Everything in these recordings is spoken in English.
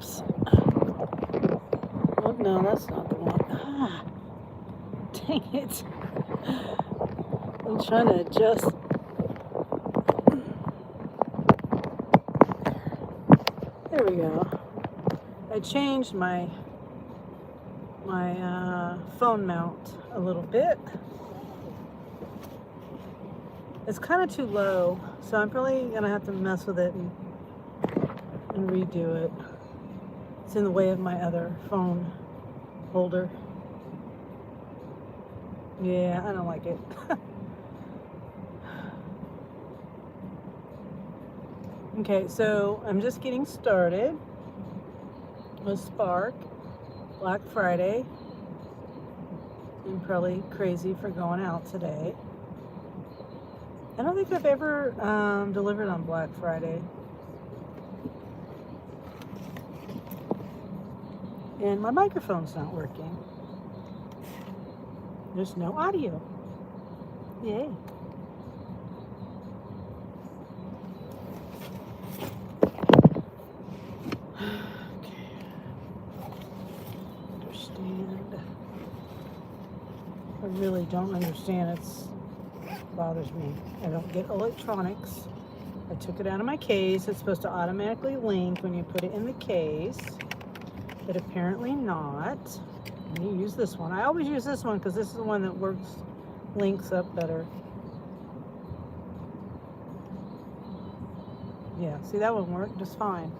this. Oh, no, that's not the one. Ah, dang it. I'm trying to adjust. There we go. I changed my phone mount a little bit. It's kind of too low, so I'm probably gonna have to mess with it and redo it. It's in the way of my other phone holder. Yeah, I don't like it. Okay, so I'm just getting started with Spark. Black Friday. I'm probably crazy for going out today. I don't think I've ever delivered on Black Friday. And my microphone's not working. There's no audio. Yay. Okay. Understand. I really don't understand. It bothers me. I don't get electronics. I took it out of my case. It's supposed to automatically link when you put it in the case, but apparently not. Let me use this one. I always use this one because this is the one that links up better. Yeah, see, that one worked just fine.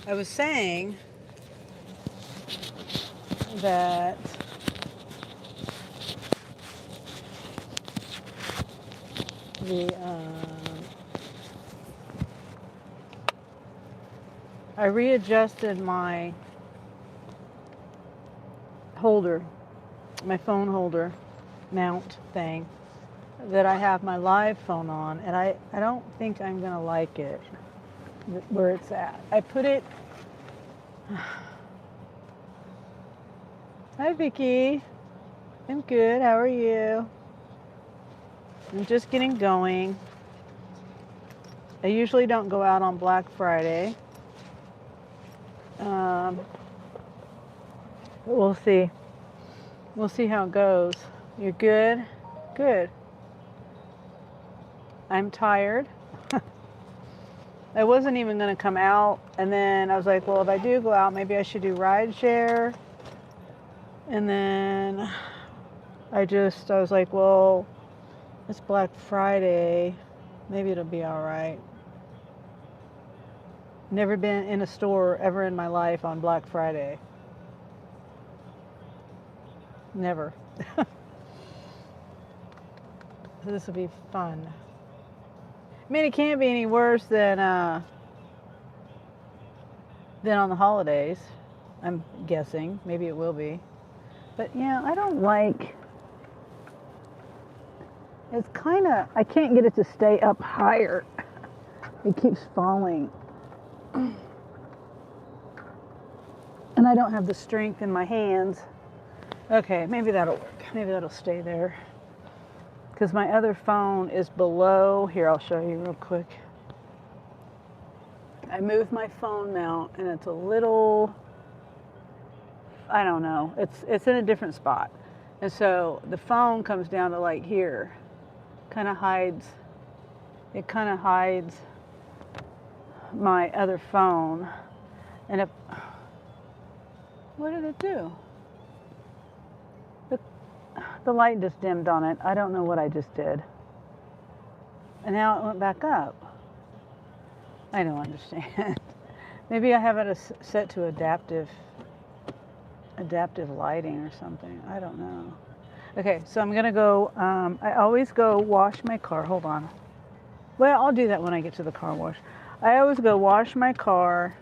I was saying that I readjusted my holder, my phone holder mount thing that I have my live phone on, and I don't think I'm gonna like it where it's at. I put it. Hi Vicky, I'm good. How are you? I'm just getting going. I usually don't go out on Black Friday. We'll see. We'll see how it goes. You're good? Good. I'm tired. I wasn't even going to come out, and then I was like, well, if I do go out, maybe I should do rideshare. And then I was like, well, it's Black Friday. Maybe it'll be all right. Never been in a store ever in my life on Black Friday. Never. So this will be fun. I mean, it can't be any worse than on the holidays, I'm guessing. Maybe it will be. But yeah, I don't like, it's kind of, I can't get it to stay up higher. It keeps falling. And I don't have the strength in my hands. Okay, maybe that'll work. Maybe that'll stay there. Because my other phone is below. Here, I'll show you real quick. I moved my phone mount, and it's a little, I don't know. It's in a different spot. And so the phone comes down to like here. It kind of hides my other phone. And what did it do? The light just dimmed on it. I don't know what I just did. And now it went back up. I don't understand. Maybe I have it set to adaptive lighting or something. I don't know. Okay, so I'm gonna go, I always go wash my car. Hold on. Well, I'll do that when I get to the car wash. I always go wash my car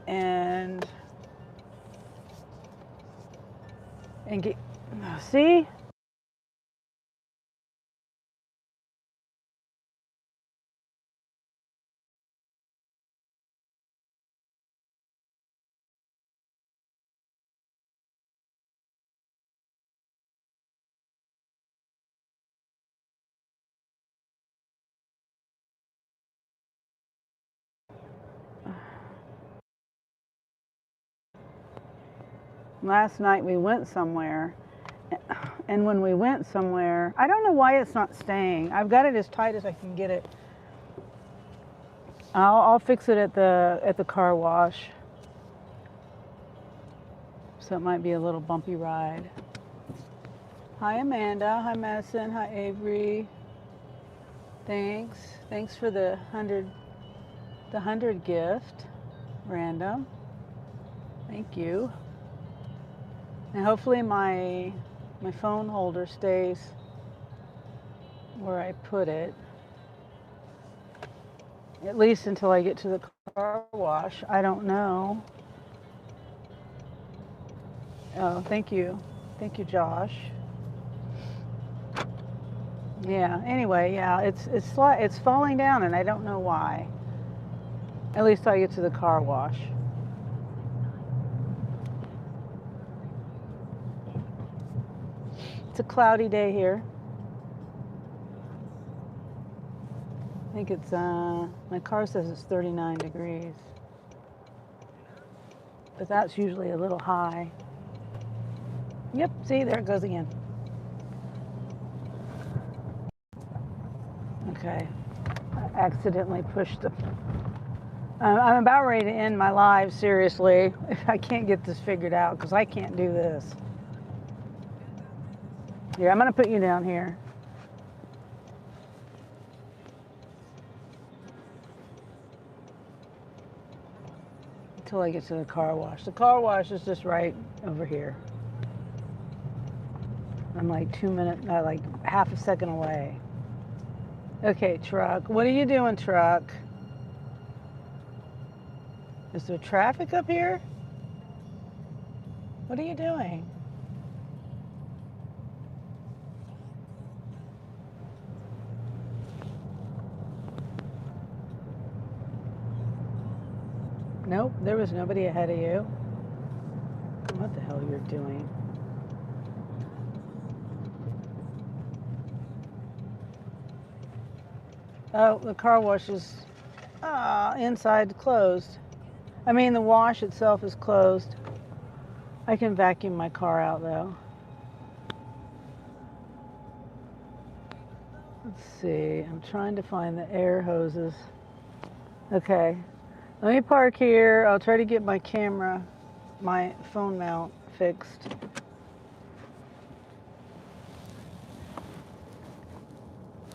and get, see? Last night we went somewhere, and when we went somewhere, I don't know why it's not staying. I've got it as tight as I can get it. I'll fix it at the car wash. So it might be a little bumpy ride. Hi Amanda, hi Madison, hi Avery. Thanks for the 100 gift. Random. Thank you. And hopefully my phone holder stays where I put it. At least until I get to the car wash. I don't know. Oh, thank you. Thank you, Josh. Yeah, anyway, yeah, it's falling down and I don't know why. At least till I get to the car wash. It's a cloudy day here. I think it's, my car says it's 39 degrees. But that's usually a little high. Yep, see, there it goes again. Okay, I accidentally pushed the... I'm about ready to end my live, seriously. I can't get this figured out because I can't do this. Here, I'm going to put you down here. Until I get to the car wash. The car wash is just right over here. I'm like 2 minutes, like half a second away. Okay, truck. What are you doing, truck? Is there traffic up here? What are you doing? Nope, there was nobody ahead of you. What the hell you're doing? Oh, the car wash is inside closed. I mean, the wash itself is closed. I can vacuum my car out though. Let's see, I'm trying to find the air hoses. Okay, let me park here. I'll try to get my camera, my phone mount fixed.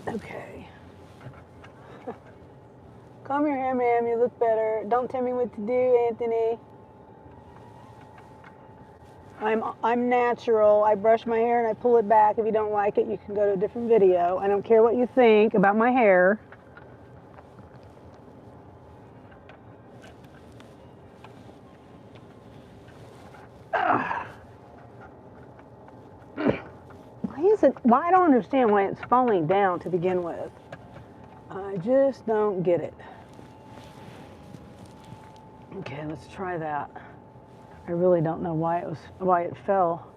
Okay. Come here, ma'am, you look better. Don't tell me what to do, Anthony. I'm natural. I brush my hair and I pull it back. If you don't like it, you can go to a different video. I don't care what you think about my hair. Why I don't understand why it's falling down to begin with. I just don't get it. Okay, let's try that. I really don't know why it fell.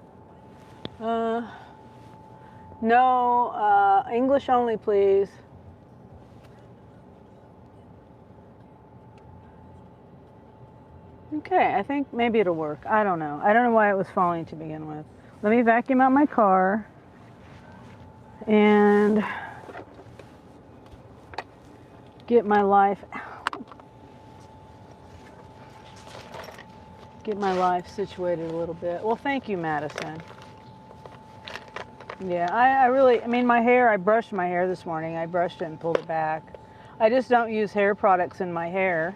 No, English only, please. Okay, I think maybe it'll work. I don't know. I don't know why it was falling to begin with. Let me vacuum out my car and get my life situated a little bit. Well, thank you, Madison. Yeah, I mean, my hair, I brushed my hair this morning. I brushed it and pulled it back. I just don't use hair products in my hair.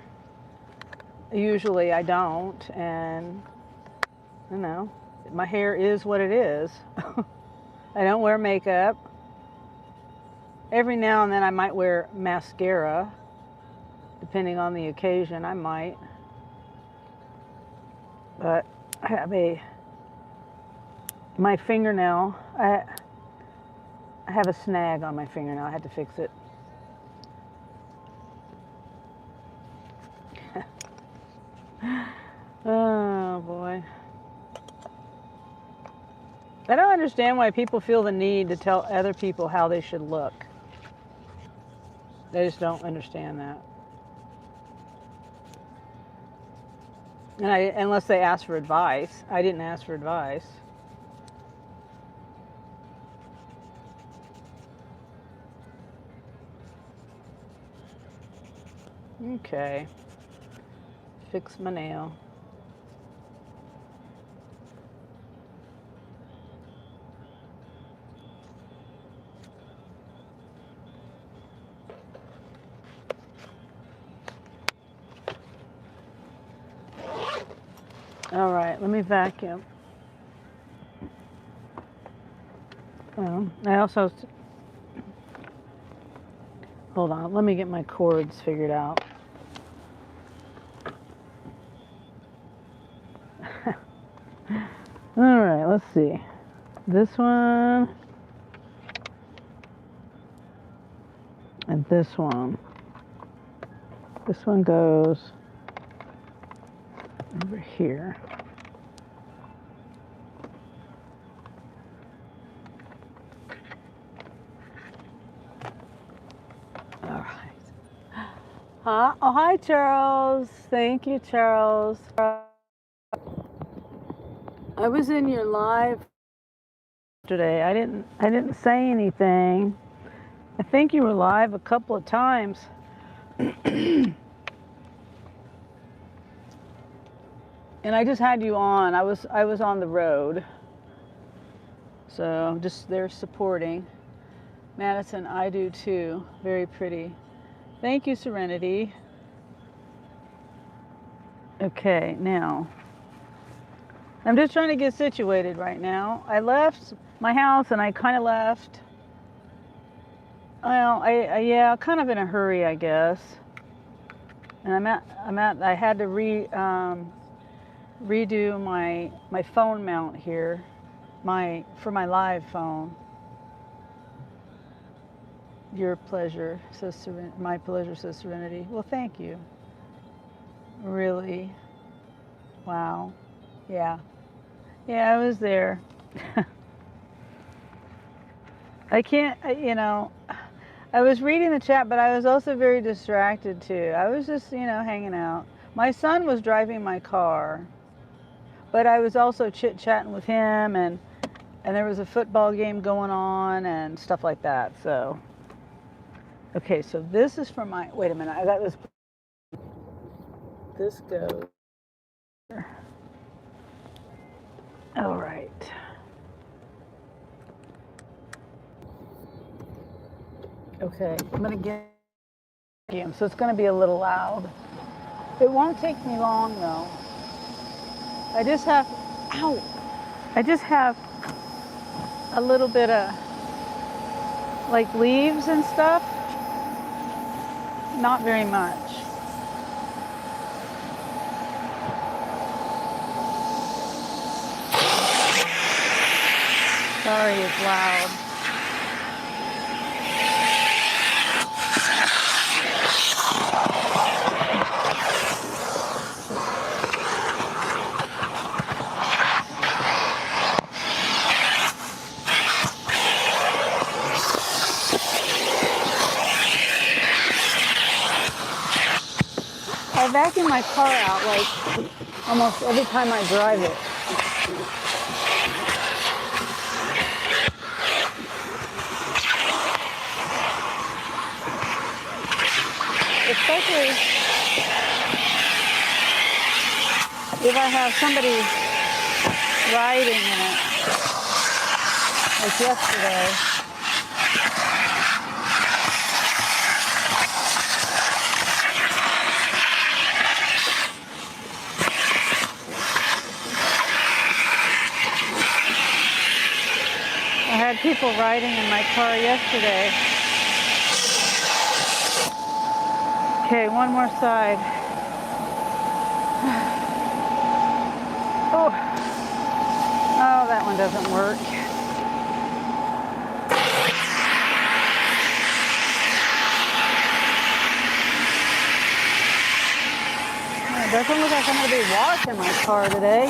Usually I don't, and you know, my hair is what it is. I don't wear makeup. Every now and then I might wear mascara, depending on the occasion, I might. But I have my fingernail, I have a snag on my fingernail. I had to fix it. Oh boy. I don't understand why people feel the need to tell other people how they should look. I just don't understand that. And unless they ask for advice. I didn't ask for advice. Okay. Fix my nail. All right, let me vacuum. I also, hold on, let me get my cords figured out. All right, let's see. This one and this one. This one goes over here. All right. Huh? Oh, hi, Charles. Thank you, Charles. I was in your live today. I didn't say anything. I think you were live a couple of times. And I just had you on. I was on the road. So I'm just there supporting. Madison, I do too. Very pretty. Thank you, Serenity. Okay, now I'm just trying to get situated right now. I left my house and I kind of left. Well, yeah, kind of in a hurry, I guess. And I had to redo my phone mount here, for my live phone. Your pleasure, says my pleasure, says Serenity. Well, thank you. Really? Wow. Yeah. Yeah, I was there. I can't, I was reading the chat, but I was also very distracted too. I was just, hanging out. My son was driving my car, but I was also chit-chatting with him, and there was a football game going on and stuff like that. So, okay, so this is for my, wait a minute, I got this. This goes. All right. Okay, I'm gonna get vacuum, so it's gonna be a little loud. It won't take me long though. I just have a little bit of like leaves and stuff. Not very much. Sorry, it's loud. I vacuum my car out like almost every time I drive it. Especially if I have somebody riding in it, like yesterday. I had people riding in my car yesterday. Okay, one more side. Oh, that one doesn't work. It doesn't look like I'm going to be washing my car today.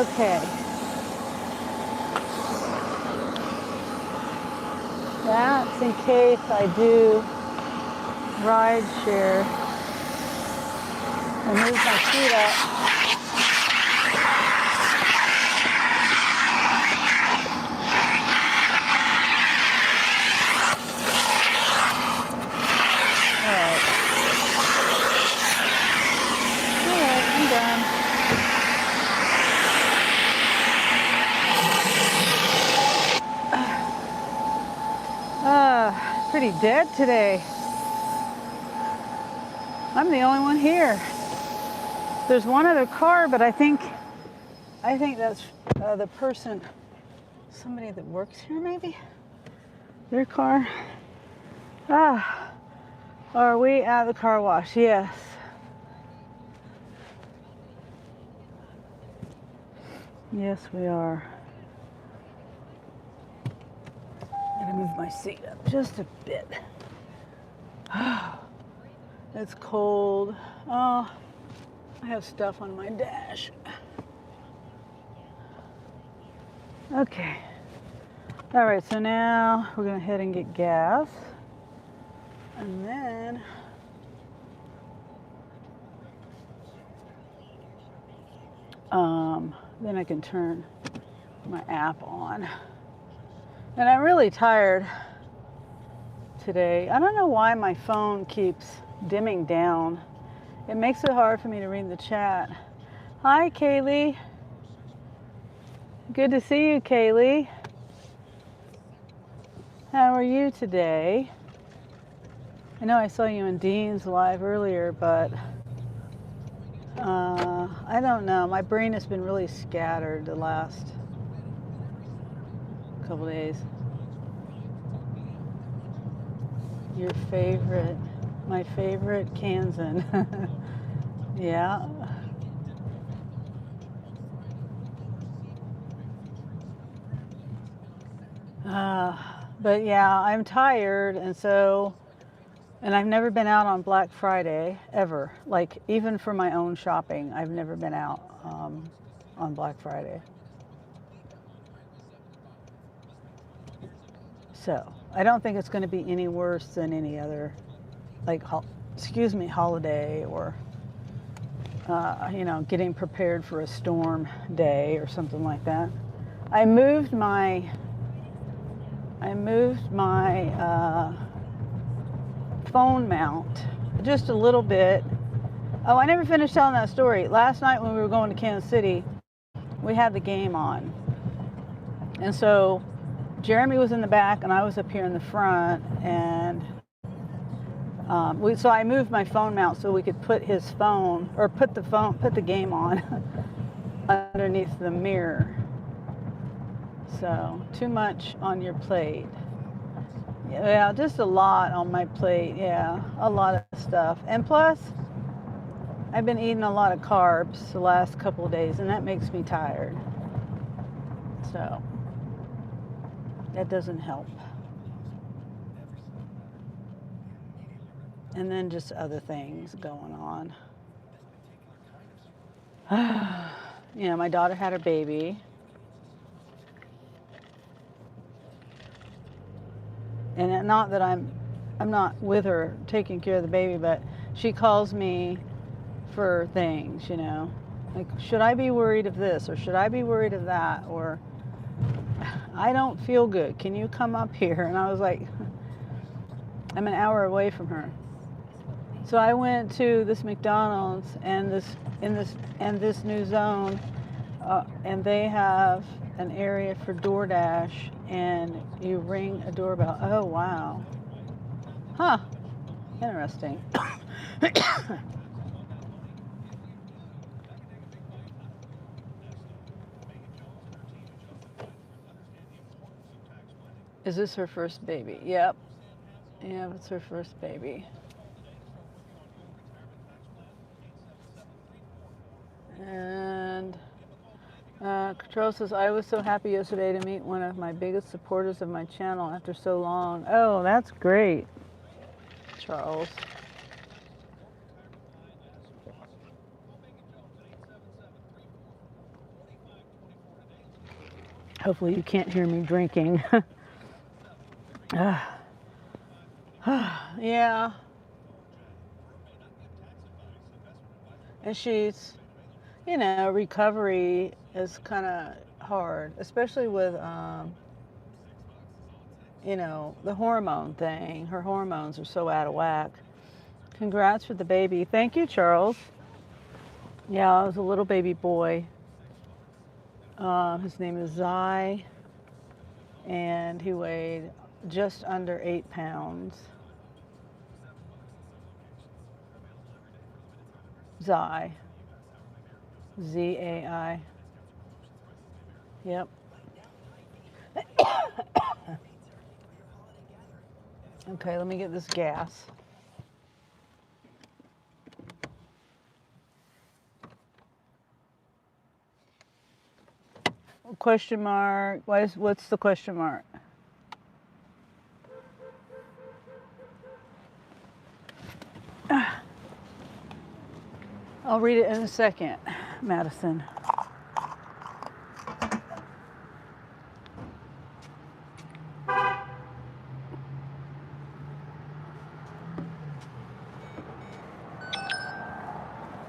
Okay. That's in case I do ride share. I move my feet up. All right, I'm done. Pretty dead today. I'm the only one here. There's one other car, but I think that's the person, somebody that works here maybe? Their car. Are we at the car wash? Yes. Yes, we are. I'm gonna move my seat up just a bit. It's cold. Oh, I have stuff on my dash. Okay. All right, so now we're gonna head and get gas. And then I can turn my app on. And I'm really tired today. I don't know why my phone keeps dimming down. It makes it hard for me to read the chat. Hi, Kaylee. Good to see you, Kaylee. How are you today? I know I saw you in Dean's live earlier, but I don't know. My brain has been really scattered the last couple days. Your favorite, my favorite Kansan. Yeah. But yeah, I'm tired, and I've never been out on Black Friday ever. Like, even for my own shopping, I've never been out on Black Friday. So I don't think it's going to be any worse than any other, like, holiday or, getting prepared for a storm day or something like that. I moved my phone mount just a little bit. Oh, I never finished telling that story. Last night when we were going to Kansas City, we had the game on. And so Jeremy was in the back and I was up here in the front, and so I moved my phone mount so we could put his phone, or put the game on underneath the mirror. So, too much on your plate. Yeah, just a lot on my plate. Yeah, a lot of stuff. And plus, I've been eating a lot of carbs the last couple of days, and that makes me tired. So, that doesn't help. And then just other things going on. My daughter had her baby. And not that I'm not with her taking care of the baby, but she calls me for things, like, should I be worried of this, or should I be worried of that, or I don't feel good, can you come up here? And I was like, I'm an hour away from her. So I went to this McDonald's and this new zone, and they have an area for DoorDash, and you ring a doorbell. Oh, wow. Huh. Interesting. Is this her first baby? Yep. Yeah, it's her first baby. And Control says, I was so happy yesterday to meet one of my biggest supporters of my channel after so long. Oh, that's great, Charles. Hopefully you can't hear me drinking. Yeah. And she's, recovery is kind of hard, especially with, the hormone thing. Her hormones are so out of whack. Congrats for the baby. Thank you, Charles. Yeah, it was a little baby boy. His name is Zai, and he weighed just under 8 pounds. Zai. Z-A-I. Yep. Okay, let me get this gas. Question mark. What's the question mark? I'll read it in a second, Madison.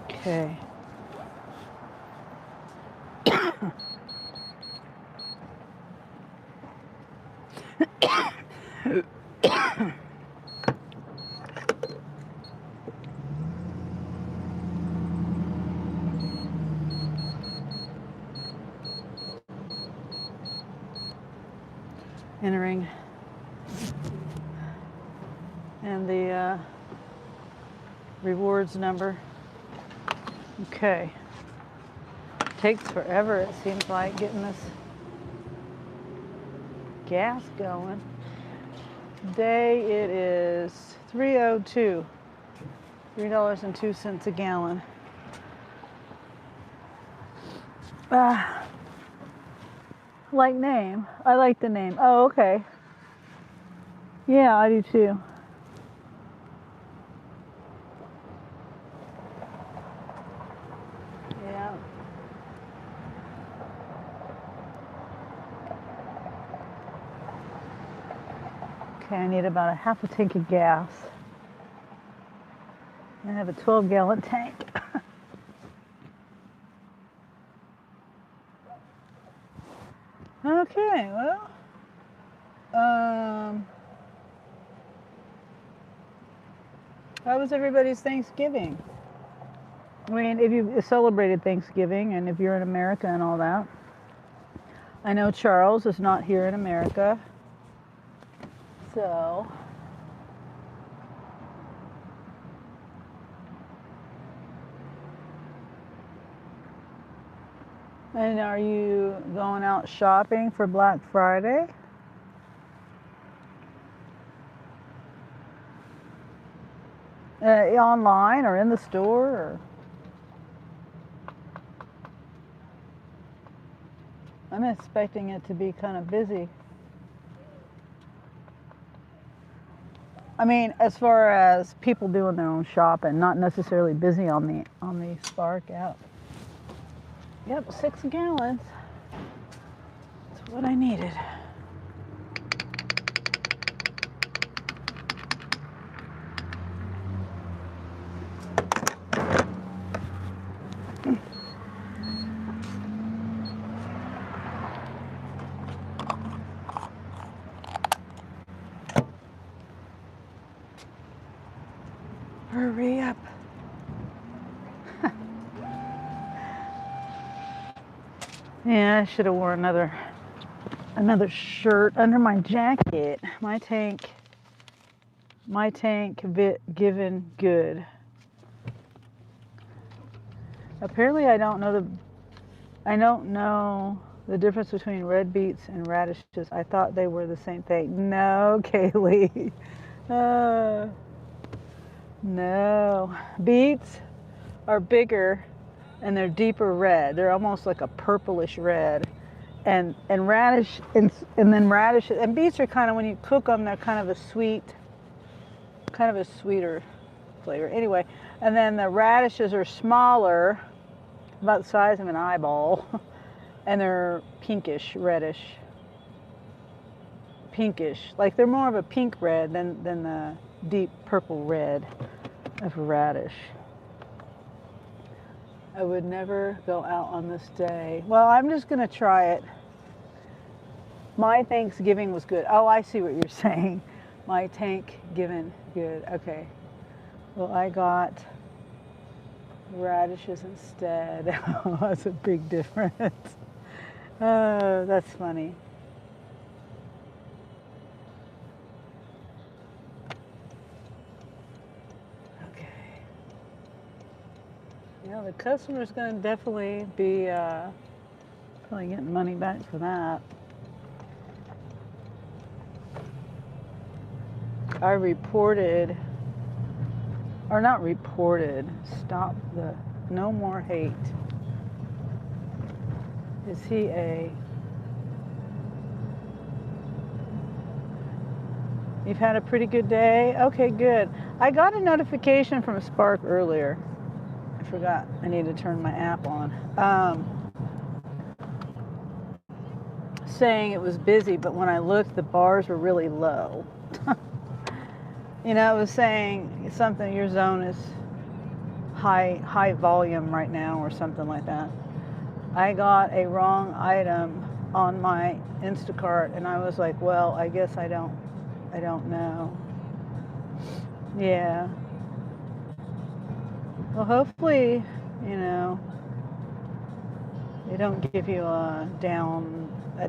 Okay. Entering. And the rewards number. Okay. Takes forever, it seems like, getting this gas going. Today it is $3.02. $3.02 a gallon. Like name. I like the name. Oh, okay. Yeah, I do too. Yeah. Okay, I need about a half a tank of gas. I have a 12-gallon tank. Okay, well, how was everybody's Thanksgiving? I mean, if you celebrated Thanksgiving and if you're in America and all that. I know Charles is not here in America, so. And are you going out shopping for Black Friday? Online or in the store? Or? I'm expecting it to be kind of busy. I mean, as far as people doing their own shopping, not necessarily busy on the Spark app. Yep, 6 gallons. That's what I needed. Hurry up. Yeah, I should have worn another shirt under my jacket. My tank given good. Apparently I don't know the difference between red beets and radishes. I thought they were the same thing. No, Kaylee. No. Beets are bigger and they're deeper red. They're almost like a purplish red. And radish and then radishes and beets are kind of, when you cook them, they're kind of a sweeter flavor. Anyway, and then the radishes are smaller, about the size of an eyeball. and they're pinkish, reddish. Pinkish, like they're more of a pink red than the deep purple red of radish. I would never go out on this day. Well, I'm just gonna try it. My Thanksgiving was good. Oh, I see what you're saying. My Thanksgiving good. Okay. Well, I got radishes instead. Oh, that's a big difference. Oh, that's funny. Okay. Yeah, the customer's going to definitely be probably getting money back for that. I reported, or not reported, stop the no more hate. Is he a... You've had a pretty good day? Okay, good. I got a notification from Spark earlier. I forgot. I need to turn my app on. Saying it was busy, but when I looked, the bars were really low. You know, it was saying something, your zone is high volume right now or something like that. I got a wrong item on my Instacart and I was like, well, I guess I don't know. Yeah. Well, hopefully, you know, they don't give you a down, a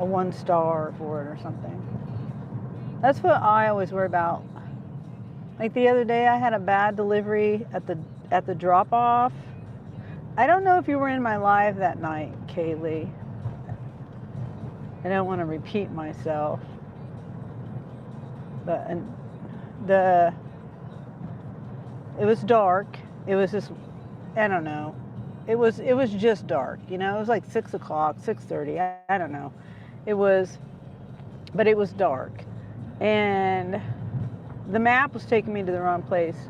1 star for it or something. That's what I always worry about. Like the other day, I had a bad delivery at the drop-off. I don't know if you were in my live that night, Kaylee. I don't want to repeat myself. But it was dark. It was just, I don't know. It was just dark. You know, it was like 6 o'clock, 6:30. I don't know. But it was dark. And the map was taking me to the wrong place.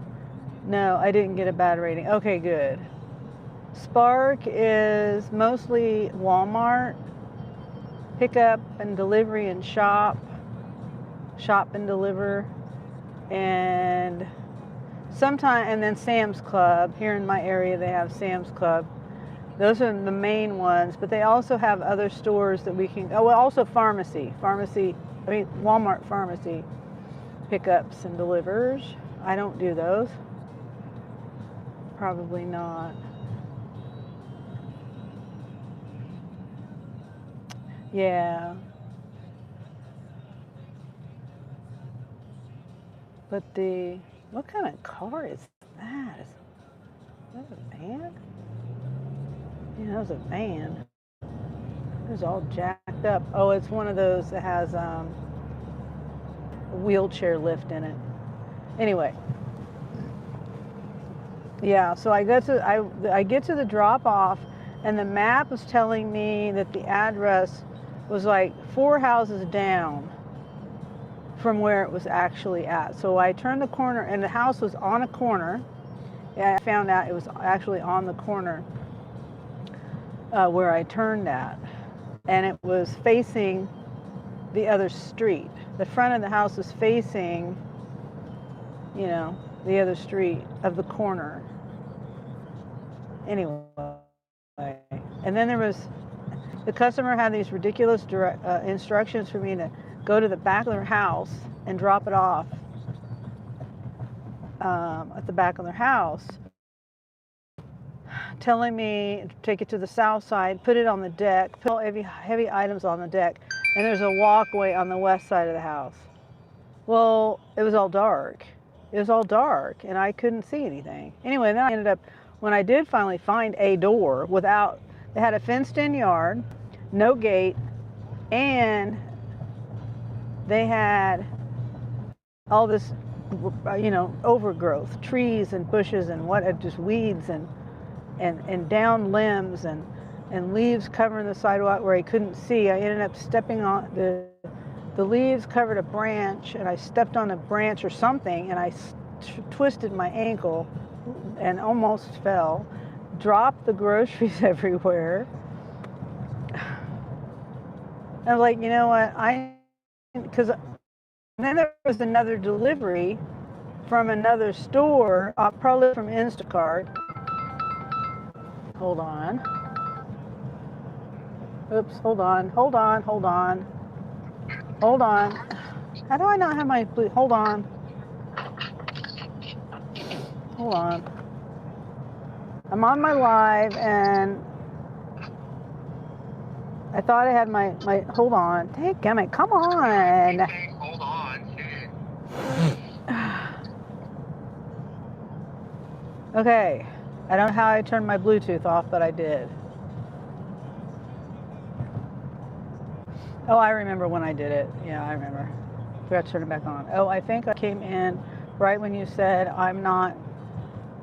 No, I didn't get a bad rating. Okay, good. Spark is mostly Walmart, pickup and delivery and shop and deliver, and then Sam's Club. Here in my area, they have Sam's Club. Those are the main ones, but they also have other stores that we can, also Walmart pharmacy pickups and delivers. I don't do those. Probably not. Yeah. But what kind of car is that? Is that a van? Yeah, that was a van. It was all jacked up. Oh, it's one of those that has a wheelchair lift in it. Anyway. Yeah, so I get to the drop-off, and the map was telling me that the address was like 4 houses down from where it was actually at. So I turned the corner, and the house was on a corner. And I found out it was actually on the corner where I turned at, and it was facing the other street. The front of the house was facing, the other street of the corner. Anyway, and then the customer had these ridiculous instructions for me to go to the back of their house and drop it off at the back of their house, telling me to take it to the south side, put it on the deck, put all heavy items on the deck, and there's a walkway on the west side of the house. Well, it was all dark. And I couldn't see anything. Anyway, then I ended up, when I did finally find a door they had a fenced-in yard, no gate, and they had all this, overgrowth, trees and bushes and just weeds and down limbs and leaves covering the sidewalk where I couldn't see. I ended up stepping on the leaves covered a branch, and I stepped on a branch or something, and I twisted my ankle and almost fell, dropped the groceries everywhere, I was like, you know what? Because then there was another delivery from another store, probably from Instacart. Hold on. Oops, hold on. Hold on. How do I not have my, hold on. I'm on my live and I thought I had my, hold on. Daggum, come on. Hold on, shit. Okay. I don't know how I turned my Bluetooth off, but I did. Oh, I remember when I did it. Yeah, I remember. Forgot to turn it back on. Oh, I think I came in right when you said, I'm not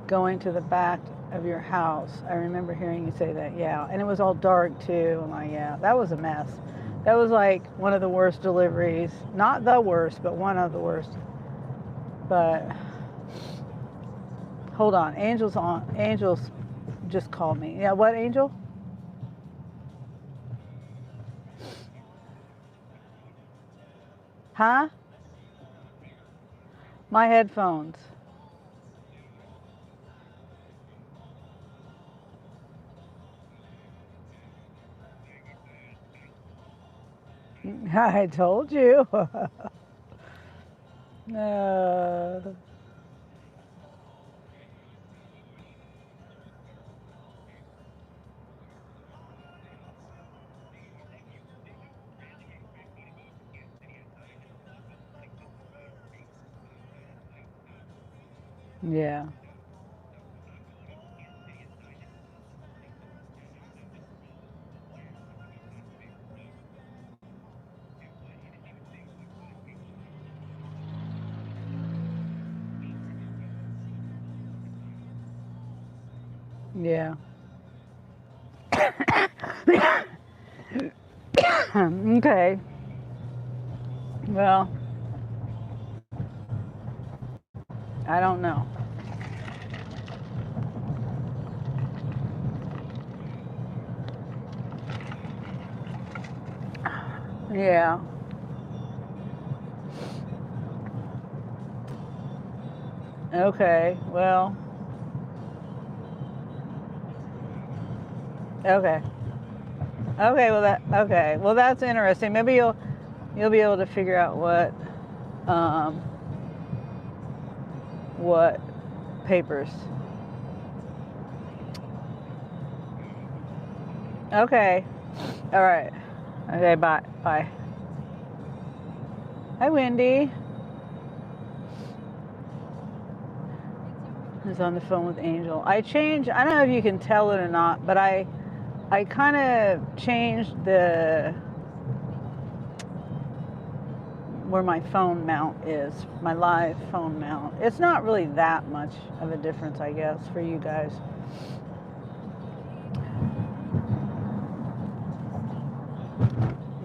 going to the back of your house. I remember hearing you say that, yeah. And it was all dark too. I'm like, yeah, that was a mess. That was like one of the worst deliveries. Not the worst, but one of the worst. But hold on, Angel's just called me. Yeah, what, Angel? Huh? My headphones. I told you. uh, yeah. Yeah. Okay. Well, I don't know. Yeah. Okay. Well. Okay. Okay. Well, that's interesting. Maybe you'll be able to figure out um what papers. Okay. All right. Okay. Bye. Bye. Hi, Wendy. Is on the phone with Angel. I don't know if you can tell it or not, but I kind of changed where my phone mount is, my live phone mount. It's not really that much of a difference, I guess, for you guys.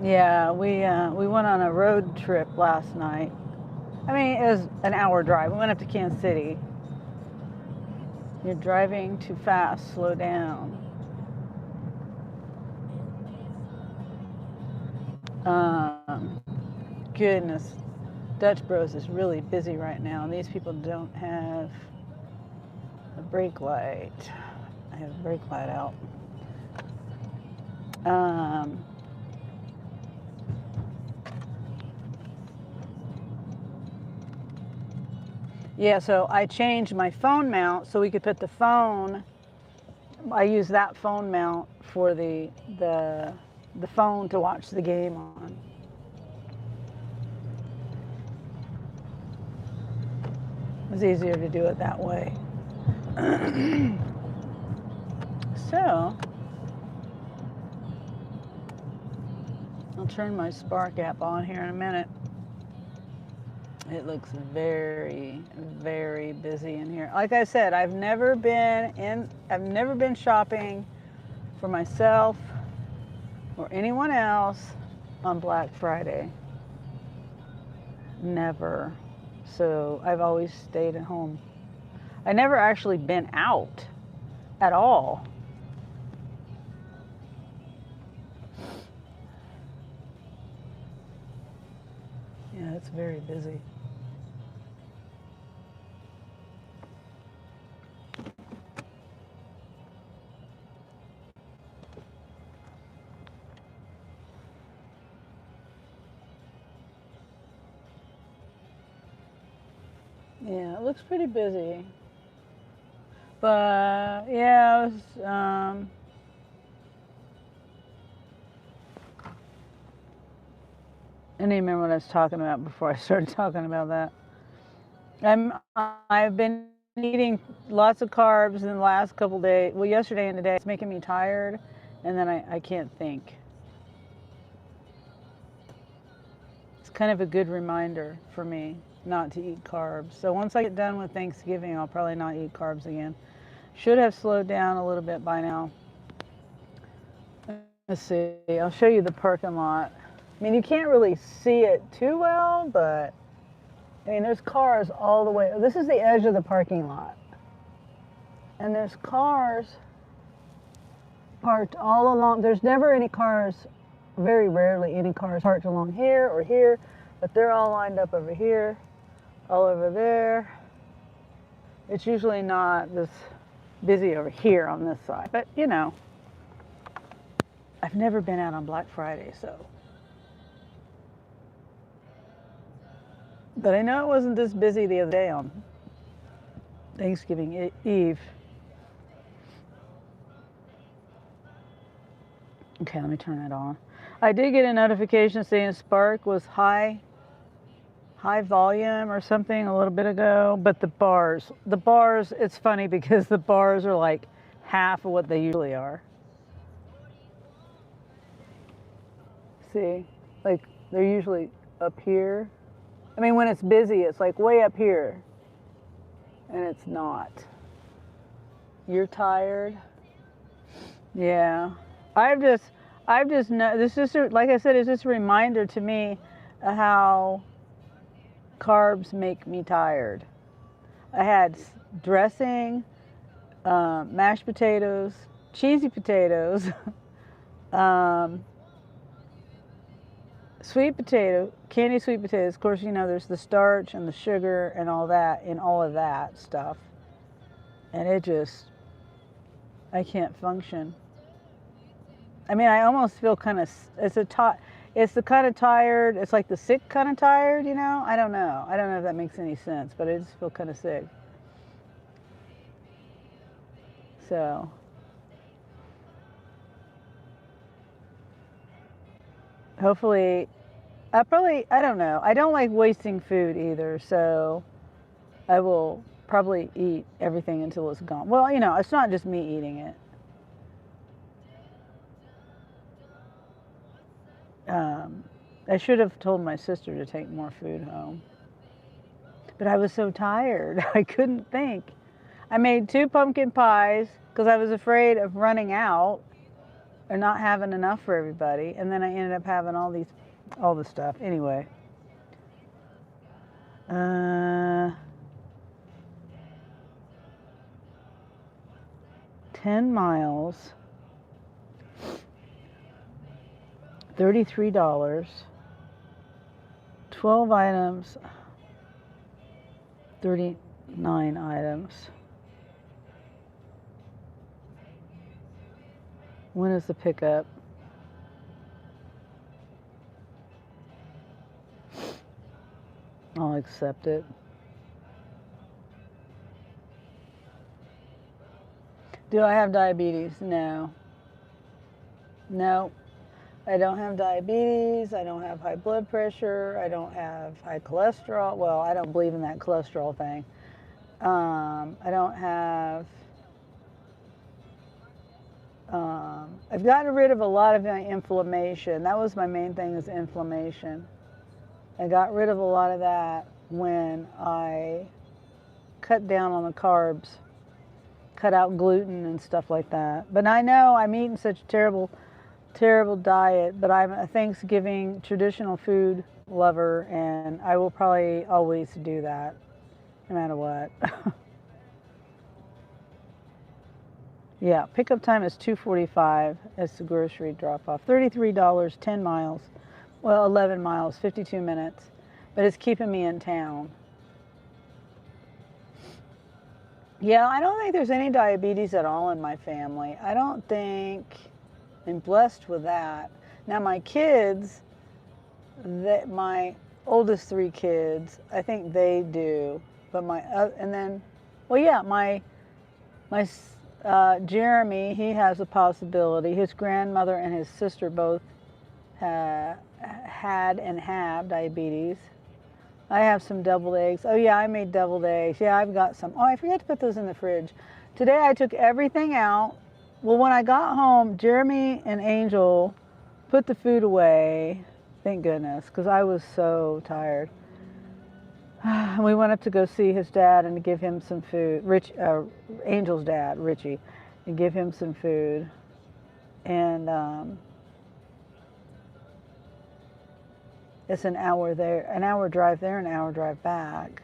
Yeah, we went on a road trip last night. I mean, it was an hour drive. We went up to Kansas City. You're driving too fast. Slow down. Goodness, Dutch Bros is really busy right now, and these people don't have a brake light. I have a brake light out. Yeah, so I changed my phone mount so we could put the phone. I use that phone mount for the phone to watch the game on. It was easier to do it that way. So I'll turn my Spark app on here in a minute. It looks very, very busy in here. Like I said, I've never been shopping for myself or anyone else on Black Friday. Never. So I've always stayed at home. I never actually been out at all. It's very busy. Yeah, it looks pretty busy. But yeah, it was, I didn't even remember what I was talking about before I started talking about that. I've been eating lots of carbs in the last couple days. Well, yesterday and today, it's making me tired, and then I can't think. It's kind of a good reminder for me not to eat carbs. So once I get done with Thanksgiving, I'll probably not eat carbs again. Should have slowed down a little bit by now. Let's see, I'll show you the parking lot. I mean, you can't really see it too well, but I mean, there's cars all the way. This is the edge of the parking lot. And there's cars parked all along. There's never any cars, very rarely any cars parked along here or here, but they're all lined up over here, all over there. It's usually not this busy over here on this side, but you know, I've never been out on Black Friday, so. But I know it wasn't this busy the other day on Thanksgiving Eve. Okay, let me turn that on. I did get a notification saying Spark was high volume or something a little bit ago, but the bars, it's funny because the bars are like half of what they usually are. See, like they're usually up here. I mean, when it's busy, it's like way up here, and it's not. You're tired? Yeah. I've just this is like I said, it's just a reminder to me of how carbs make me tired. I had dressing, mashed potatoes, cheesy potatoes, sweet potato, candy sweet potatoes. Of course, you know, there's the starch and the sugar and all that in all of that stuff. And it just, I can't function. I mean, I almost feel kind of, it's the kind of tired, it's like the sick kind of tired, you know? I don't know. I don't know if that makes any sense, but I just feel kind of sick. So. Hopefully, I don't know. I don't like wasting food either, so I will probably eat everything until it's gone. Well, you know, it's not just me eating it. I should have told my sister to take more food home. But I was so tired, I couldn't think. I made 2 pumpkin pies because I was afraid of running out or not having enough for everybody. And then I ended up having all the stuff. Anyway. 10 miles, $33, 12 items, 39 items. When is the pickup? I'll accept it. Do I have diabetes? No. No. I don't have diabetes. I don't have high blood pressure. I don't have high cholesterol. Well, I don't believe in that cholesterol thing. I don't have... I've gotten rid of a lot of my inflammation. That was my main thing, is inflammation. I got rid of a lot of that when I cut down on the carbs, cut out gluten and stuff like that. But I know I'm eating such a terrible diet, but I'm a Thanksgiving traditional food lover, and I will probably always do that, no matter what. Yeah, pickup time is 2:45. It's the grocery drop-off. $33, 10 miles. Well, 11 miles, 52 minutes. but it's keeping me in town. Yeah, I don't think there's any diabetes at all in my family. I don't think I'm blessed with that. Now my kids, my oldest 3 kids, I think they do. But and then, well, yeah, my Jeremy, he has a possibility. His grandmother and his sister both had and have diabetes. I have some deviled eggs. Oh yeah, I made deviled eggs. Yeah, I've got some. Oh, I forgot to put those in the fridge. Today I took everything out. Well, when I got home, Jeremy and Angel put the food away. Thank goodness, because I was so tired. We went up to go see his dad and to give him some food. Angel's dad, Richie, and give him some food. And it's an hour drive there, an hour drive back.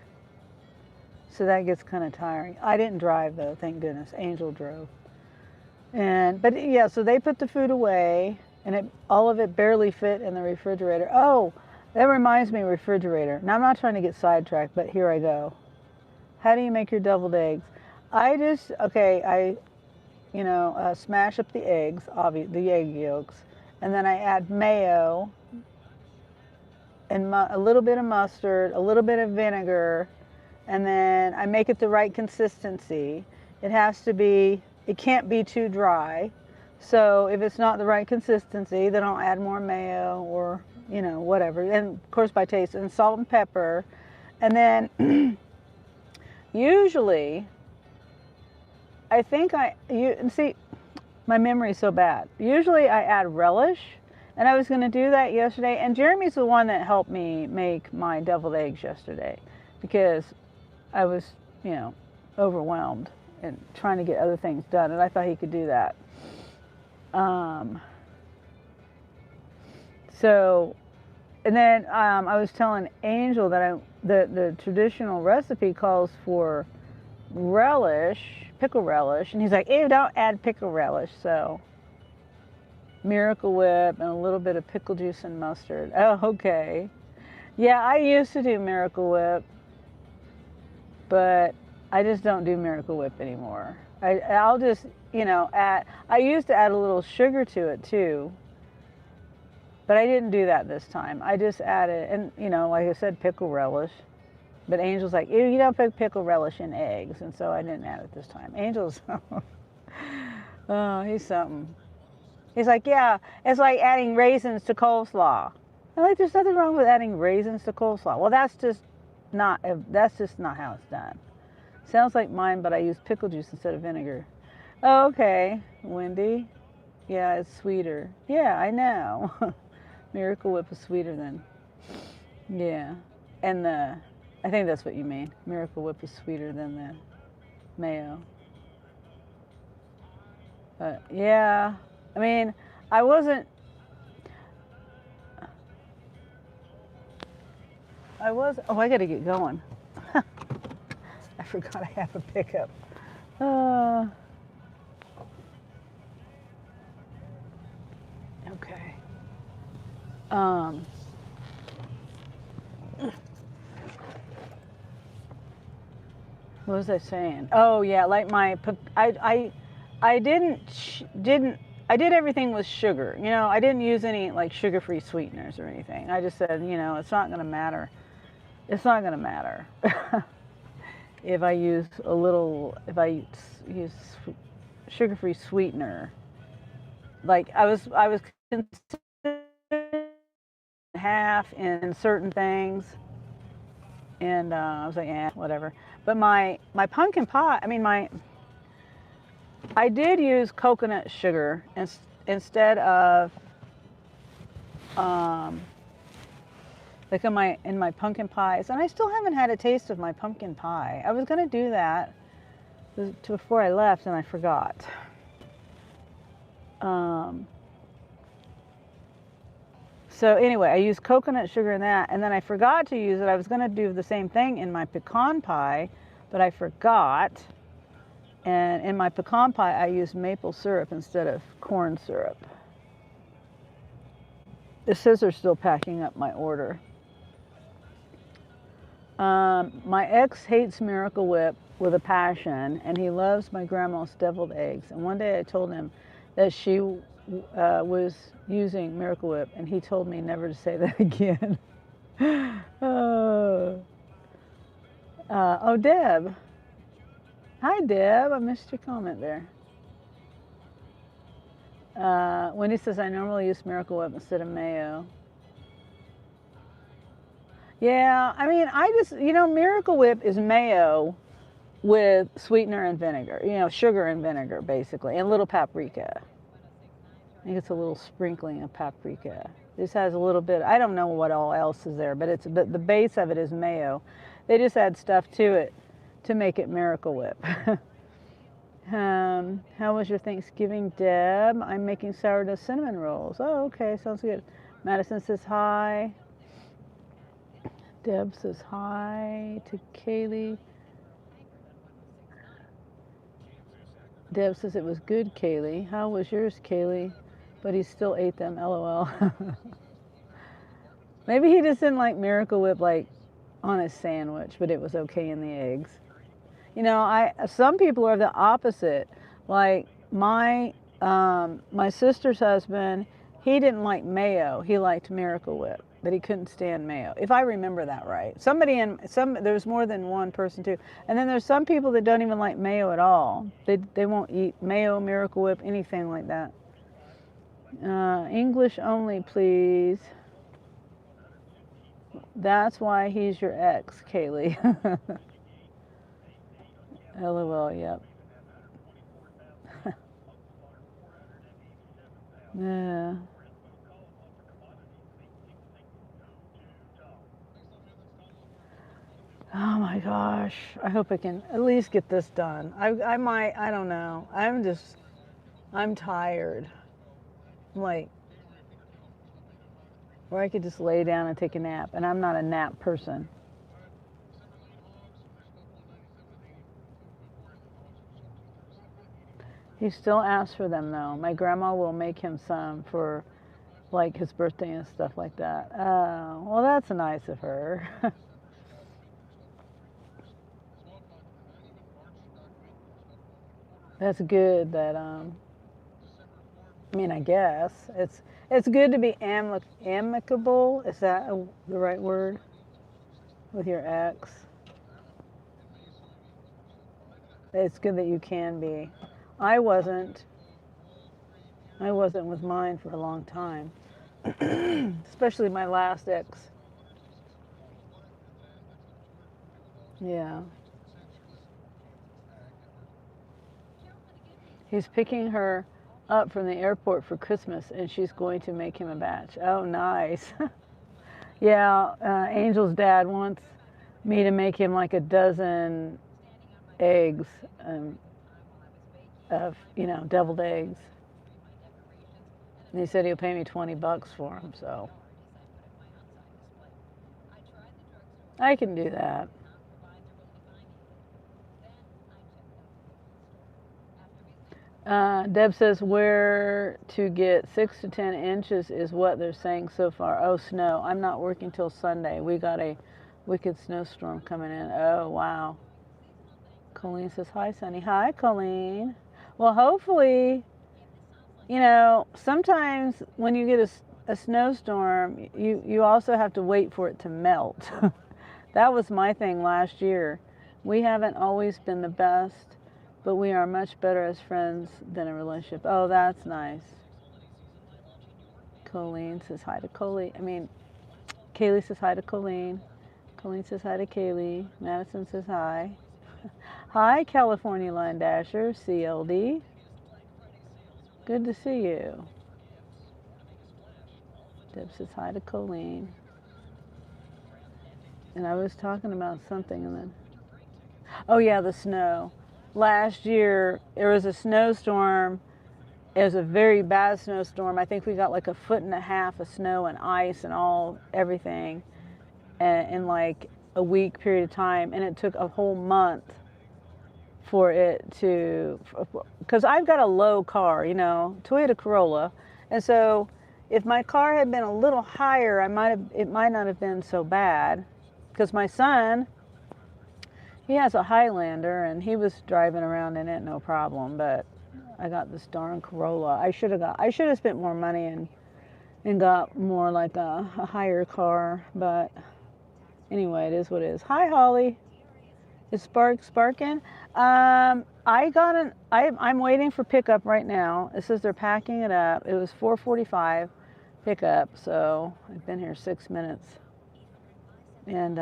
So that gets kind of tiring. I didn't drive though, thank goodness. Angel drove. But yeah, so they put the food away, and all of it barely fit in the refrigerator. Oh, that reminds me, refrigerator. Now I'm not trying to get sidetracked, but here I go. How do you make your deviled eggs? I smash up the eggs, the egg yolks, and then I add mayo and a little bit of mustard, a little bit of vinegar, and then I make it the right consistency. It can't be too dry. So if it's not the right consistency, then I'll add more mayo or, whatever. And of course by taste, and salt and pepper. And then usually, see, my memory is so bad. Usually I add relish, and I was going to do that yesterday. And Jeremy's the one that helped me make my deviled eggs yesterday because I was, overwhelmed and trying to get other things done, and I thought he could do that. And then I was telling Angel that the traditional recipe calls for pickle relish, and he's like, ew, don't add pickle relish. So Miracle Whip and a little bit of pickle juice and mustard. Oh, okay. Yeah, I used to do Miracle Whip, but I just don't do Miracle Whip anymore. I'll just, I used to add a little sugar to it too, but I didn't do that this time. I just added, and like I said, pickle relish. But Angel's like, ew, you don't put pickle relish in eggs, and so I didn't add it this time. Angel's, oh, he's something. He's like, yeah, it's like adding raisins to coleslaw. I'm like, there's nothing wrong with adding raisins to coleslaw. Well, that's just not how it's done. Sounds like mine, but I use pickle juice instead of vinegar. Oh, okay, Wendy. Yeah, it's sweeter. Yeah, I know. Miracle Whip is sweeter than, yeah. And I think that's what you mean. Miracle Whip is sweeter than the mayo. But yeah, I mean, oh, I gotta get going. I forgot I have a pickup. Okay. What was I saying? Oh yeah, like I did everything with sugar. I didn't use any like sugar-free sweeteners or anything. I just said, it's not going to matter. It's not going to matter if I use sugar-free sweetener. Like I was considering half in certain things, and I was like, whatever. But my pumpkin pie, I did use coconut sugar instead of like in my pumpkin pies, and I still haven't had a taste of my pumpkin pie. I was gonna do that before I left, and I forgot. So anyway, I used coconut sugar in that, and then I forgot to use it. I was gonna do the same thing in my pecan pie, but I forgot. And in my pecan pie, I used maple syrup instead of corn syrup. The scissors still packing up my order. My ex hates Miracle Whip with a passion, and he loves my grandma's deviled eggs. And one day I told him that she was using Miracle Whip, and he told me never to say that again. Oh, Deb. Hi, Deb. I missed your comment there. Wendy says, I normally use Miracle Whip instead of mayo. Yeah, I mean, Miracle Whip is mayo with sweetener and vinegar, sugar and vinegar, basically, and a little paprika. I think it's a little sprinkling of paprika. This has a little bit, I don't know what all else is there, but the base of it is mayo. They just add stuff to it to make it Miracle Whip. How was your Thanksgiving, Deb? I'm making sourdough cinnamon rolls. Oh, okay, sounds good. Madison says hi. Deb says hi to Kaylee. Deb says it was good, Kaylee. How was yours, Kaylee? But he still ate them, LOL. Maybe he just didn't like Miracle Whip like on a sandwich, but it was okay in the eggs. Some people are the opposite. Like my sister's husband, he didn't like mayo. He liked Miracle Whip, but he couldn't stand mayo. If I remember that right. There's more than one person too. And then there's some people that don't even like mayo at all. They won't eat mayo, Miracle Whip, anything like that. English only, please. That's why he's your ex, Kaylee. LOL, yep. Yeah. Oh my gosh. I hope I can at least get this done. I don't know. I'm tired. Like, or I could just lay down and take a nap, and I'm not a nap person. He still asks for them though. My grandma will make him some for like his birthday and stuff like that. Oh, well, that's nice of her. That's good that I guess it's good to be amicable. Is that the right word with your ex? It's good that you can be. I wasn't with mine for a long time, especially my last ex. Yeah. He's picking her up from the airport for Christmas, and she's going to make him a batch. Oh, nice. Yeah, Angel's dad wants me to make him like a dozen eggs of, deviled eggs. And he said he'll pay me $20 for them, so I can do that. Deb says where to get 6 to 10 inches is what they're saying so far. Oh, snow. I'm not working till Sunday. We got a wicked snowstorm coming in. Oh, wow. Colleen says, hi, Sunny. Hi, Colleen. Well, hopefully, sometimes when you get a snowstorm, you also have to wait for it to melt. That was my thing last year. We haven't always been the best, but we are much better as friends than a relationship. Oh, that's nice. Colleen says hi to Colleen. Kaylee says hi to Colleen. Colleen says hi to Kaylee. Madison says hi. Hi, California Line Dasher, CLD. Good to see you. Deb says hi to Colleen. And I was talking about something and then, oh yeah, the snow. Last year, there was a snowstorm. It was a very bad snowstorm. I think we got like 1.5 feet of snow and ice and everything in like a week period of time. And it took a whole month for it to, because I've got a low car, Toyota Corolla. And so if my car had been a little higher, it might not have been so bad. because my son, he has a Highlander and he was driving around in it no problem, but I got this darn Corolla. I should have spent more money and got more like a higher car, but anyway, it is what it is. Hi, Holly. Is sparking? I'm waiting for pickup right now. It says they're packing it up. It was 4:45 pickup, so I've been here 6 minutes, and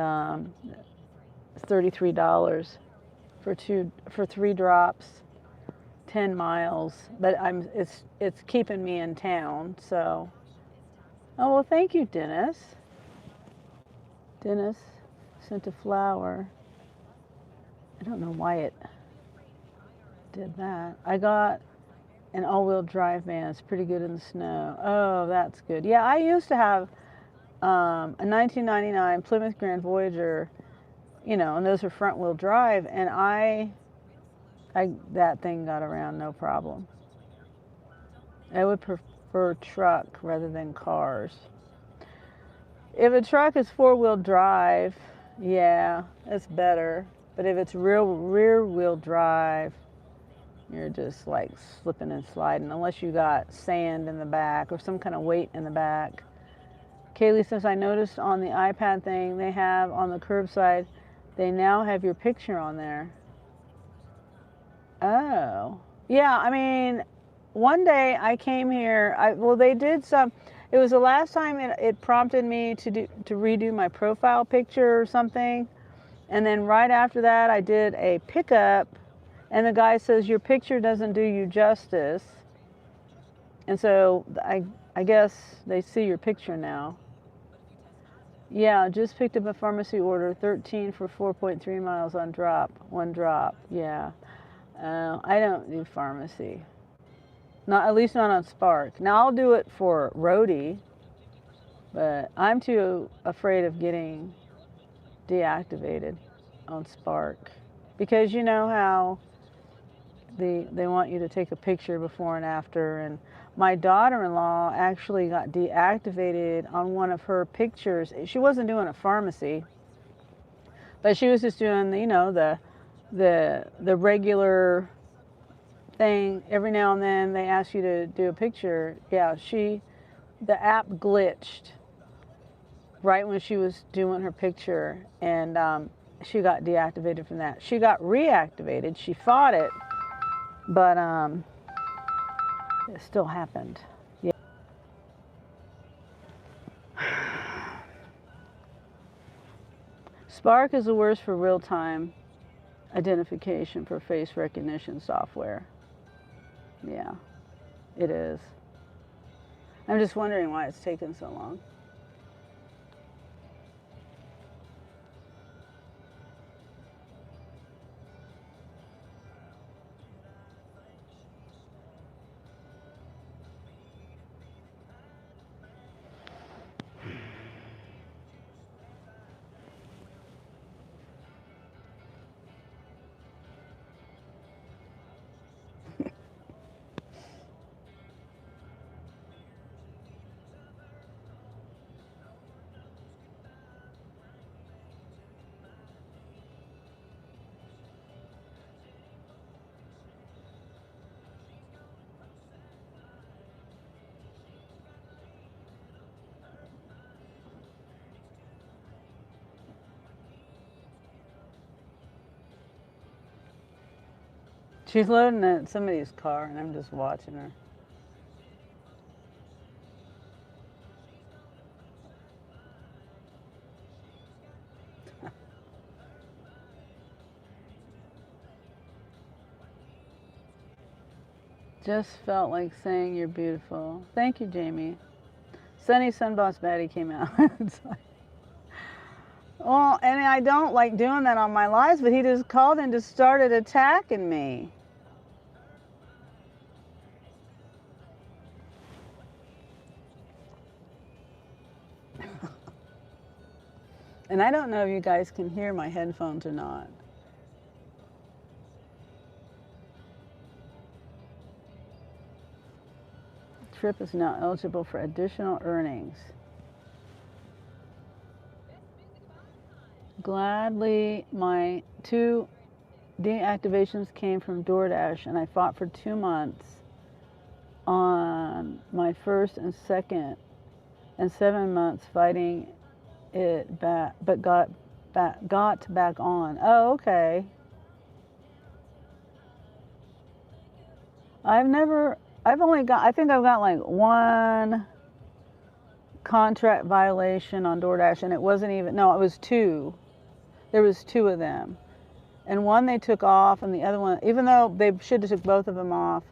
it's $33 for 3 drops, 10 miles. But it's keeping me in town. So, oh well, thank you, Dennis. Dennis sent a flower. I don't know why it did that. I got an all-wheel drive van. It's pretty good in the snow. Oh, that's good. Yeah, I used to have a 1999 Plymouth Grand Voyager, and those are front-wheel drive, and that thing got around no problem. I would prefer truck rather than cars. If a truck is 4-wheel drive, yeah, it's better. But if it's rear-wheel drive, you're just like slipping and sliding, unless you got sand in the back or some kind of weight in the back. Kaylee says, I noticed on the iPad thing they have on the curbside, they now have your picture on there. Oh. Yeah, I mean, one day I came here, they did some, it was the last time it prompted me to redo my profile picture or something. And then right after that, I did a pickup, and the guy says, your picture doesn't do you justice. And so I guess they see your picture now. Yeah, just picked up a pharmacy order, 13 for 4.3 miles on one drop. Yeah. I don't do pharmacy. At least not on Spark. Now I'll do it for Rhodey, but I'm too afraid of getting deactivated on Spark, because you know how they want you to take a picture before and after, and my daughter-in-law actually got deactivated on one of her pictures. She wasn't doing a pharmacy, but she was just doing the regular thing. Every now and then they ask you to do a picture. Yeah, the app glitched right when she was doing her picture, and she got deactivated from that. She got reactivated. She fought it, but it still happened. Yeah. Spark is the worst for real-time identification for face recognition software. Yeah, it is. I'm just wondering why it's taken so long. She's loading at somebody's car, and I'm just watching her. Just felt like saying you're beautiful. Thank you, Jamie. Sunny Sunboss Batty came out. Well, and I don't like doing that on my lives, but he just called and just started attacking me. And I don't know if you guys can hear my headphones or not. Trip is now eligible for additional earnings. Gladly, my 2 deactivations came from DoorDash, and I fought for 2 months on my first and second, and 7 months fighting it back, but got back on. Oh, okay. I think I've got like 1 contract violation on DoorDash, and it wasn't even, no, it was 2. There was 2 of them. And one they took off, and the other one, even though they should have took both of them off,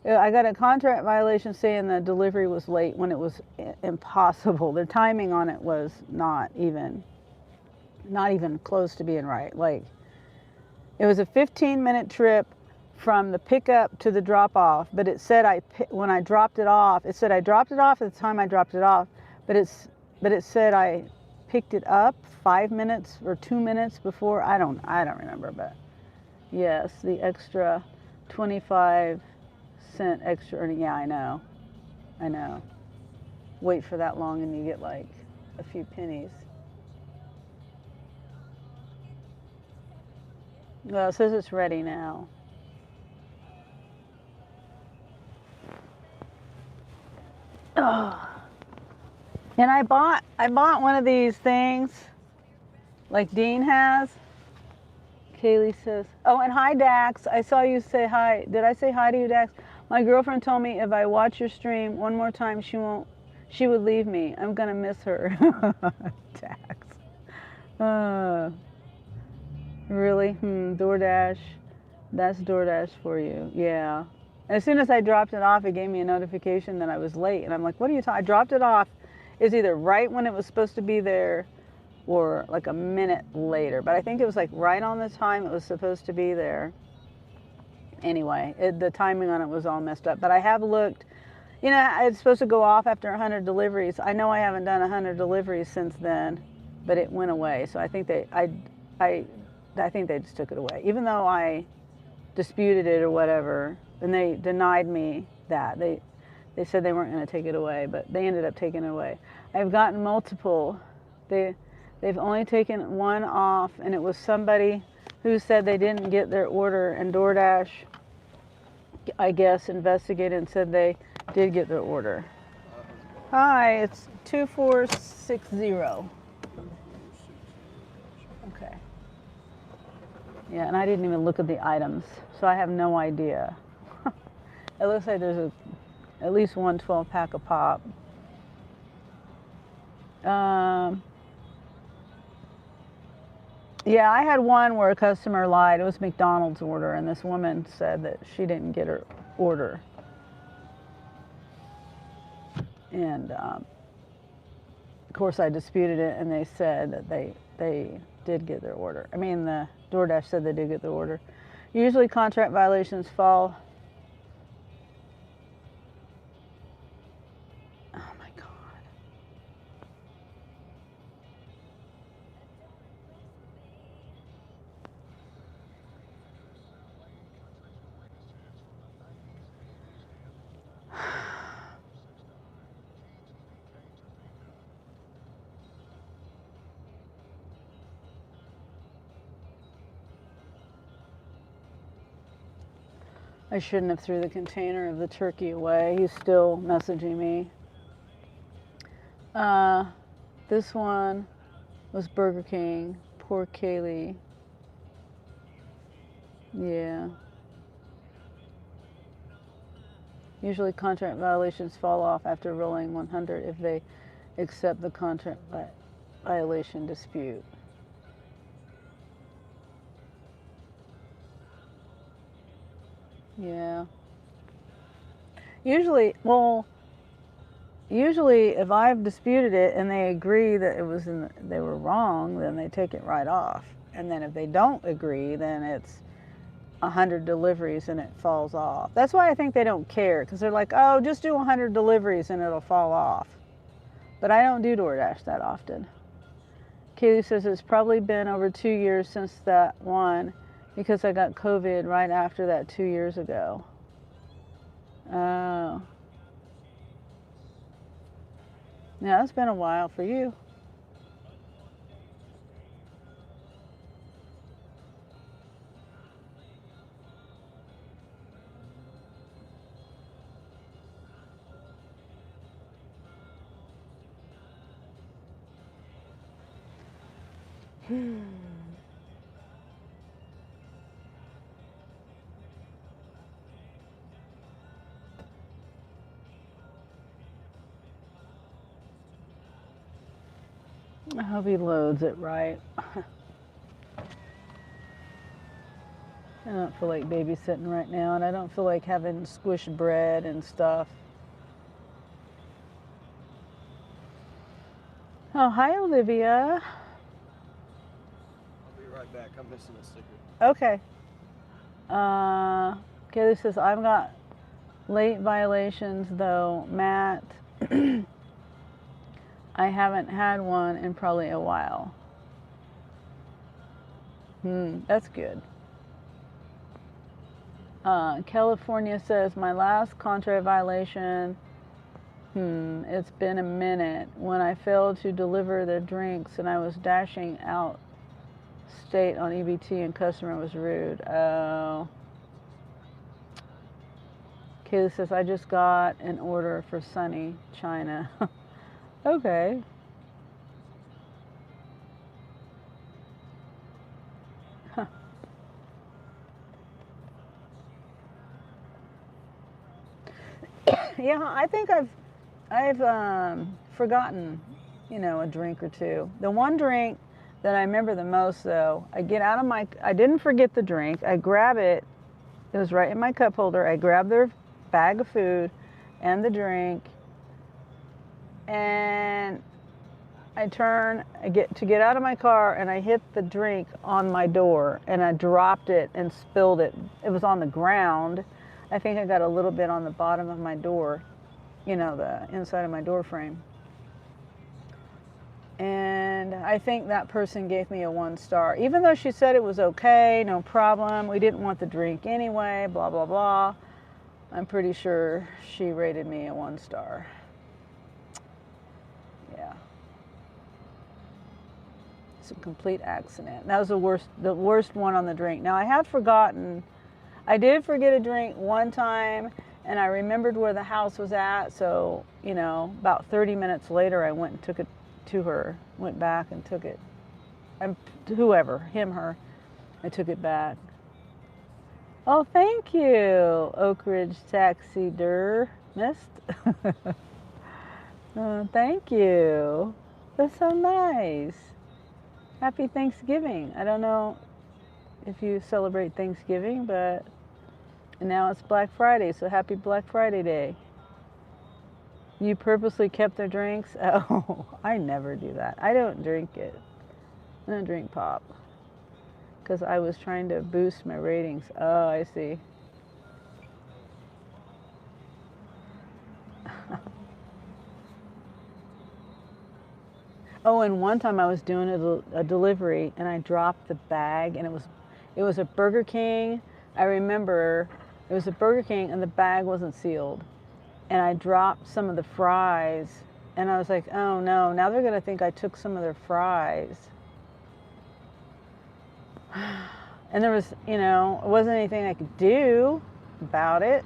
I got a contract violation saying the delivery was late when it was impossible. Their timing on it was not even close to being right. Like, it was a 15-minute trip from the pickup to the drop-off, but it said when I dropped it off, it said I dropped it off at the time I dropped it off, but it said I picked it up 5 minutes or 2 minutes before. I don't remember, but yes, the extra 25-cent extra. Yeah, I know. Wait for that long and you get like a few pennies. Well, it says it's ready now. Oh. And I bought one of these things like Dean has. Kaylee says, oh, and hi, Dax. I saw you say hi. Did I say hi to you, Dax? My girlfriend told me if I watch your stream one more time, she would leave me. I'm going to miss her. Dax. Really? DoorDash. That's DoorDash for you. Yeah. As soon as I dropped it off, it gave me a notification that I was late. And I'm like, what are you talking? I dropped it off. It's either right when it was supposed to be there or like a minute later. But I think it was like right on the time it was supposed to be there. Anyway, the timing on it was all messed up. But I have looked. You know, it's supposed to go off after 100 deliveries. I know I haven't done 100 deliveries since then, but it went away. So I think I think they just took it away. Even though I disputed it or whatever, and they denied me that. They said they weren't going to take it away, but they ended up taking it away. I've gotten multiple. They've only taken one off, and it was somebody who said they didn't get their order, and DoorDash, I guess, investigated and said they did get their order. Hi, it's 2460. Okay. Yeah, and I didn't even look at the items, so I have no idea. It looks like there's at least one 12-pack of pop. Yeah, I had one where a customer lied. It was McDonald's order, and this woman said that she didn't get her order. And of course, I disputed it, and they said that they did get their order. I mean, the DoorDash said they did get their order. Usually, contract violations fall. Oh my God. I shouldn't have threw the container of the turkey away. He's still messaging me. This one was Burger King. Poor Kaylee. Yeah. Usually contract violations fall off after rolling 100 if they accept the contract violation dispute. Yeah. Usually if I've disputed it and they agree that they were wrong, then they take it right off. And then if they don't agree, then it's 100 deliveries and it falls off. That's why I think they don't care, because they're like, oh, just do 100 deliveries and it'll fall off. But I don't do DoorDash that often. Kaylee says it's probably been over 2 years since that one, because I got COVID right after that 2 years ago. Oh. Yeah, it's been a while for you. I hope he loads it right. I don't feel like babysitting right now, and I don't feel like having squished bread and stuff. Oh, hi, Olivia. I'll be right back. I'm missing a sticker. Okay. Kaylee says, I've got late violations though, Matt. I haven't had one in probably a while. That's good. California says, my last contract violation, it's been a minute, when I failed to deliver the drinks and I was dashing out state on EBT and customer was rude. Oh. Kayla says, I just got an order for Sunny, China. Okay. Huh. Yeah, I think I've forgotten, a drink or two. The one drink that I remember the most, though, I didn't forget the drink. I grab it. It was right in my cup holder. I grab their bag of food and the drink, and I get out of my car, and I hit the drink on my door, and I dropped it and spilled it. It was on the ground. I think I got a little bit on the bottom of my door, the inside of my door frame. And I think that person gave me a 1 star, even though she said it was okay, no problem. We didn't want the drink anyway, blah, blah, blah. I'm pretty sure she rated me a 1 star. Yeah. It's a complete accident. That was the worst one on the drink. Now, I did forget a drink one time, and I remembered where the house was at, so, about 30 minutes later, I went and took it to her, went back and took it. Whoever, him, her, I took it back. Oh, thank you, Oak Ridge Taxidermist. Thank you. That's so nice. Happy Thanksgiving. I don't know if you celebrate Thanksgiving, but now it's Black Friday, so happy Black Friday Day. You purposely kept their drinks? Oh, I never do that. I don't drink it. I don't drink pop. Because I was trying to boost my ratings. Oh, I see. Oh, and one time I was doing a delivery, and I dropped the bag, and it was a Burger King. I remember it was a Burger King, and the bag wasn't sealed. And I dropped some of the fries, and I was like, oh no, now they're gonna think I took some of their fries. And there was, it wasn't anything I could do about it.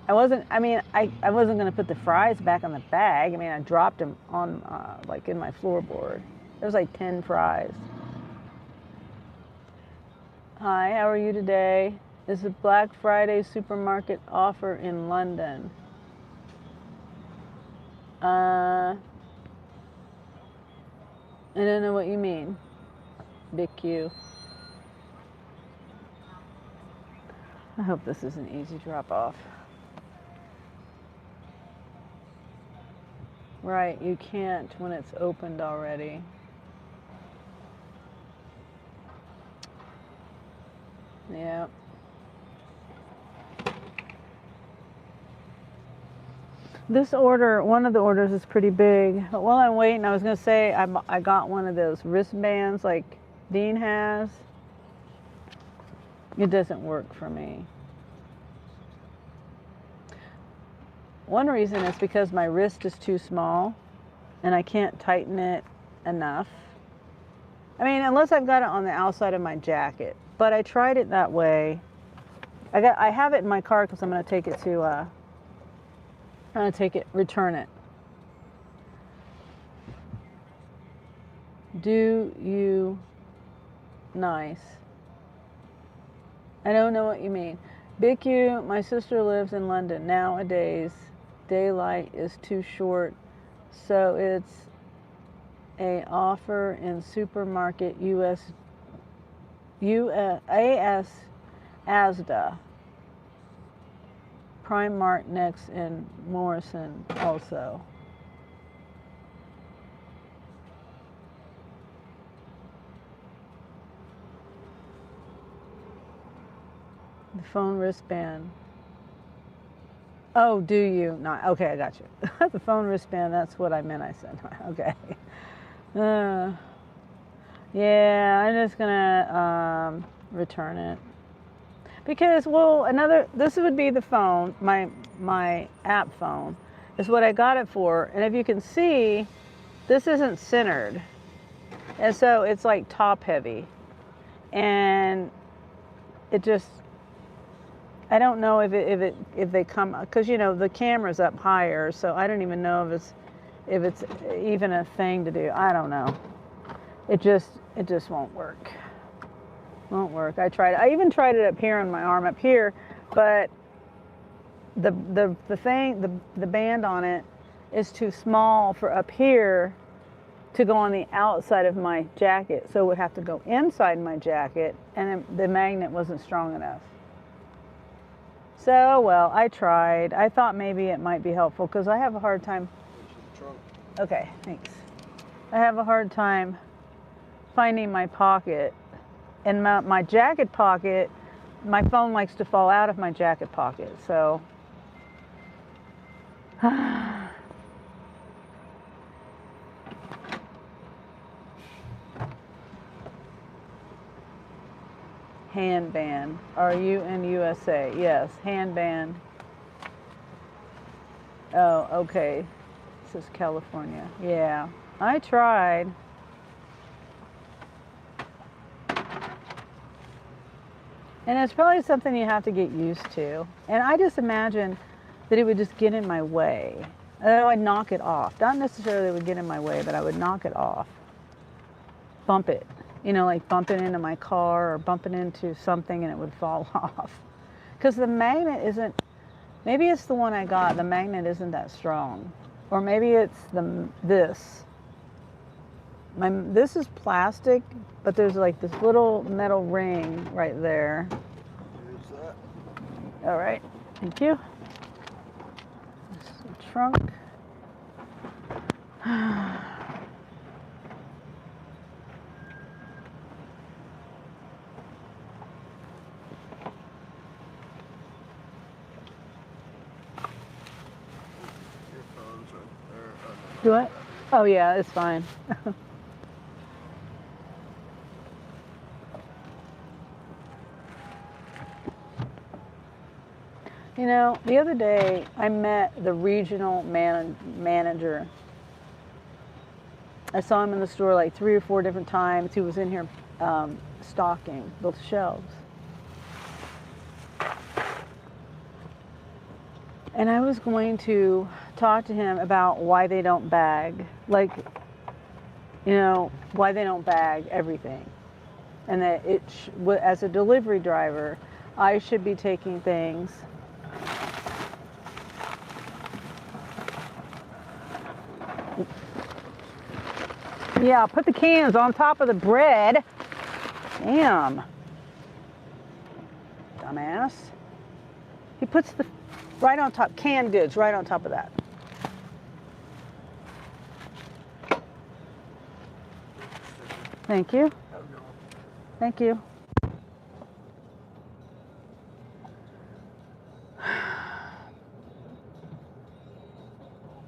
I wasn't gonna put the fries back on the bag. I dropped them on, in my floorboard. There was like 10 fries. Hi, how are you today? This is a Black Friday supermarket offer in London. I don't know what you mean, Big Q. I hope this is an easy drop off. Right, you can't when it's opened already. Yeah. This order, one of the orders is pretty big. But while I'm waiting, I was going to say I got one of those wristbands like Dean has. It doesn't work for me. One reason is because my wrist is too small and I can't tighten it enough. Unless I've got it on the outside of my jacket. But I tried it that way. I have it in my car because I'm going to take it to return it. Do you nice? I don't know what you mean. Big Q, my sister lives in London. Nowadays, daylight is too short, so it's a offer in supermarket Asda. Primark next in Morrison also. The phone wristband. Oh, do you? Not okay. I got you. The phone wristband. That's what I meant. I said okay. Yeah, I'm just gonna return it because this would be the phone. My app phone is what I got it for, and if you can see, this isn't centered, and so it's like top heavy, and it just. I don't know if they come because the camera's up higher, so I don't even know if it's even a thing to do. I don't know. It just won't work. Won't work. I tried. I even tried it up here on my arm up here, but the band on it is too small for up here to go on the outside of my jacket, so it would have to go inside my jacket, and the magnet wasn't strong enough. So, well, I tried. I thought maybe it might be helpful because I have a hard time. Okay, thanks. I have a hard time finding my pocket. In my jacket pocket, my phone likes to fall out of my jacket pocket, so. Handband. Are you in USA? Yes, handband. Oh, okay. This is California. Yeah, I tried. And it's probably something you have to get used to. And I just imagine that it would just get in my way. And then I'd knock it off. Not necessarily it would get in my way, but I would knock it off. Bump it. Like bumping into my car or bumping into something and it would fall off. Because the magnet isn't, maybe it's the one I got, the magnet isn't that strong. Or maybe it's this. This is plastic, but there's like this little metal ring right there. Here's that. All right, thank you. This is the trunk. Do what? Oh yeah, it's fine. The other day I met the regional manager. I saw him in the store like 3 or 4 different times. He was in here stocking the shelves. And I was going to talk to him about why they don't bag, why they don't bag everything. And that as a delivery driver, I should be taking things Yeah, put the cans on top of the bread. Damn. Dumbass. He puts the right on top, canned goods right on top of that. Thank you. Thank you.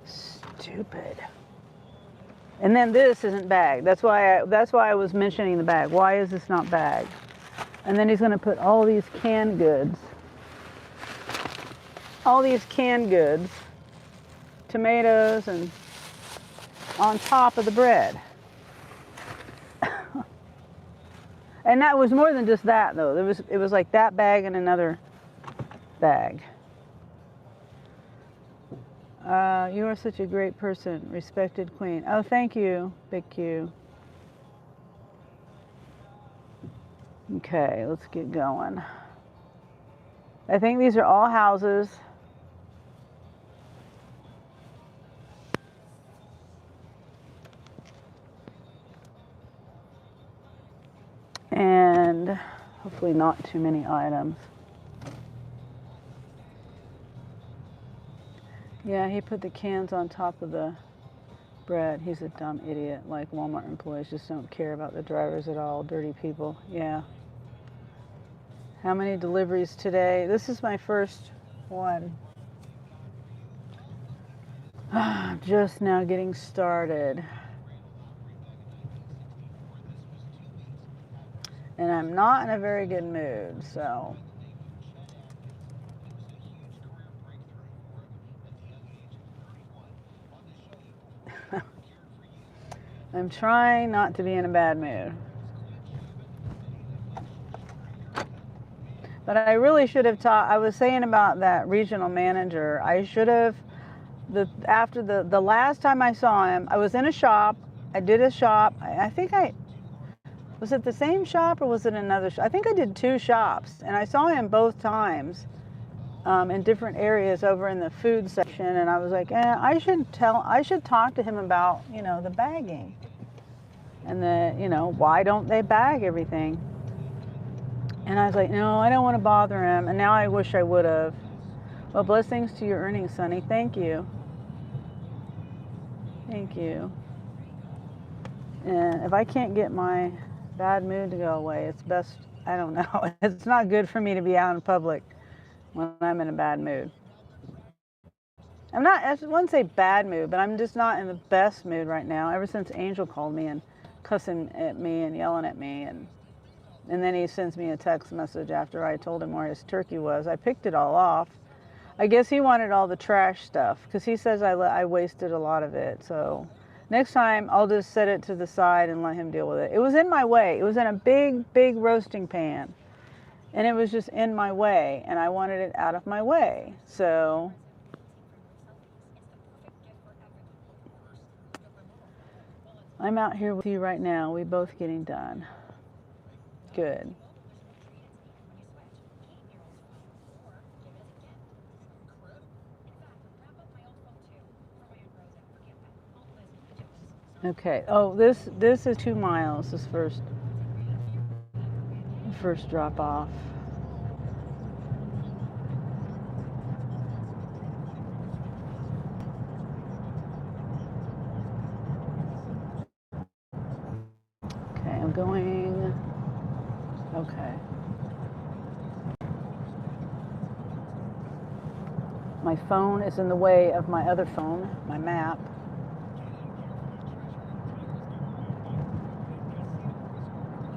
Stupid. And then this isn't bagged. That's why I was mentioning the bag. Why is this not bagged? And then he's going to put all these canned goods, tomatoes, and on top of the bread. And that was more than just that, though. It was like that bag and another bag. You are such a great person, respected queen. Oh, thank you, Big Q. Okay, let's get going. I think these are all houses. And hopefully not too many items. Yeah, he put the cans on top of the bread. He's a dumb idiot. Like Walmart employees just don't care about the drivers at all. Dirty people. Yeah. How many deliveries today? This is my first one. Just now getting started. And I'm not in a very good mood, so. I'm trying not to be in a bad mood. But I really should have taught, I was saying about that regional manager, I should have, after the last time I saw him, I was in a shop, I did a shop, I think was it the same shop or was it another shop? I think I did 2 shops, and I saw him both times in different areas over in the food section, and I was like, I should talk to him about, the bagging. And why don't they bag everything? And I was like, no, I don't want to bother him. And now I wish I would have. Well, blessings to your earnings, Sunny. Thank you. Thank you. And if I can't get my bad mood to go away, it's best, I don't know. It's not good for me to be out in public when I'm in a bad mood. I wouldn't say bad mood, but I'm just not in the best mood right now. Ever since Angel called me and cussing at me and yelling at me, and then he sends me a text message after I told him where his turkey was. I picked it all off. I guess he wanted all the trash stuff because he says I wasted a lot of it. So next time I'll just set it to the side and let him deal with it. It was in my way. It was in a big, big roasting pan, and it was just in my way, and I wanted it out of my way. So I'm out here with you right now. We both getting done. Good. Okay. Oh, this is 2 miles. This first drop off. Okay, I'm going. Okay. My phone is in the way of my other phone, my map.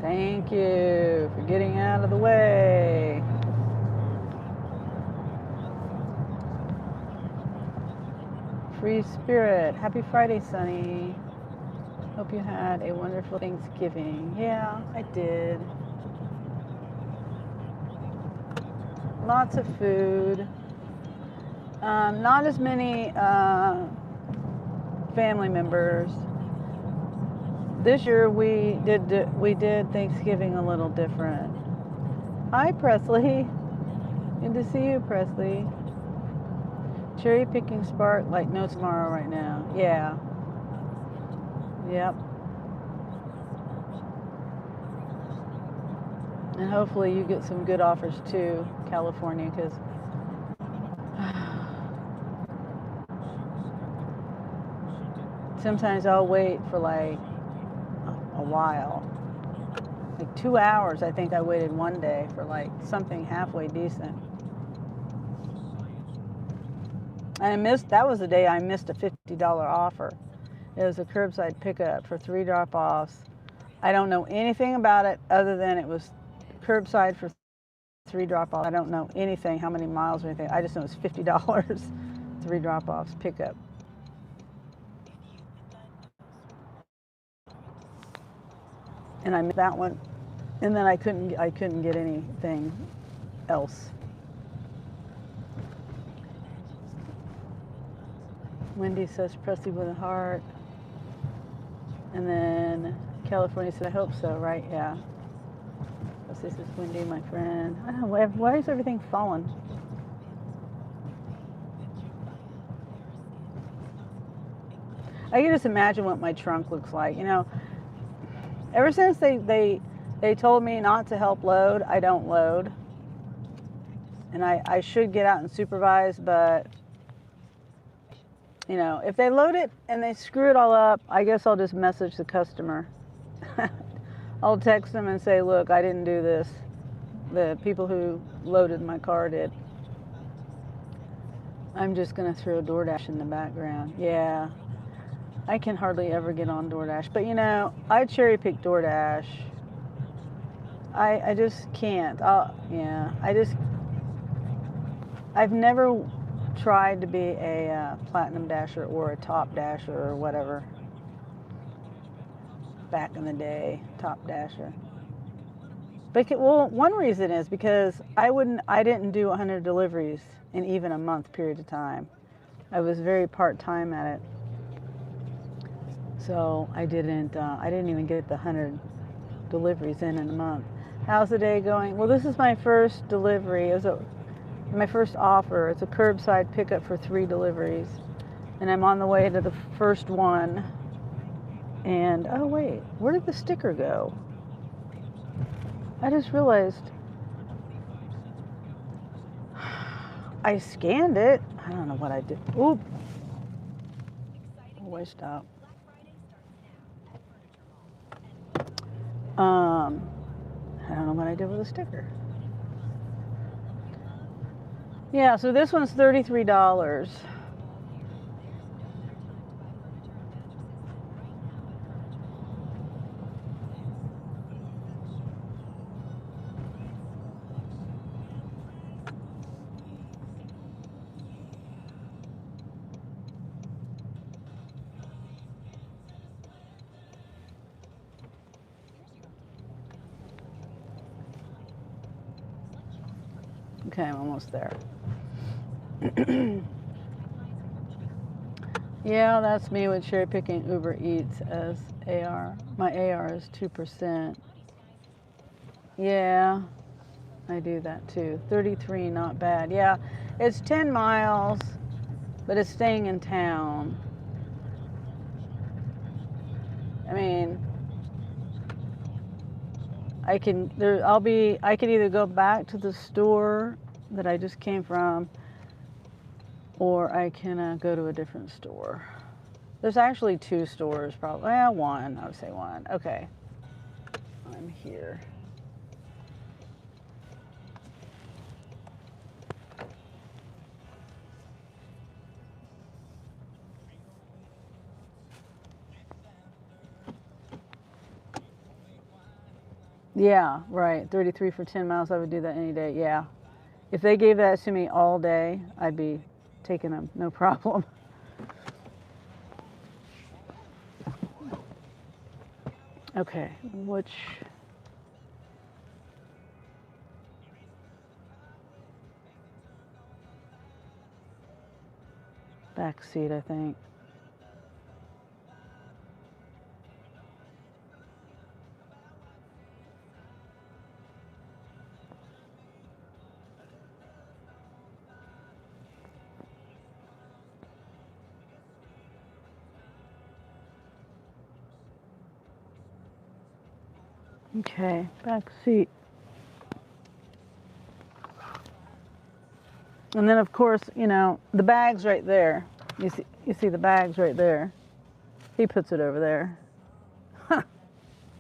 Thank you for getting out of the way. Free spirit. Happy Friday, Sunny. Hope you had a wonderful Thanksgiving. Yeah, I did. Lots of food. Not as many family members. This year we did Thanksgiving a little different. Hi, Presley. Good to see you, Presley. Cherry picking spark like no tomorrow right now. Yeah. Yep. And hopefully you get some good offers too, California, because sometimes I'll wait for like a while. Like 2 hours, I think I waited one day for like something halfway decent. And that was the day I missed a $50 offer. It was a curbside pickup for 3 drop-offs. I don't know anything about it other than it was curbside for 3 drop-offs. I don't know anything, how many miles or anything. I just know it's $50, 3 drop-offs pickup. And I missed that one, and then I couldn't get anything else. Wendy says Presley with a heart. And then California said, I hope so, right? Yeah. This is Wendy, my friend. I don't know, why is everything falling? I can just imagine what my trunk looks like. You know, ever since they told me not to help load, I don't load. And I should get out and supervise, but, you know, if they load it and they screw it all up, I guess I'll just message the customer. I'll text them and say, look, I didn't do this. The people who loaded my car did. I'm just going to throw DoorDash in the background. Yeah, I can hardly ever get on DoorDash. But, you know, I cherry pick DoorDash. I just can't. I've never tried to be a platinum dasher or a top dasher or whatever. Back in the day, top dasher. But well, one reason is because I didn't do 100 deliveries in even a month period of time. I was very part-time at it, so I didn't even get the 100 deliveries in a month. How's the day going? Well, this is my first delivery. It was my first offer. It's a curbside pickup for 3 deliveries, and I'm on the way to the first one. And oh wait, where did the sticker go? I just realized I scanned it. I don't know what I did. Oop. Oh, I stopped. I don't know what I did with the sticker. Yeah, so this one's $33. Okay, I'm almost there. Yeah, that's me with cherry picking Uber Eats as AR. My AR is 2%. Yeah, I do that too. 33, not bad. Yeah, it's 10 miles, but it's staying in town. I mean, I can either go back to the store that I just came from, or I can go to a different store. There's actually 2 stores, probably. Well, one. I would say one. Okay. I'm here. Yeah, right. 33 for 10 miles. I would do that any day. Yeah. If they gave that to me all day, I'd be taking them, no problem. Okay, which back seat, I think. Okay, back seat. And then of course, you know, the bag's right there. You see the bag's right there. He puts it over there.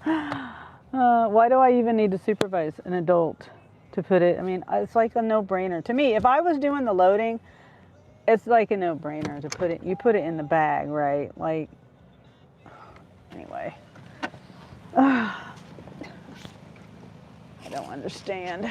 Why do I even need to supervise an adult to put it? I mean, it's like a no-brainer. To me, if I was doing the loading, it's like a no-brainer to put it, you put it in the bag, right? Like, anyway. I don't understand.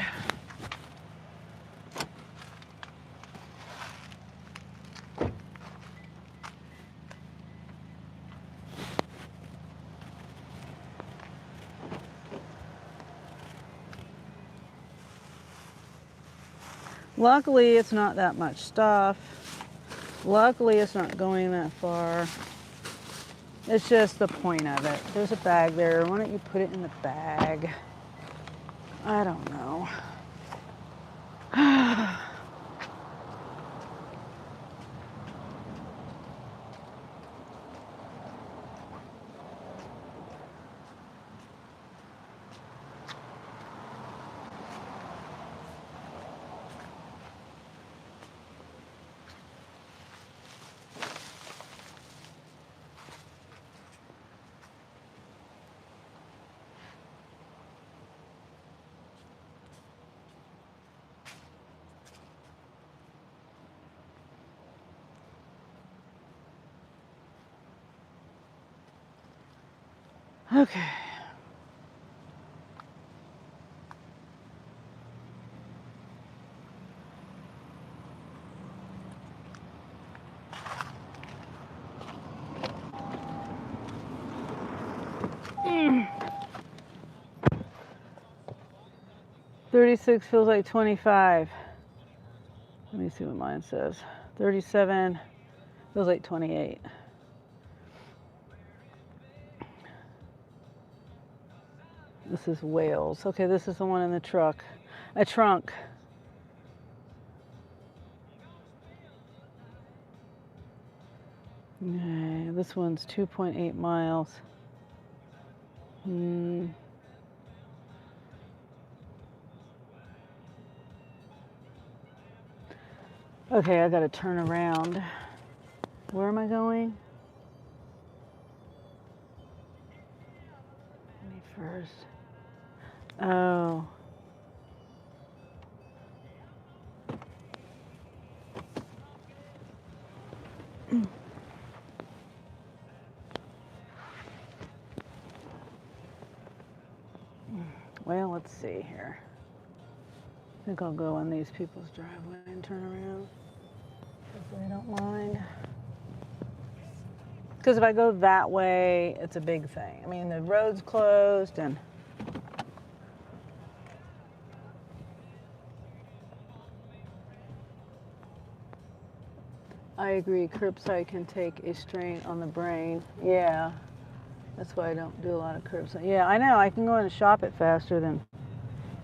Luckily, it's not that much stuff. Luckily, it's not going that far. It's just the point of it. There's a bag there. Why don't you put it in the bag? I don't know. Okay. Mm. 36 feels like 25. Let me see what mine says. 37 feels like 28. This is Wales. Okay, this is the one in the truck. A trunk. Okay, this one's 2.8 miles. Okay, I gotta turn around. Where am I going? 21st. Oh. Well, let's see here. I think I'll go in these people's driveway and turn around if they don't mind. Because if I go that way, it's a big thing. I mean, the road's closed and I agree, curbside can take a strain on the brain. Yeah, that's why I don't do a lot of curbside. Yeah, I know, I can go in and shop it faster than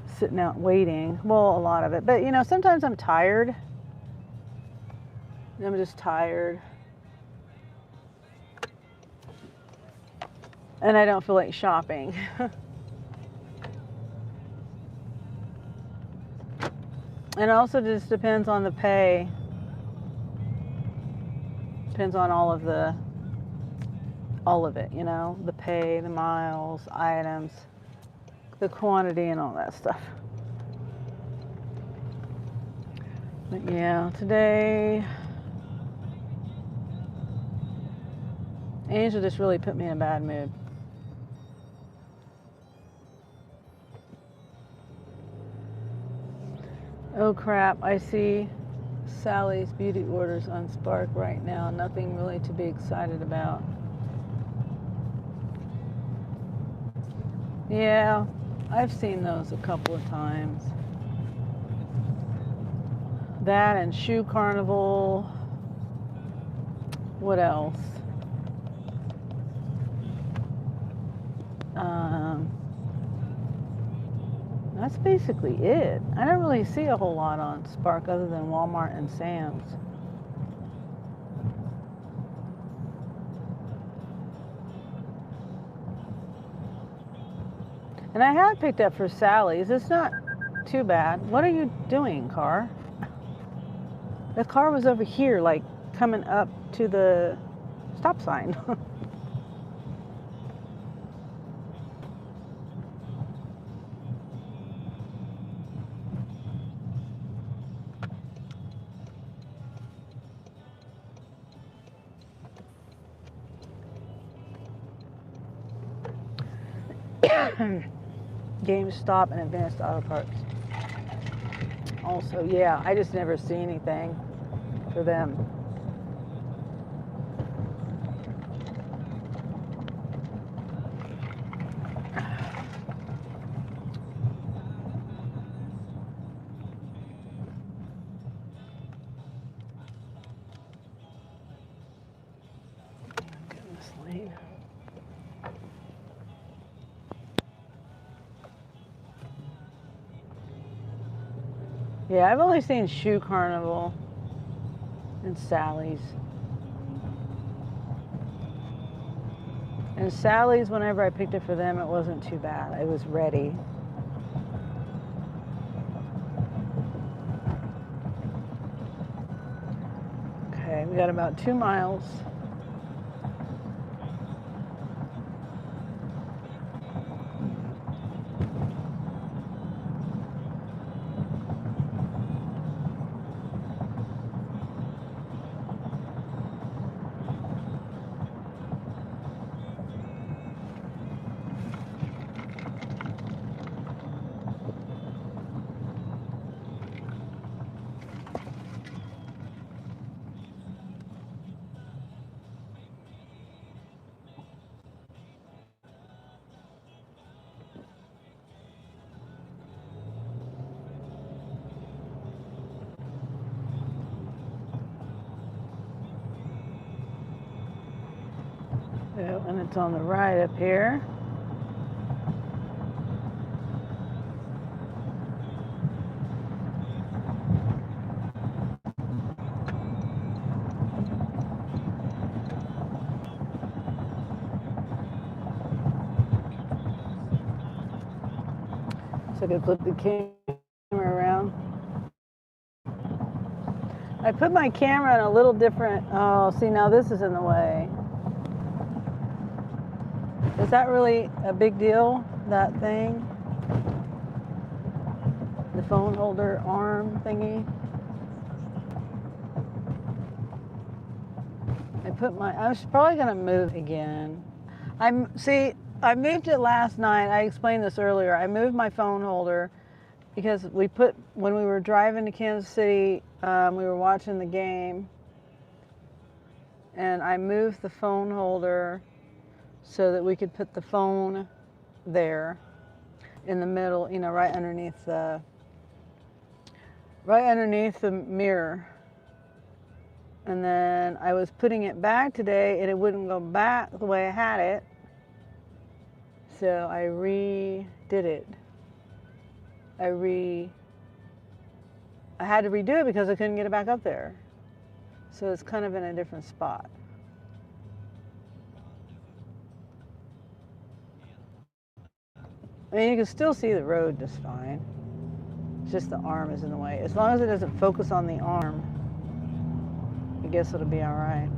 sitting out waiting. Well, a lot of it. But, you know, sometimes I'm tired. I'm just tired. And I don't feel like shopping. And it also just depends on the pay. Depends on all of it, you know, the pay, the miles, items, the quantity, and all that stuff. But yeah, today, Angel just really put me in a bad mood. Oh crap, I see Sally's beauty orders on Spark right now. Nothing really to be excited about. Yeah, I've seen those a couple of times. That and Shoe Carnival. What else? That's basically it. I don't really see a whole lot on Spark other than Walmart and Sam's. And I have picked up for Sally's. It's not too bad. What are you doing, car? The car was over here, like coming up to the stop sign. GameStop and Advanced Auto Parts. Also, yeah, I just never see anything for them. Goodness, Lane. Yeah, I've only seen Shoe Carnival and Sally's. And Sally's, whenever I picked it for them, it wasn't too bad. It was ready. Okay, we got about 2 miles. So, and it's on the right up here. So I could flip the camera around. I put my camera in a little different, oh, see now this is in the way. Is that really a big deal, that thing? The phone holder arm thingy? I was probably gonna move again. I moved it last night. I explained this earlier. I moved my phone holder because when we were driving to Kansas City, we were watching the game, and I moved the phone holder so that we could put the phone there in the middle, you know, right underneath the mirror. And then I was putting it back today and it wouldn't go back the way I had it. So I redid it. I had to redo it because I couldn't get it back up there. So it's kind of in a different spot. I mean, you can still see the road just fine. It's just the arm is in the way. As long as it doesn't focus on the arm, I guess it'll be all right.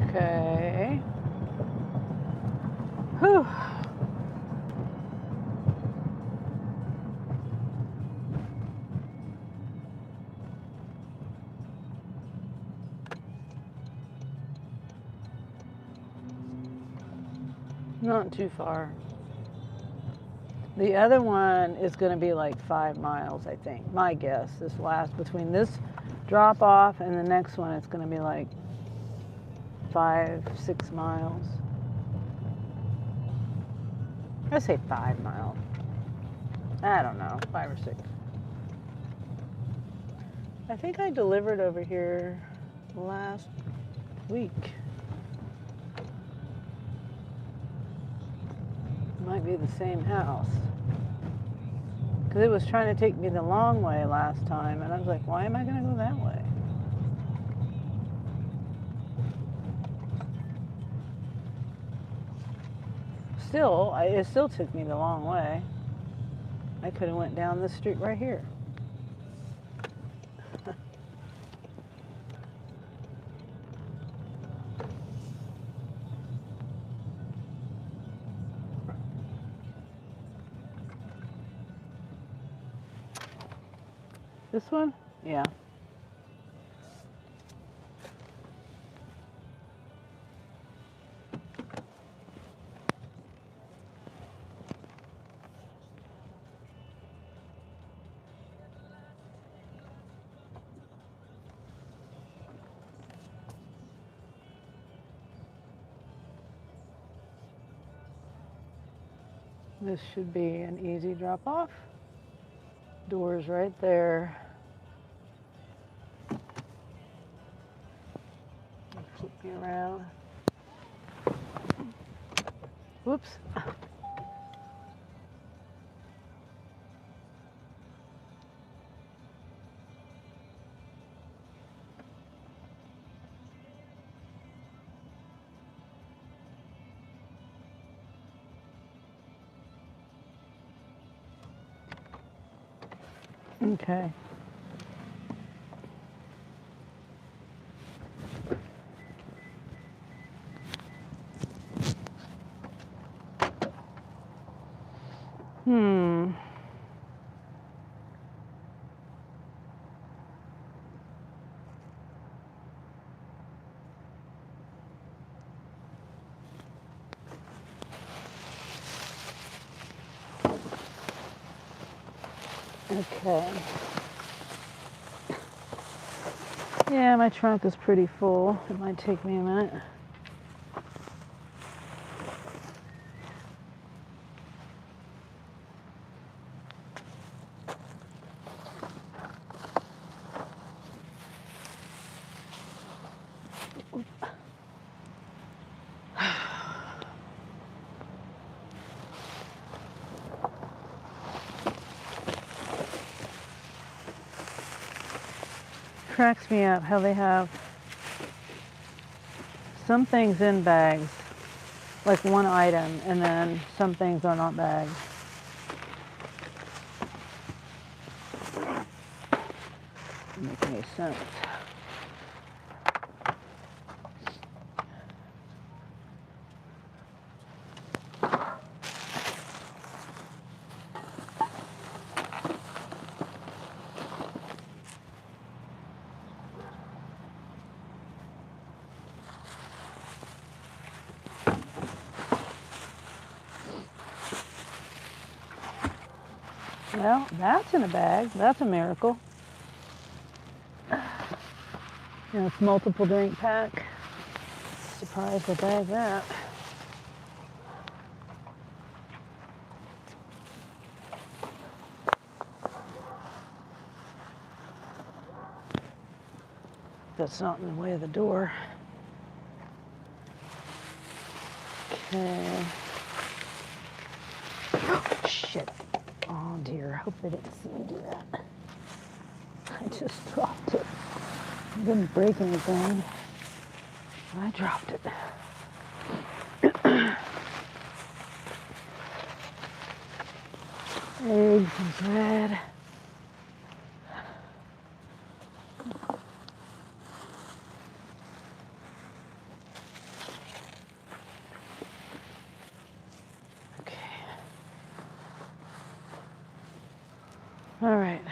Okay. Whew. Not too far. The other one is going to be like 5 miles, I think. My guess. Between this drop off and the next one, it's going to be like 5-6 miles. I say 5 miles. I don't know, 5 or 6. I think I delivered over here last week. Might be the same house. Because it was trying to take me the long way last time, and I was like, why am I going to go that way? It still took me the long way. I could have went down this street right here. This one? Yeah. This should be an easy drop off. Doors right there. Flip me around. Whoops. Okay. Hmm. Okay. Yeah, my trunk is pretty full. It might take me a minute. Cracks me up how they have some things in bags, like one item, and then some things are not bagged. Doesn't make any sense. Well, that's in a bag. That's a miracle. And it's multiple drink pack. Surprised I bagged that. That's not in the way of the door. Okay. Oh, shit. Oh dear, I hope they didn't see me do that. I just dropped it. I didn't break anything. I dropped it. Eggs and bread. Okay. All right.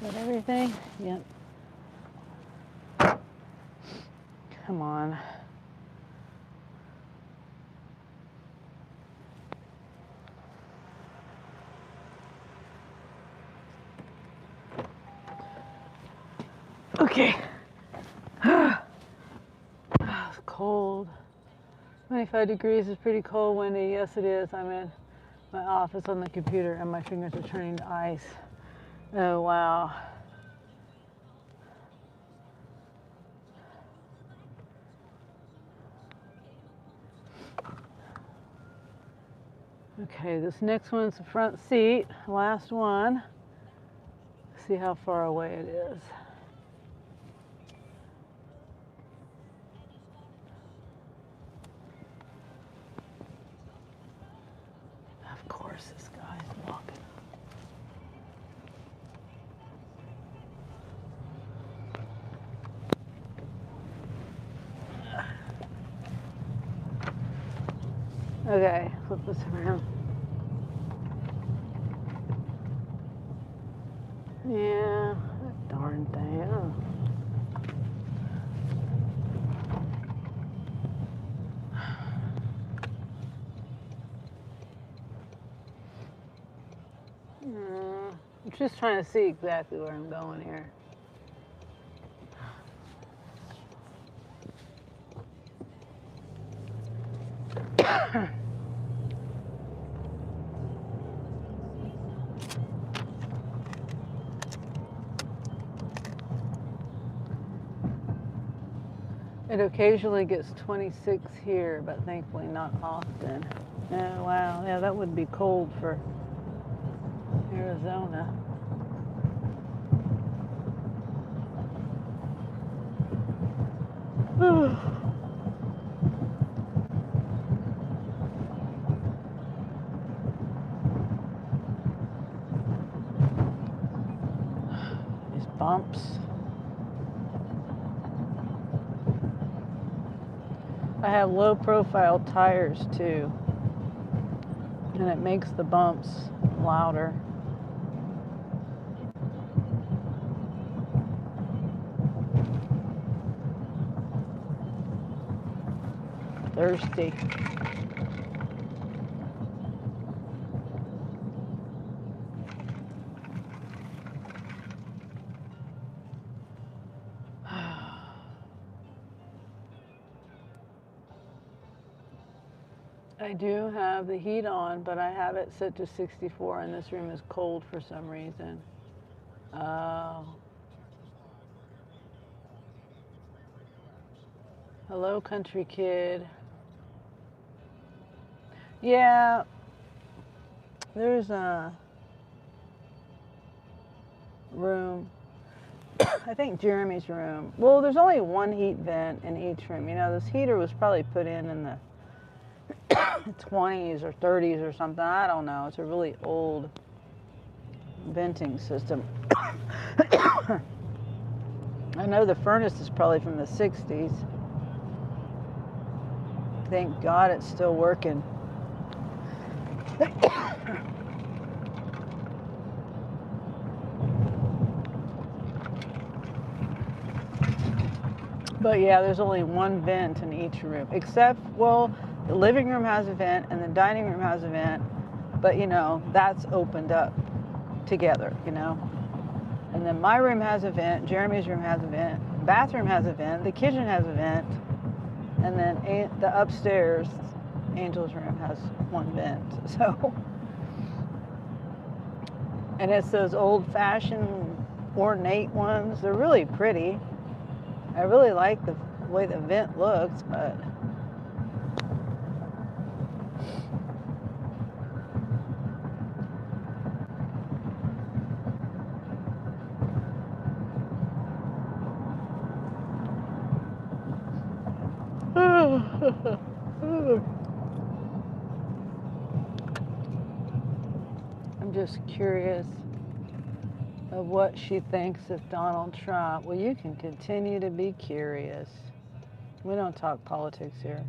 Got everything? Yep. Come on. Okay. It's cold. 25 degrees is pretty cold, windy. Yes, it is. I'm in my office on the computer and my fingers are turning to ice. Oh, wow. Okay, this next one's the front seat. Last one. See how far away it is. Of course, this guy's walking. Okay, flip this around. Yeah, that darn thing. Oh. I'm just trying to see exactly where I'm going here. It occasionally gets 26 here, but thankfully not often. Oh, wow. Yeah, that would be cold for Arizona. These bumps. I have low profile tires too, and it makes the bumps louder. Thirsty. I do have the heat on, but I have it set to 64, and this room is cold for some reason. Hello, country kid. Yeah, there's a room. I think Jeremy's room. Well, there's only one heat vent in each room. You know, this heater was probably put in the 20s or 30s or something. I don't know. It's a really old venting system. I know the furnace is probably from the 60s. Thank God it's still working. But yeah, there's only one vent in each room, except, well, the living room has a vent and the dining room has a vent, but you know, that's opened up together, you know. And then my room has a vent, Jeremy's room has a vent, bathroom has a vent, the kitchen has a vent, and then the upstairs, Angel's room, has one vent. So, and it's those old-fashioned ornate ones. They're really pretty. I really like the way the vent looks, but I'm just curious of what she thinks of Donald Trump. Well, you can continue to be curious. We don't talk politics here.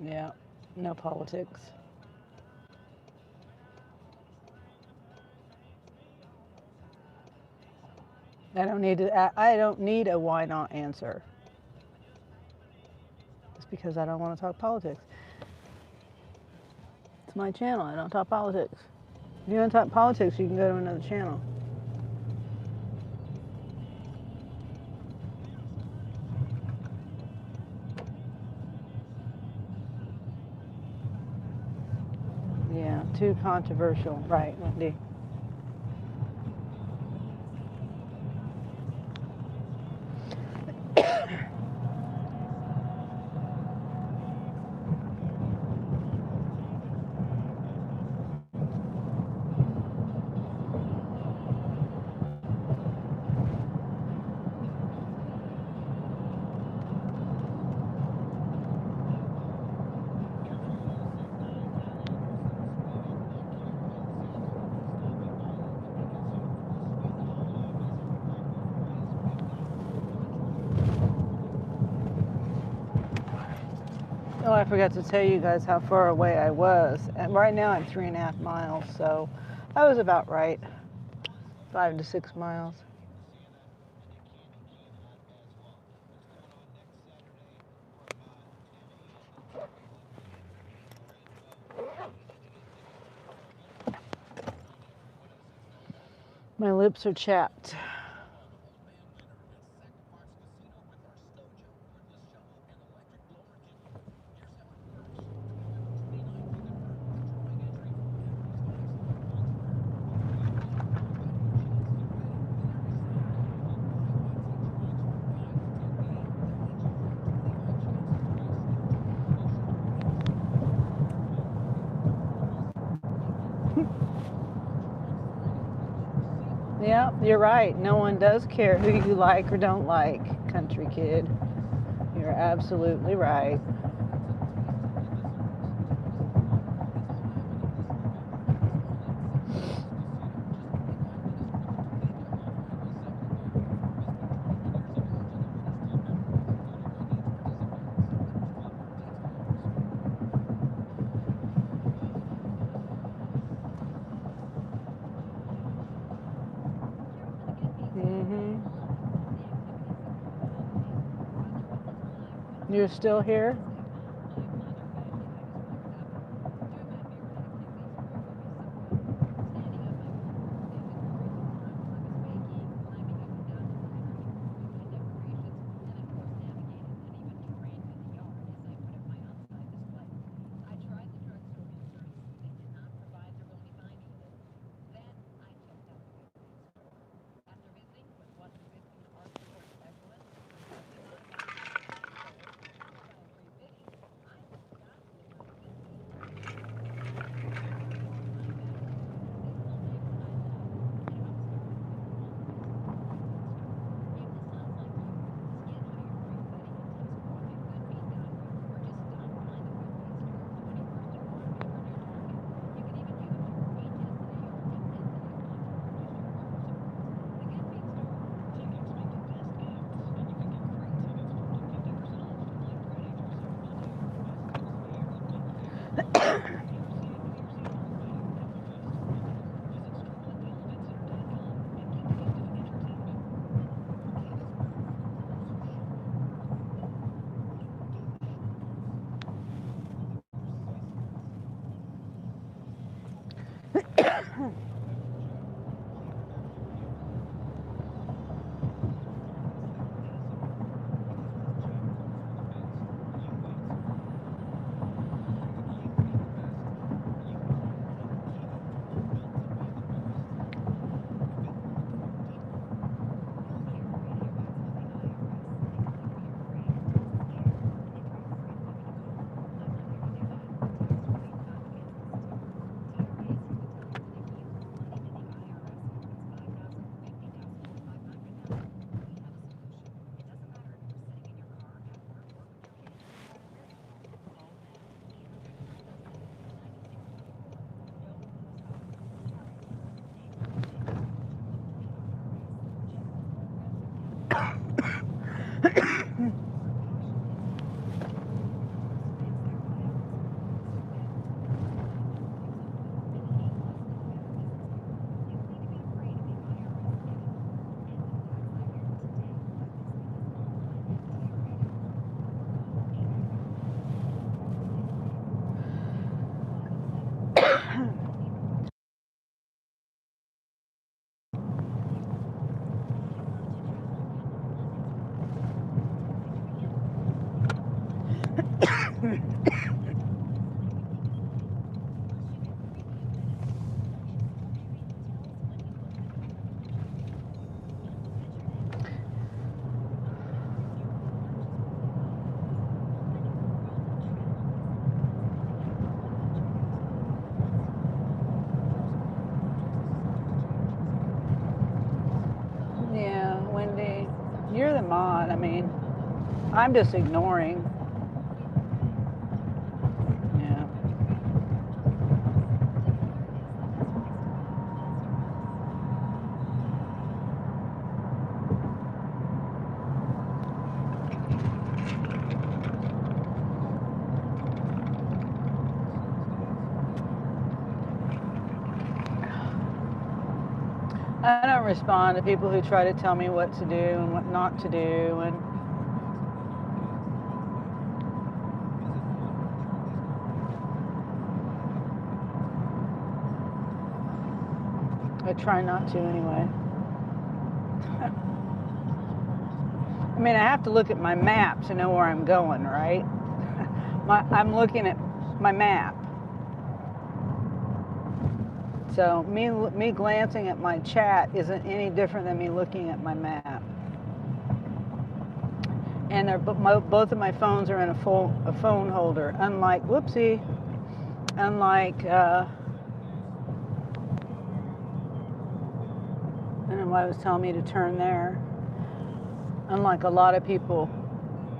Yeah, no politics. I don't need a why not answer. It's because I don't want to talk politics. It's my channel. I don't talk politics. If you want to talk politics, you can go to another channel. Yeah, too controversial. Right, Wendy. I forgot to tell you guys how far away I was. And right now I'm 3.5 miles, so I was about right. 5 to 6 miles. My lips are chapped. Yeah, you're right. No one does care who you like or don't like, country kid. You're absolutely right. Mm-hmm. You're still here? Yeah, Wendy, you're the mod. I mean, I'm just ignoring. Yeah. I don't respond to people who try to tell me what to do and what not to do, and I try not to anyway. I mean, I have to look at my map to know where I'm going, right? I'm looking at my map. So me glancing at my chat isn't any different than me looking at my map. And both of my phones are in a phone holder. Unlike I don't know why it was telling me to turn there. Unlike a lot of people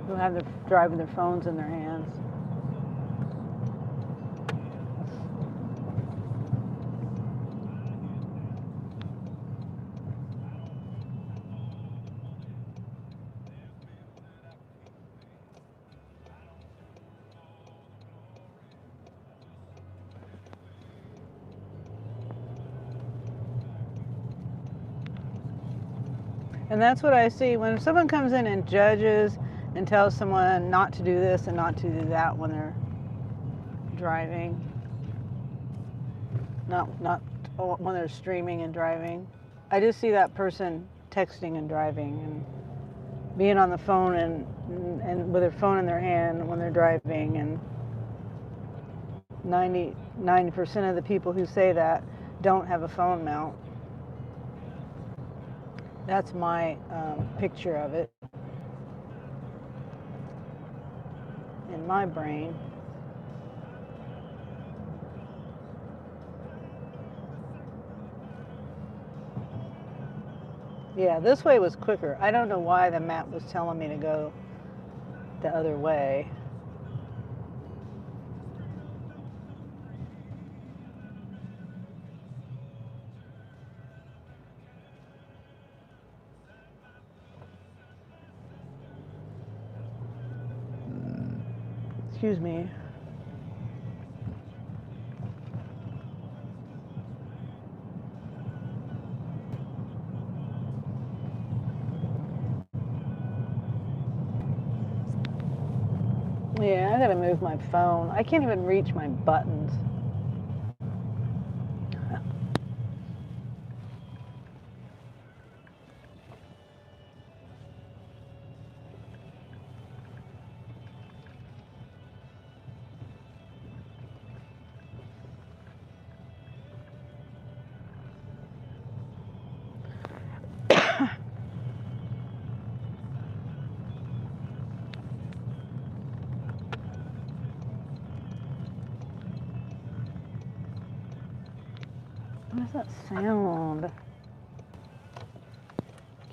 who have driving their phones in their hands. And that's what I see when someone comes in and judges and tells someone not to do this and not to do that when they're driving. Not when they're streaming and driving. I just see that person texting and driving and being on the phone and with their phone in their hand when they're driving, and 90% of the people who say that don't have a phone mount. That's my picture of it in my brain. Yeah, this way was quicker. I don't know why the map was telling me to go the other way. Excuse me. Yeah, I gotta move my phone. I can't even reach my buttons. What is that sound? I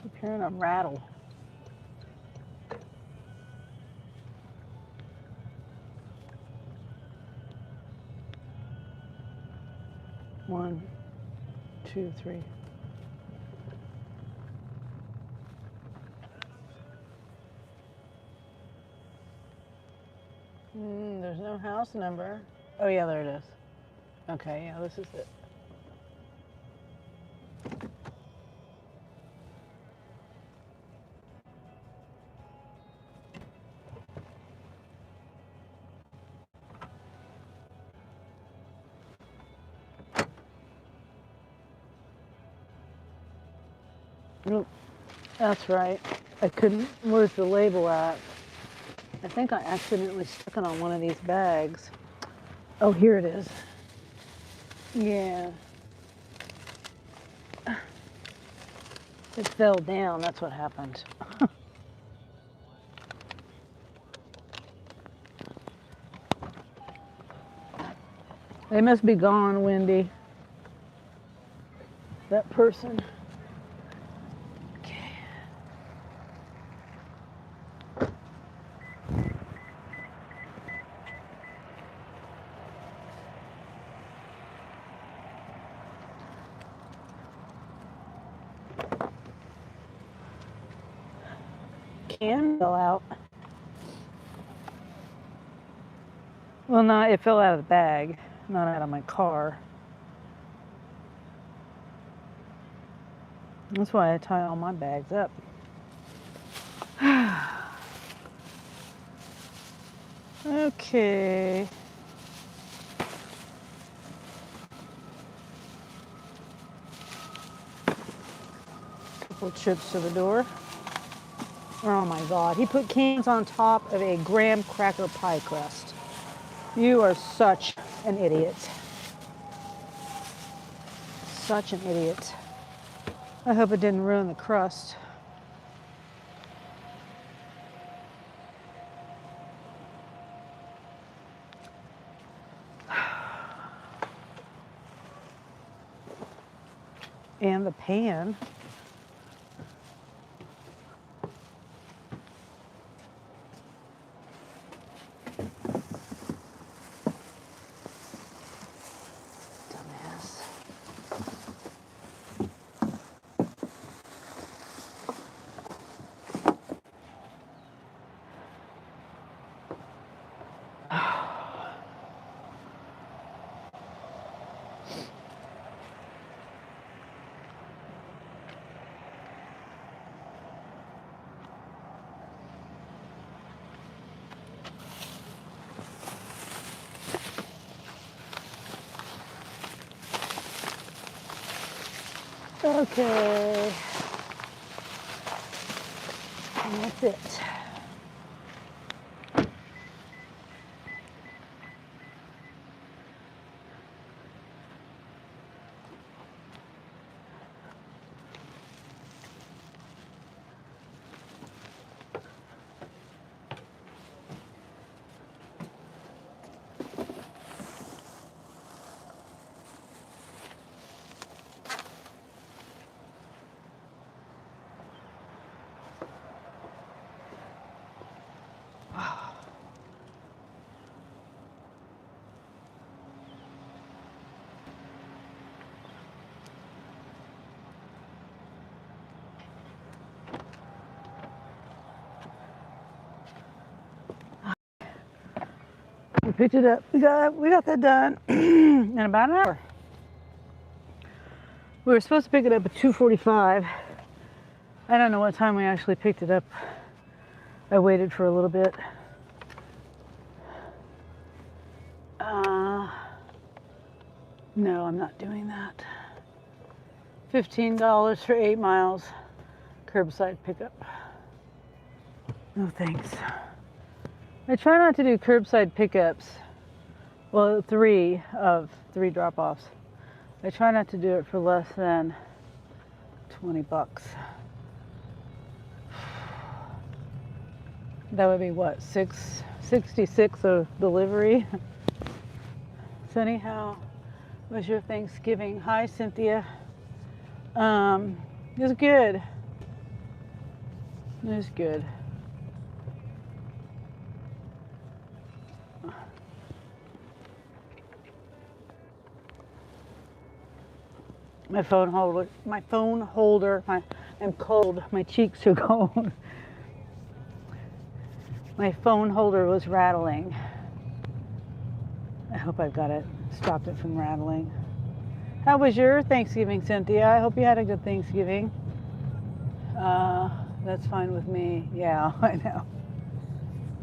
keep hearing a rattle. One, two, three. There's no house number. Oh yeah, there it is. Okay, yeah, this is it. Nope, that's right. I couldn't. Where's the label at? I think I accidentally stuck it on one of these bags. Oh, here it is. Yeah. It fell down, that's what happened. They must be gone, Wendy. That person. Okay. Can fell out. Well, no, it fell out of the bag, not out of my car. That's why I tie all my bags up. Okay. Couple trips to the door. Oh my God, he put cans on top of a graham cracker pie crust. You are such an idiot. Such an idiot. I hope it didn't ruin the crust. And the pan. Dumbass. Okay. And that's it. We picked it up. We got that done in about an hour. We were supposed to pick it up at 2:45. I don't know what time we actually picked it up. I waited for a little bit. No, I'm not doing that. $15 for 8 miles, curbside pickup. No thanks. I try not to do curbside pickups. Well, 3 drop-offs. I try not to do it for less than $20. That would be what, 66 of delivery? Sunny, how was your Thanksgiving? Hi, Cynthia. It was good. It was good. My phone holder, I'm cold, my cheeks are cold. My phone holder was rattling. I hope I've got it, stopped it from rattling. How was your Thanksgiving, Cynthia? I hope you had a good Thanksgiving. That's fine with me. Yeah, I know.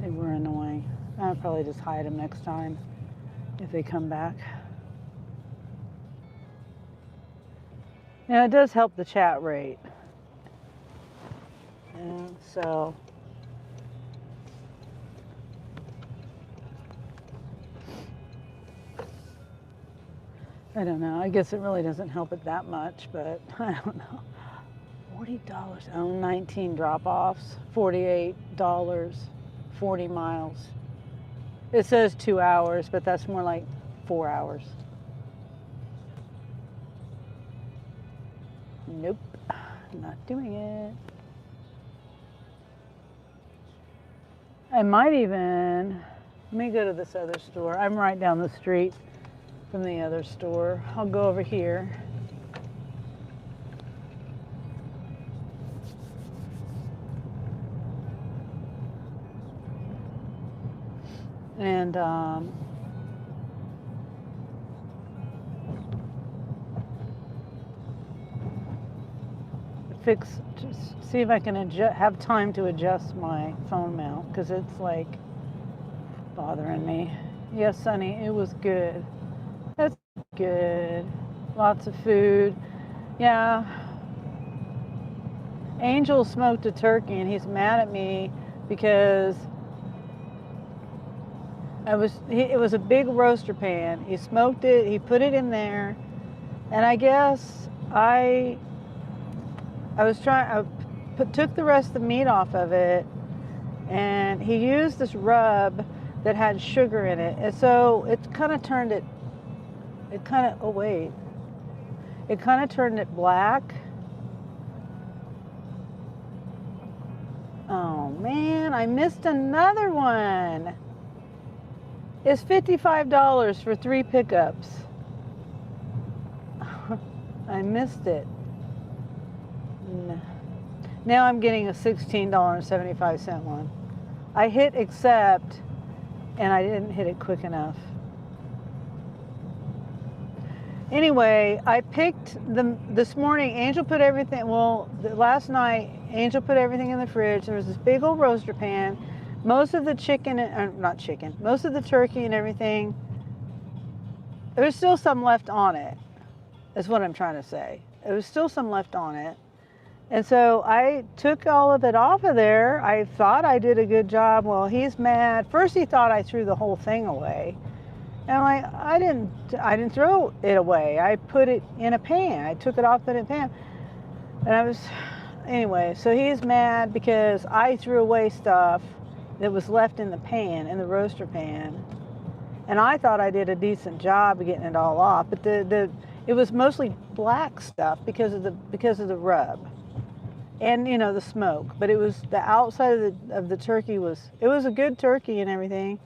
They were annoying. I'll probably just hide them next time if they come back. Now, it does help the chat rate. And so, I don't know. I guess it really doesn't help it that much, but I don't know. $40. Oh, 19 drop-offs. $48. 40 miles. It says 2 hours, but that's more like 4 hours. Nope, not doing it. I might even, let me go to this other store. I'm right down the street from the other store. I'll go over here. And just see if I can have time to adjust my phone mount because it's like bothering me. Yes, Sunny, it was good. That's good. Lots of food. Yeah. Angel smoked a turkey and he's mad at me because it was a big roaster pan. He smoked it, he put it in there, and I guess I took the rest of the meat off of it, and he used this rub that had sugar in it, and so it kind of turned it kind of turned it black. Oh man, I missed another one. It's $55 for 3 pickups. I missed it. No. Now I'm getting a $16.75 one. I hit accept and I didn't hit it quick enough. Anyway, I picked this morning, Angel put everything, last night, Angel put everything in the fridge. There was this big old roaster pan. Most of the most of the turkey and everything, there's still some left on it, is what I'm trying to say. There was still some left on it. And so I took all of it off of there. I thought I did a good job. Well, he's mad. First he thought I threw the whole thing away. And I'm like, I didn't throw it away. I put it in a pan. I took it off, put it in a pan. And anyway, so he's mad because I threw away stuff that was left in the pan, in the roaster pan. And I thought I did a decent job of getting it all off, but it was mostly black stuff because of the rub. And the smoke, but it was the outside of the turkey it was a good turkey and everything.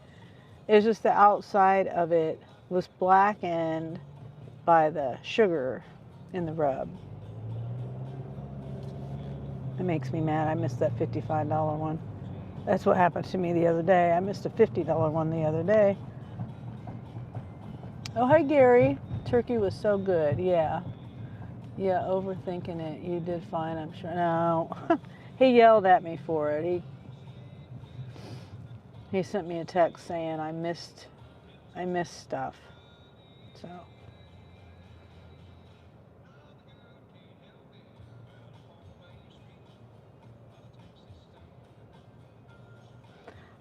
It was just the outside of it was blackened by the sugar in the rub. It makes me mad. I missed that $55 one. That's what happened to me the other day. I missed a $50 one the other day. Oh, hi, Gary. Turkey was so good. Yeah, overthinking it. You did fine, I'm sure. No, he yelled at me for it. He sent me a text saying I missed stuff. So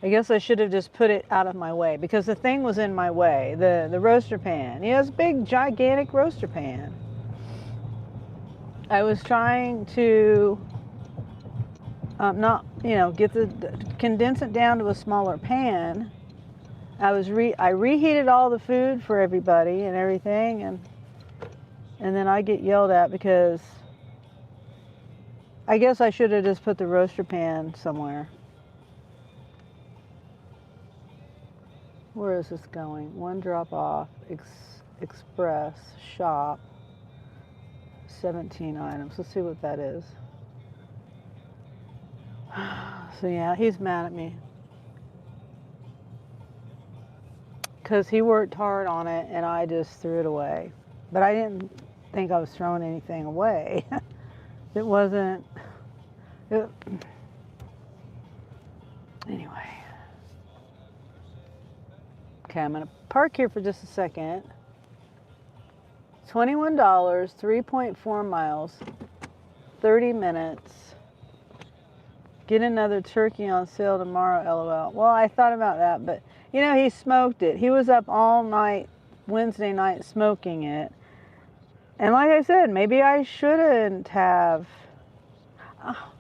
I guess I should have just put it out of my way because the thing was in my way. The roaster pan. Yeah, it's a big, gigantic roaster pan. I was trying to condense it down to a smaller pan. I reheated all the food for everybody and everything, and then I get yelled at because I guess I should have just put the roaster pan somewhere. Where is this going? One drop off, express, shop, 17 items. Let's see what that is. So yeah, he's mad at me. Because he worked hard on it and I just threw it away. But I didn't think I was throwing anything away. It wasn't. Anyway. Okay, I'm going to park here for just a second. $21, 3.4 miles, 30 minutes. Get another turkey on sale tomorrow, LOL. Well, I thought about that, but he smoked it. He was up all night, Wednesday night, smoking it. And like I said, maybe I shouldn't have.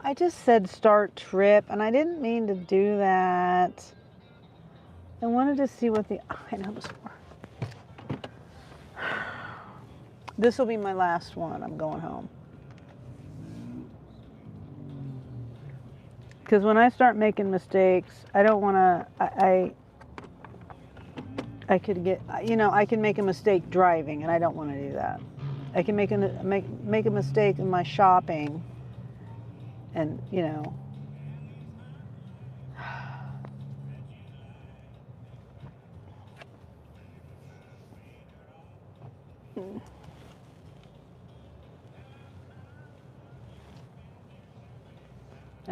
I just said start trip, and I didn't mean to do that. I wanted to see what the items were. This will be my last one. I'm going home. Because when I start making mistakes, I don't want to, I could get, I can make a mistake driving, and I don't want to do that. I can make a mistake in my shopping, and,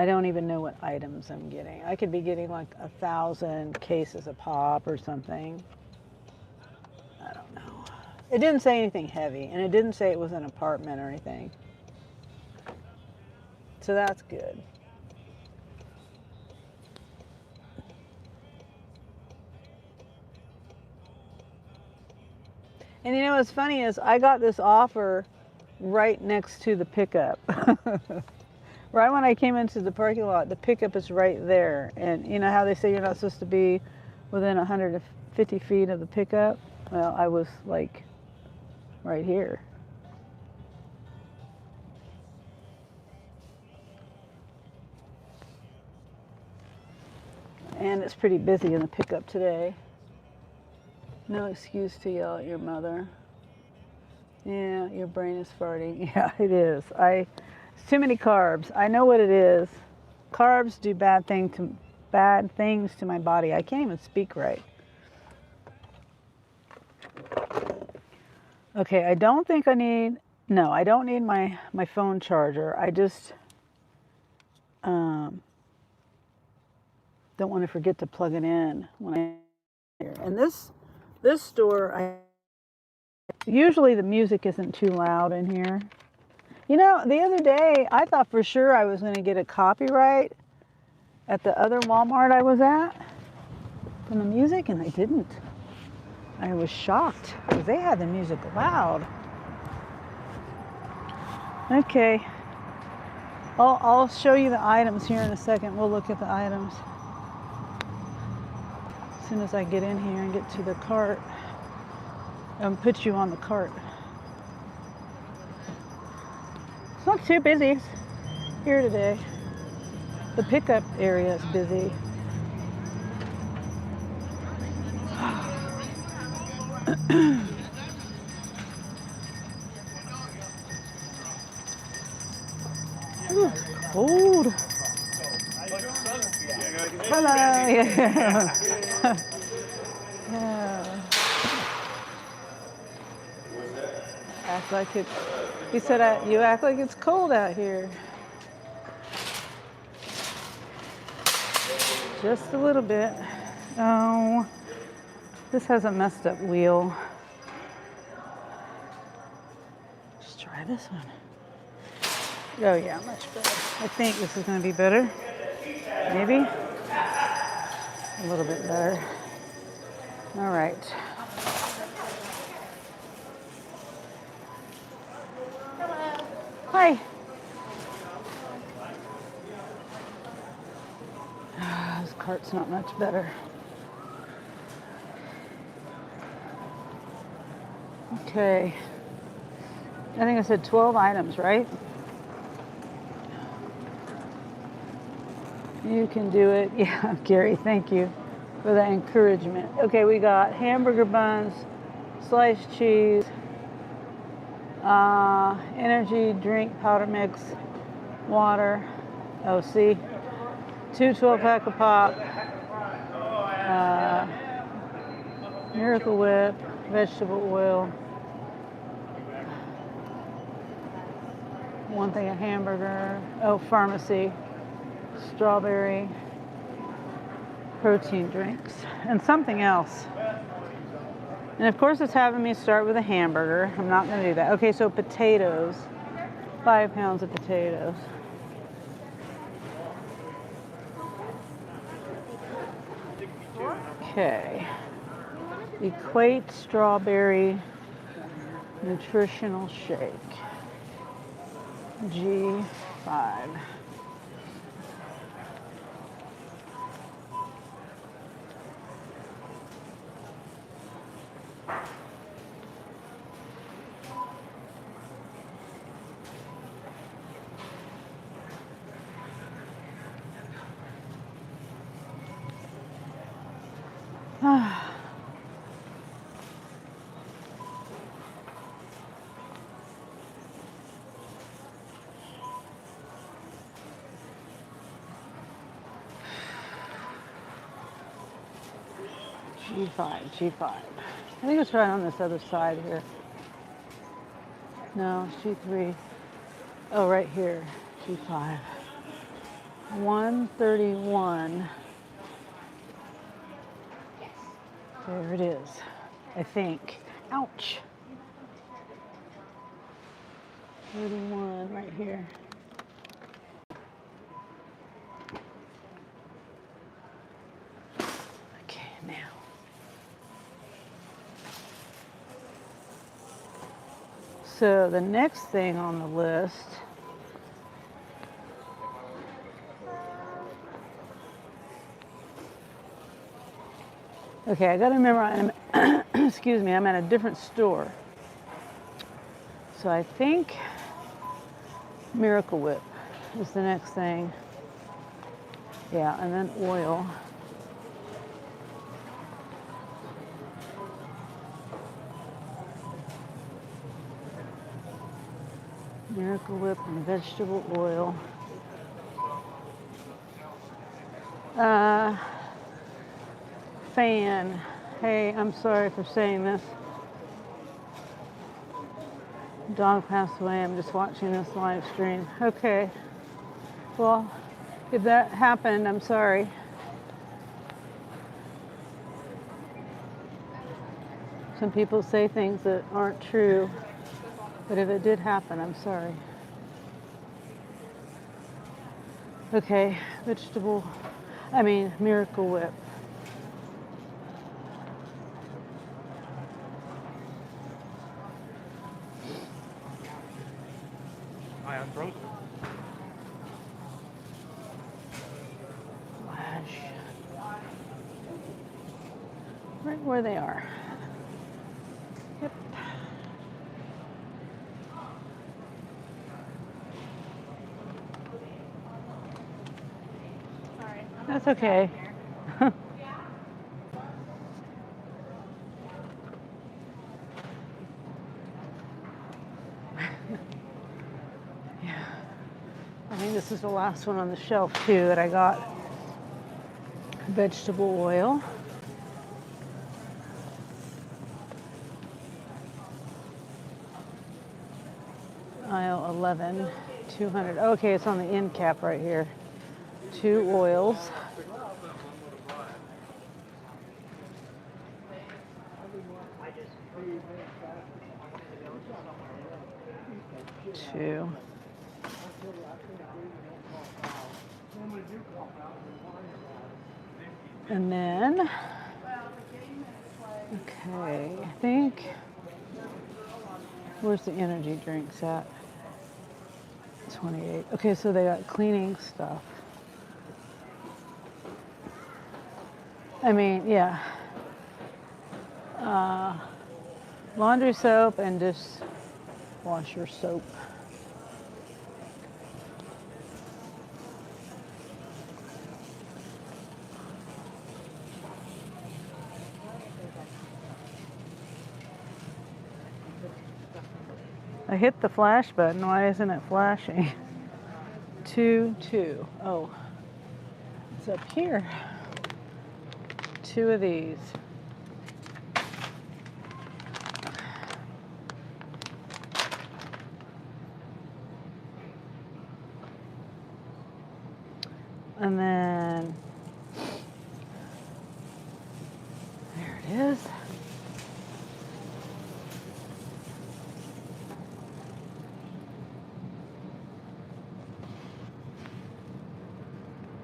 I don't even know what items I'm getting. I could be getting like 1,000 cases of pop or something. I don't know. It didn't say anything heavy, and it didn't say it was an apartment or anything. So that's good. And you know what's funny is I got this offer right next to the pickup. Right when I came into the parking lot, the pickup is right there. And you know how they say you're not supposed to be within 150 feet of the pickup? Well, I was like right here. And it's pretty busy in the pickup today. No excuse to yell at your mother. Yeah, your brain is farting. Yeah, it is. It's too many carbs. I know what it is. Carbs do bad things to my body. I can't even speak right. Okay, I don't think I need. No, I don't need my phone charger. I just don't want to forget to plug it in when I'm here. And this store, usually the music isn't too loud in here. You know, the other day I thought for sure I was going to get a copyright at the other Walmart I was at from the music, and I didn't. I was shocked because they had the music loud. Okay, I'll show you the items here in a second. We'll look at the items as soon as I get in here and get to the cart and put you on the cart. It's not too busy here today. The pickup area is busy. Ooh, cold. Hello. Yeah. Yeah. Act like it. He said, "You act like it's cold out here." Just a little bit. Oh, this has a messed up wheel. Just try this one. Oh yeah, much better. I think this is going to be better. Maybe. A little bit better. All right. Hi. This cart's not much better. Okay. I think I said 12 items, right? You can do it. Yeah, Gary, thank you for that encouragement. Okay, we got hamburger buns, sliced cheese, energy drink powder mix, water. Oh, see, 2 12-pack of pop, Miracle Whip, vegetable oil, 1 thing of hamburger. Oh, pharmacy, strawberry, protein drinks, and something else. And of course it's having me start with a hamburger. I'm not going to do that. Okay, so potatoes, 5 pounds of potatoes. Okay. Equate strawberry nutritional shake. G5. G5. I think it's right on this other side here. No, it's G3. Oh, right here, G5. 131. There it is, I think. Ouch. 31 right here. Okay, now. So the next thing on the list okay, I gotta remember I'm excuse me, I'm at a different store. So I think Miracle Whip is the next thing. Yeah, and then oil. Miracle Whip and vegetable oil. Fan. Hey, I'm sorry for saying this. Dog passed away. I'm just watching this live stream. Okay. Well, if that happened, I'm sorry. Some people say things that aren't true, but if it did happen, I'm sorry. Okay, Miracle Whip. I unfroze. Flash. Right where they are. Yep. Sorry. That's okay. Yeah. I think this is the last one on the shelf too that I got. Vegetable oil. Aisle 11, 200. Okay, it's on the end cap right here. 2 oils. Two. And then, okay, I think, where's the energy drinks at? 28. Okay, so they got cleaning stuff. Yeah. Laundry soap and dishwasher soap. I hit the flash button. Why isn't it flashing? 2, 2. Oh, it's up here. 2 of these. And then, there it is.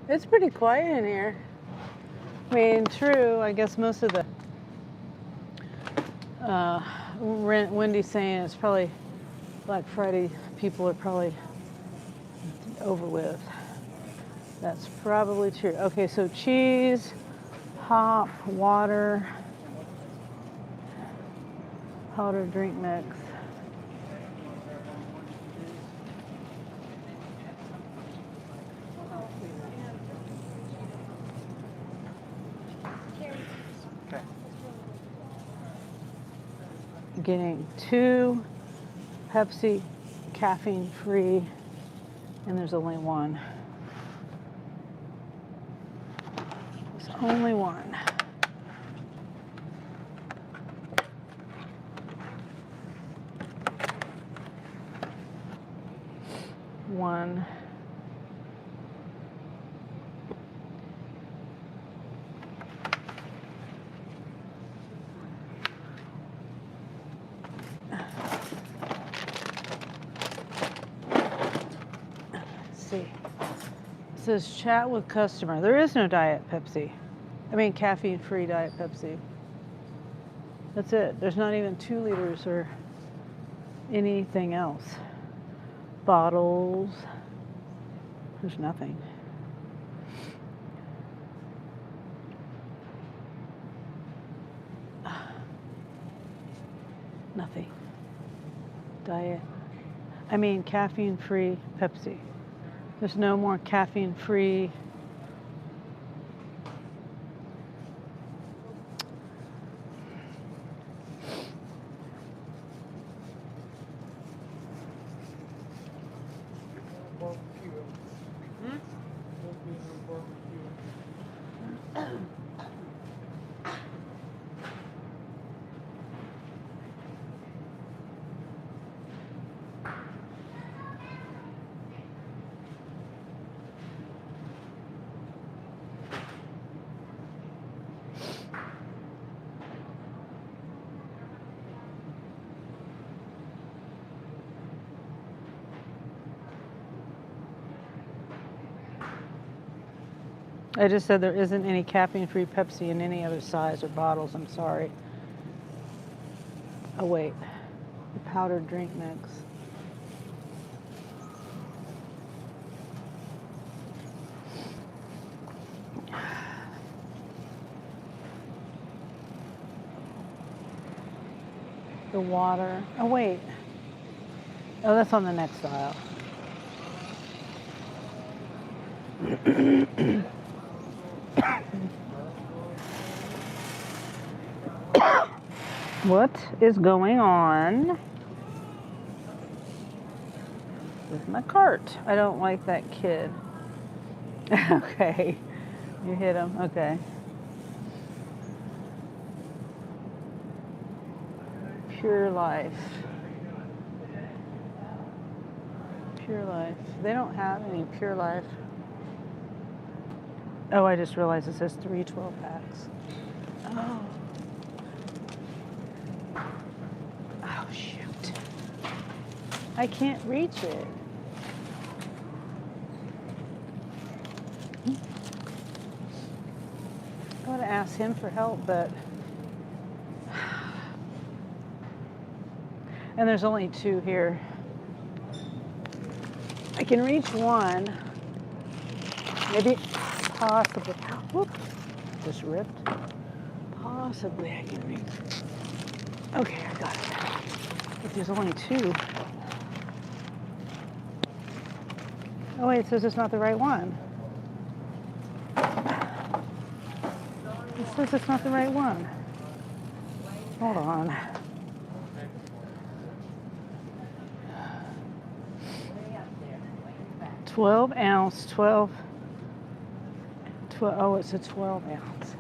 It's pretty quiet in here. True, I guess most of the, Wendy's saying it's probably Black Friday, people are probably over with. That's probably true. Okay, so cheese, hop, water, powdered drink mix. Okay. Getting 2 Pepsi caffeine free, and there's only one. There's only one. One. see. It says chat with customer. There is no Diet Pepsi. I mean caffeine-free Diet Pepsi. That's it. There's not even 2 liters or anything else. Bottles. There's nothing. Nothing. Diet. I mean caffeine-free Pepsi. There's no more caffeine-free. I just said there isn't any caffeine-free Pepsi in any other size or bottles. I'm sorry. Oh, wait. The powdered drink mix. The water. Oh, wait. Oh, that's on the next aisle. What is going on with my cart? I don't like that kid. Okay. You hit him. Okay. Pure Life. Pure Life. They don't have any Pure Life. Oh, I just realized it says 3 12-packs. Oh. Oh, shoot. I can't reach it. I want to ask him for help, but... And there's only 2 here. I can reach one. Maybe, possibly. Whoop. Just ripped. Possibly I can reach. Okay, I got it. But there's only 2. Oh wait, it says it's not the right one. It says it's not the right one. Hold on. $12-ounce, 12. Oh, it's a 12-ounce.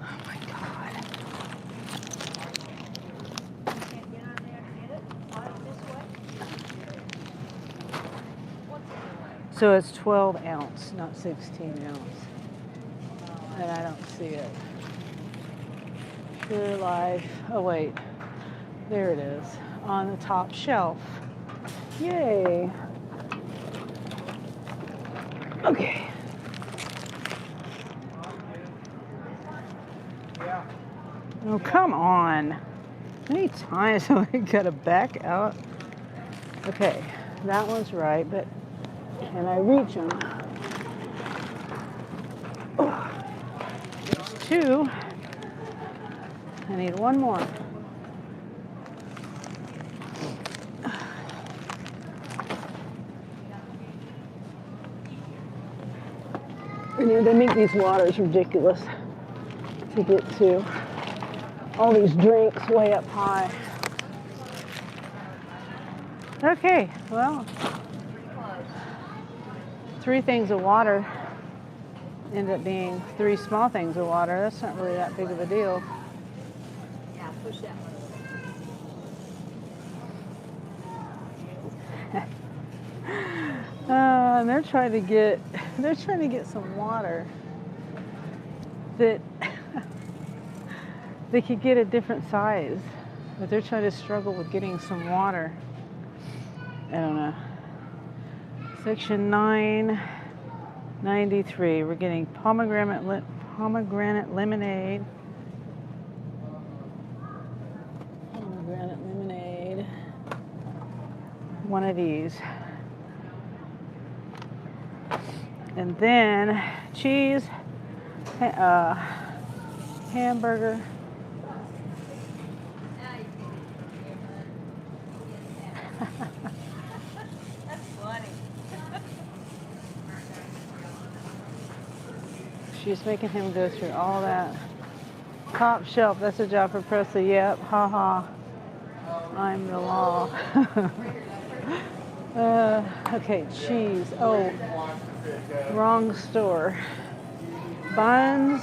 Oh my God. So it's 12-ounce, not 16-ounce. And I don't see it. Pure Life. Oh wait, there it is on the top shelf. Yay. Okay. Oh, come on. How many times have I got to back out? Okay, that one's right, but can I reach them? Oh, there's 2. I need 1 more. You know, they make these waters ridiculous to get to. All these drinks way up high. Okay, well, 3 things of water end up being 3 small things of water. That's not really that big of a deal. Yeah, push that one. And they're trying to get some water that they could get a different size, but they're trying to struggle with getting some water. I don't know. Section 993. We're getting pomegranate lemonade. Pomegranate lemonade. One of these. And then cheese, hamburger. That's funny. She's making him go through all that. Top shelf, that's a job for Presley. Yep, haha. I'm the law. Okay, cheese. Oh, wrong store. Buns,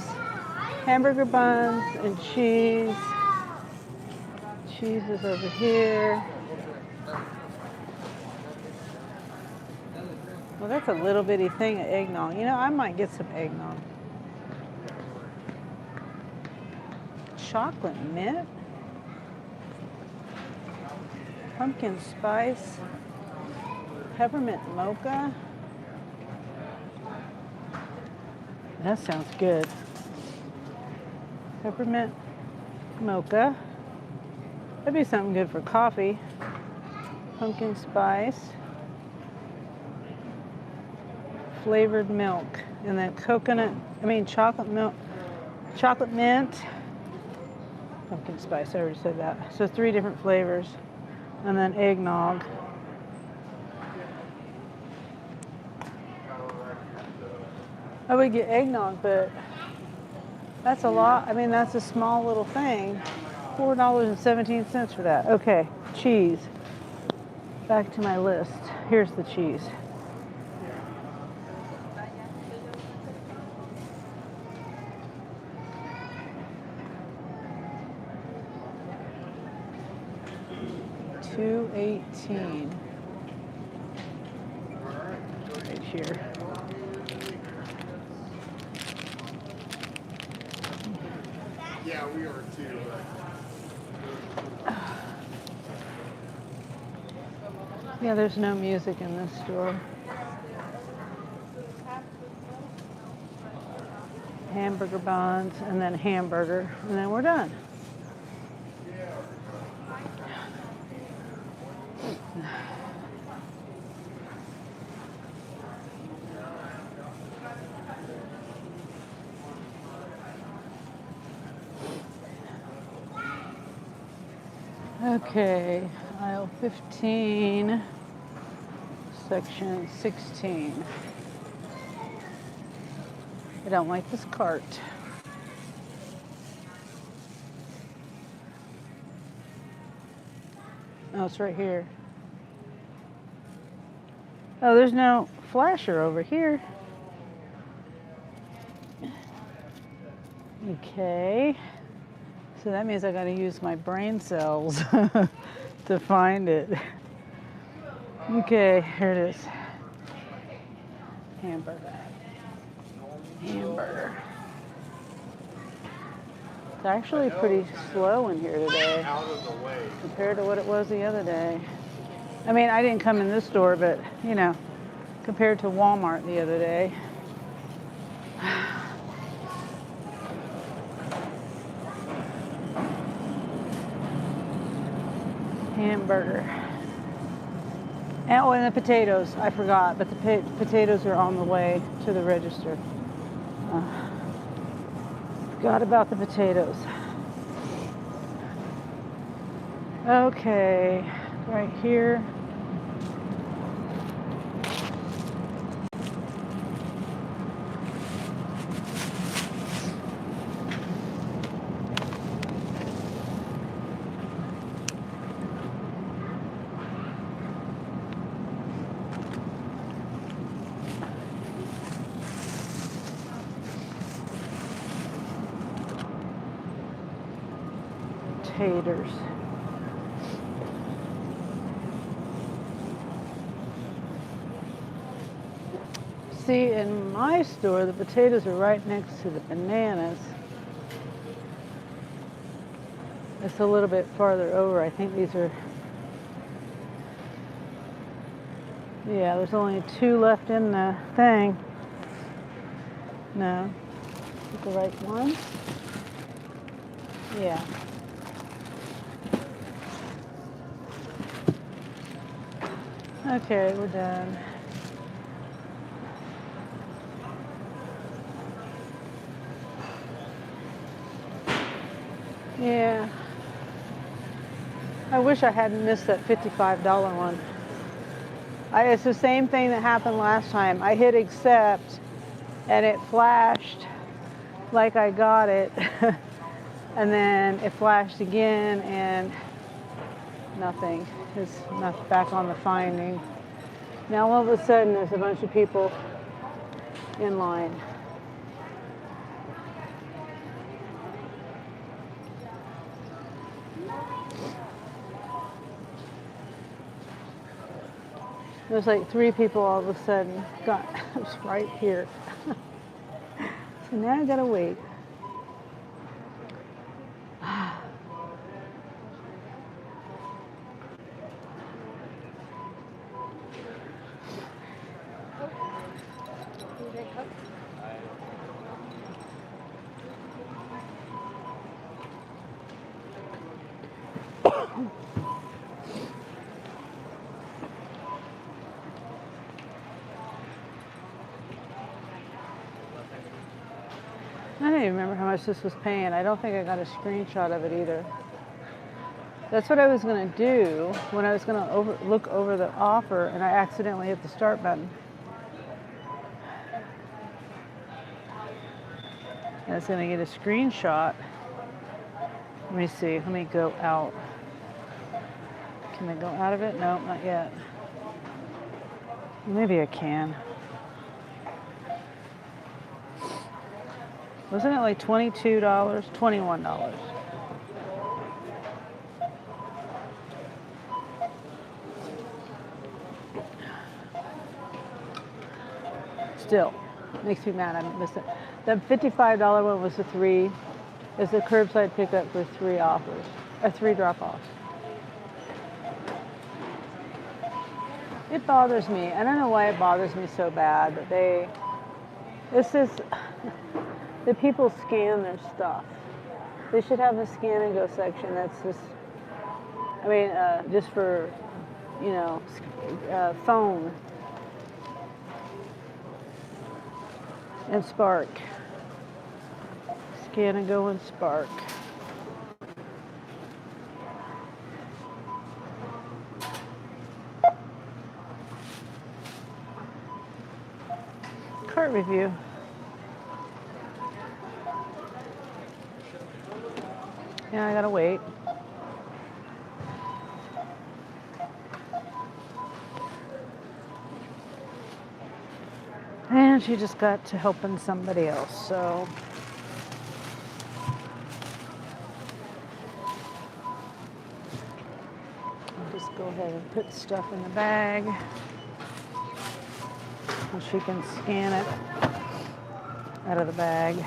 hamburger buns, and cheese. Cheese is over here. Well, that's a little bitty thing of eggnog. You know, I might get some eggnog. Chocolate mint. Pumpkin spice. Peppermint mocha. That sounds good. Peppermint mocha. That'd be something good for coffee. Pumpkin spice. Flavored milk. And then chocolate milk. Chocolate mint. Pumpkin spice, I already said that. So 3 different flavors. And then eggnog. I would get eggnog, but that's a lot. I mean, that's a small little thing. $4.17 for that. Okay, cheese. Back to my list. Here's the cheese. $2.18. Right here. Yeah, we are too. Yeah, there's no music in this store. Hamburger buns, and then hamburger, and then we're done. Okay, aisle 15, section 16. I don't like this cart. Oh, it's right here. Oh, there's no flasher over here. Okay. So that means I got to use my brain cells to find it. Okay, here it is. Hamburger. Hamburger. It's actually pretty slow in here today Out of the way. compared to what it was the other day. I mean, I didn't come in this store, but, you know, compared to Walmart the other day. Hamburger. And the potatoes, I forgot, but the potatoes are on the way to the register. Forgot about the potatoes. Okay, right here. Taters. See, in my store, the potatoes are right next to the bananas. It's a little bit farther over. I think these are Yeah, there's only 2 left in the thing. No. Is it the right one? Yeah. Okay, we're done. Yeah. I wish I hadn't missed that $55 one. It's the same thing that happened last time. I hit accept and it flashed like I got it. And then it flashed again and nothing. It's not back on the finding. Now all of a sudden there's a bunch of people in line. There's like 3 people all of a sudden. God, it's right here. So now I gotta wait. I don't even remember how much this was paying. I don't think I got a screenshot of it either. That's what I was going to do when I was going to look over the offer and I accidentally hit the start button. And it's going to get a screenshot. Let me see. Let me go out. Can I go out of it? No, not yet. Maybe I can. Wasn't it like $22? $21. Still, makes me mad I missed it. The $55 one was the 3. It's a curbside pickup for 3 offers, or 3 drop-offs. It bothers me. I don't know why it bothers me so bad, but it's just, the people scan their stuff. They should have a scan and go section that's just, I mean, just for, you know, phone and Spark. Scan and go and Spark. Cart review. Yeah, I gotta wait. And she just got to helping somebody else, so. I'll just go ahead and put stuff in the bag. And she can scan it out of the bag.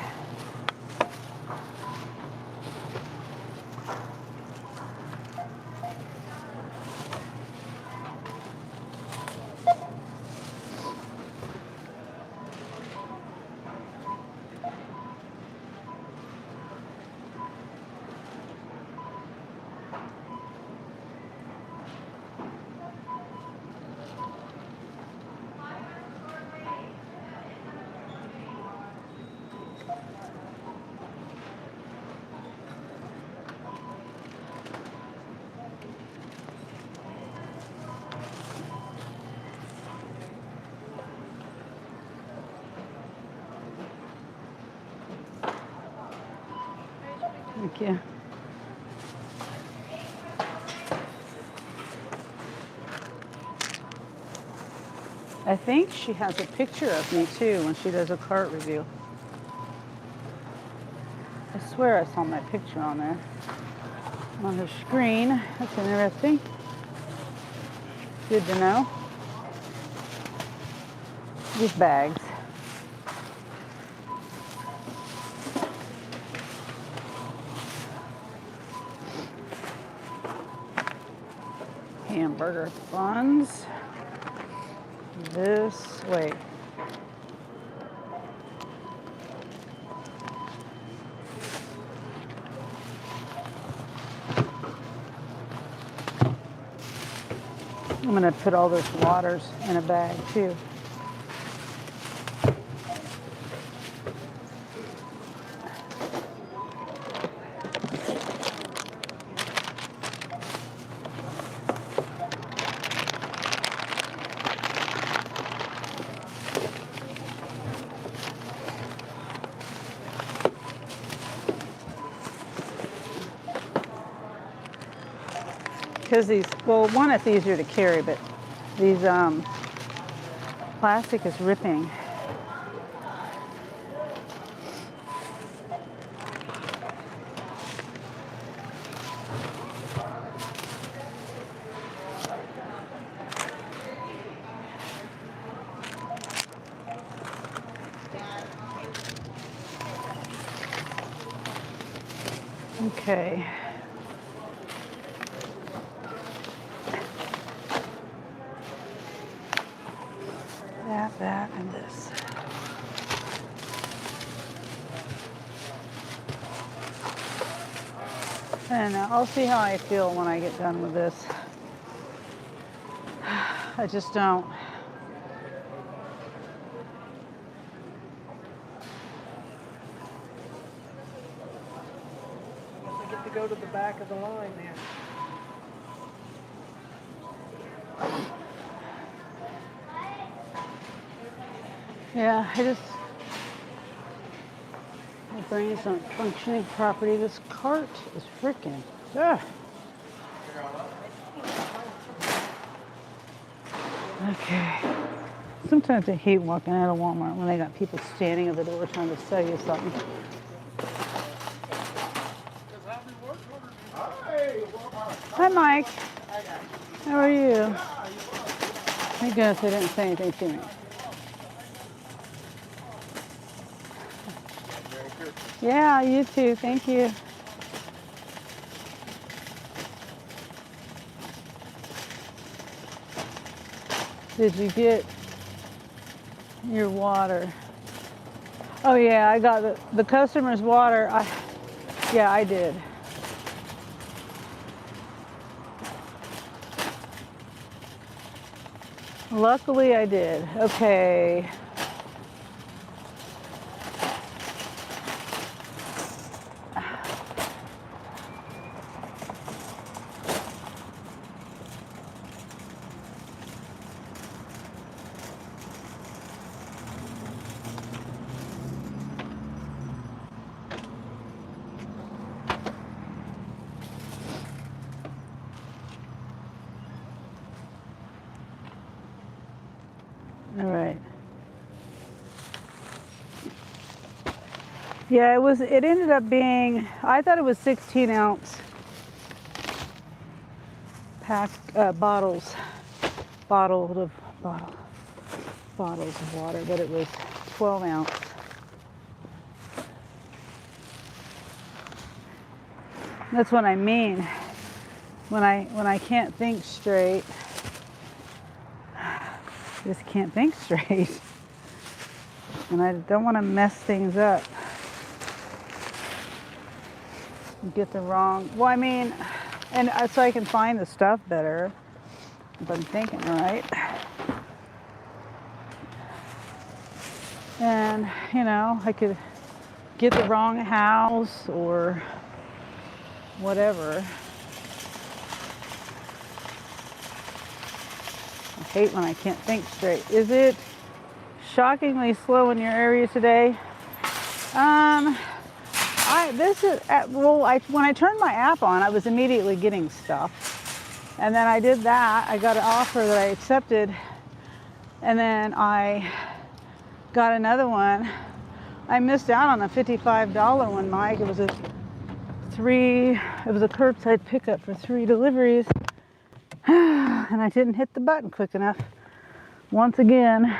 Thank you. I think she has a picture of me too when she does a cart review. I swear I saw my picture on there. On her screen. That's interesting. Good to know. These bags. Hamburger buns. this way. I'm going to put all those waters in a bag too. Because these, well, one, it's easier to carry, but these plastic is ripping. Okay. That, and this. And I'll see how I feel when I get done with this. I just don't. I get to go to the back of the line there. Yeah, my brain's not functioning properly. This cart is freaking. Ugh. Okay. Sometimes I hate walking out of Walmart when they got people standing at the door trying to sell you something. Hi, Mike. How are you? Thank goodness they didn't say anything to me. Yeah, you too. Thank you. Did you get your water? Oh yeah, I got the customer's water. Yeah, I did. Luckily I did. Okay. All right. Yeah, it ended up being, I thought it was 16-ounce bottles of water, but it was 12-ounce. That's what I mean. When I can't think straight, I just can't think straight. And I don't want to mess things up. Get the wrong, well, I mean, and so I can find the stuff better if I'm thinking right. And, you know, I could get the wrong house or whatever. I hate when I can't think straight. Is it shockingly slow in your area today? When I turned my app on, I was immediately getting stuff. And then I did that. I got an offer that I accepted. And then I got another one. I missed out on a $55 one, Mike. It was a curbside pickup for 3 deliveries. And I didn't hit the button quick enough. Once again,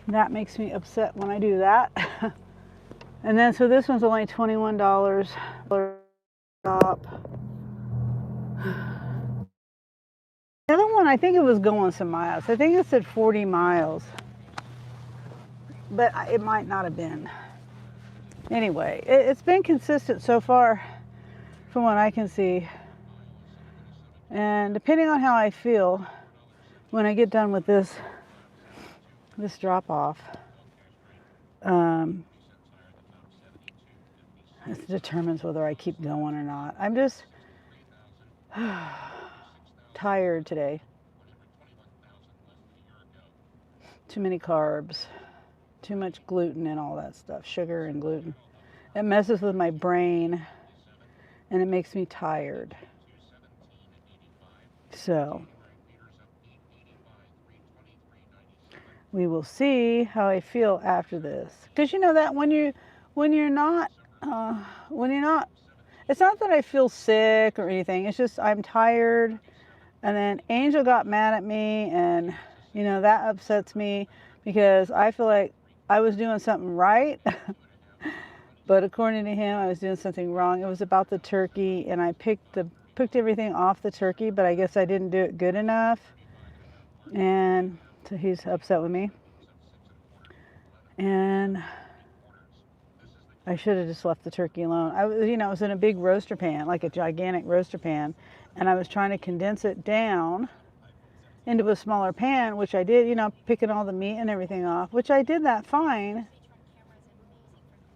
that makes me upset when I do that. And then, so this one's only $21 stop. The other one I think it was going some miles. I think it said 40 miles. But it might not have been. Anyway, it's been consistent so far from what I can see. And depending on how I feel when I get done with this drop off, this determines whether I keep going or not. I'm just tired today. Too many carbs, too much gluten and all that stuff, sugar and gluten. It messes with my brain and it makes me tired. So we will see how I feel after this. Because you know that when you're not, it's not that I feel sick or anything. It's just I'm tired. And then Angel got mad at me, and you know that upsets me because I feel like I was doing something right. But according to him, I was doing something wrong. It was about the turkey, and I picked everything off the turkey, but I guess I didn't do it good enough. And so he's upset with me. And I should have just left the turkey alone. I was in a big roaster pan, like a gigantic roaster pan, and I was trying to condense it down into a smaller pan, which I did, picking all the meat and everything off, which I did that fine.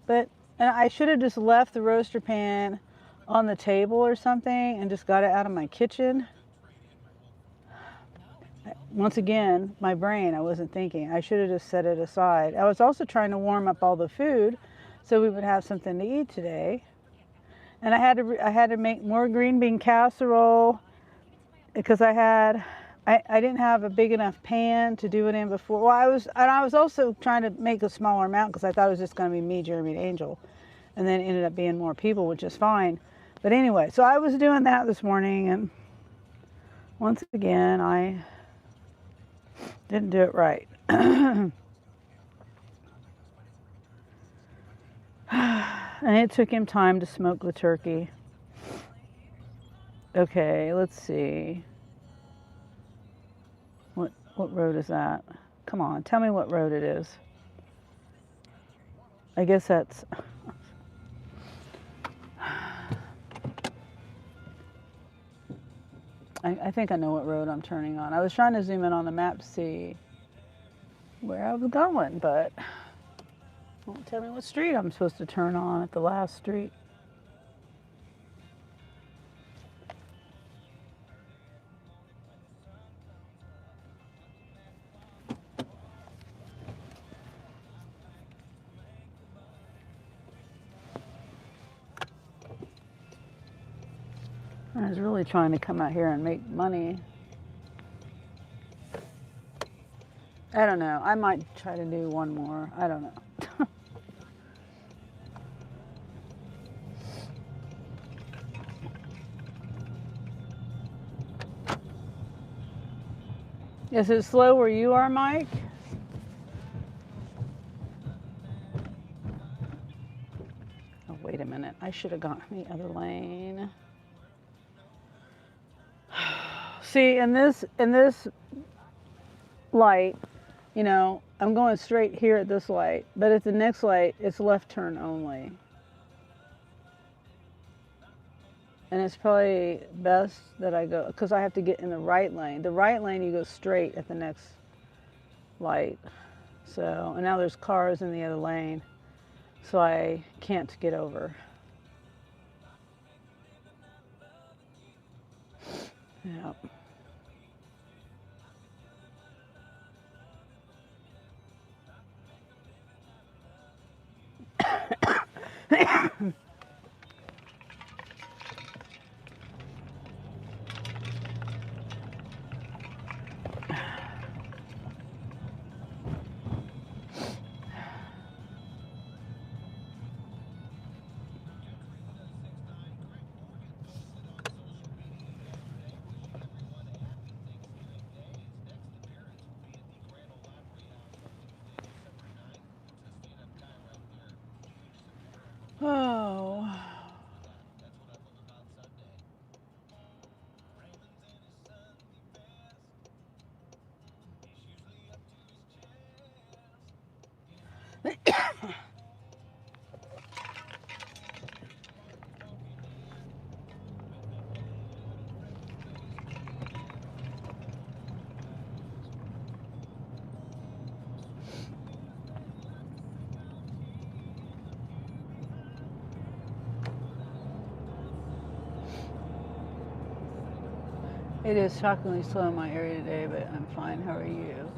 But and I should have just left the roaster pan on the table or something and just got it out of my kitchen. Once again, my brain, I wasn't thinking. I should have just set it aside. I was also trying to warm up all the food so we would have something to eat today. And I had to make more green bean casserole because I didn't have a big enough pan to do it in before. Well, I was also trying to make a smaller amount because I thought it was just going to be me, Jeremy, and Angel. And then it ended up being more people, which is fine. But anyway, so I was doing that this morning, and once again, I didn't do it right. And it took him time to smoke the turkey. Okay, let's see. What road is that? Come on, tell me what road it is. I guess that's... I think I know what road I'm turning on. I was trying to zoom in on the map to see where I was going, but it won't tell me what street I'm supposed to turn on at the last street. I was really trying to come out here and make money. I don't know. I might try to do one more. I don't know. Is it slow where you are, Mike? Oh, wait a minute. I should have gone the other lane. See, in this light, I'm going straight here at this light, but at the next light, it's left turn only. And it's probably best that I go, because I have to get in the right lane. The right lane, you go straight at the next light. So, and now there's cars in the other lane, so I can't get over. Yep. Oh, It is shockingly slow in my area today, but I'm fine. How are you?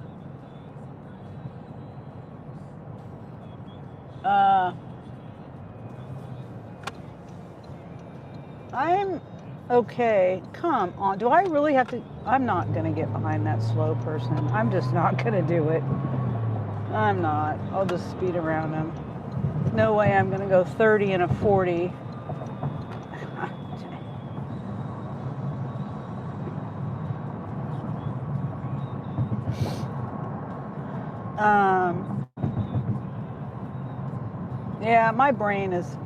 I'm okay. Come on. Do I really have to? I'm not going to get behind that slow person. I'm just not going to do it. I'm not. I'll just speed around him. No way I'm going to go 30 and a 40. Yeah, my brain is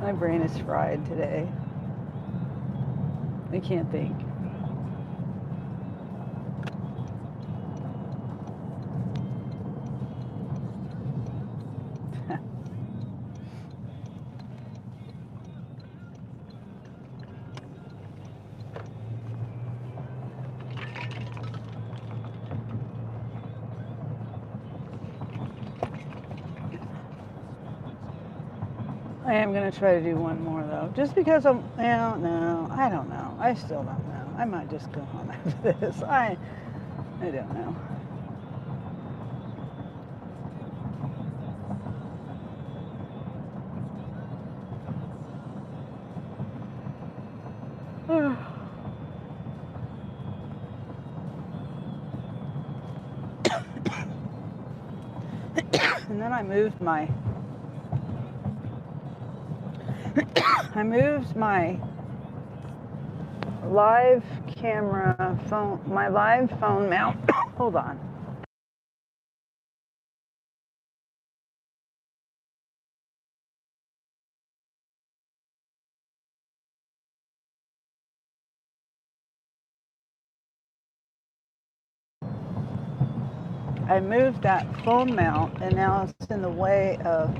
my brain is fried today. I can't think. I am going to try to do one more though, just because I don't know. I still don't know. I might just go home after this. I don't know. And then I moved my live camera phone, my live phone mount. Hold on. I moved that phone mount and now it's in the way of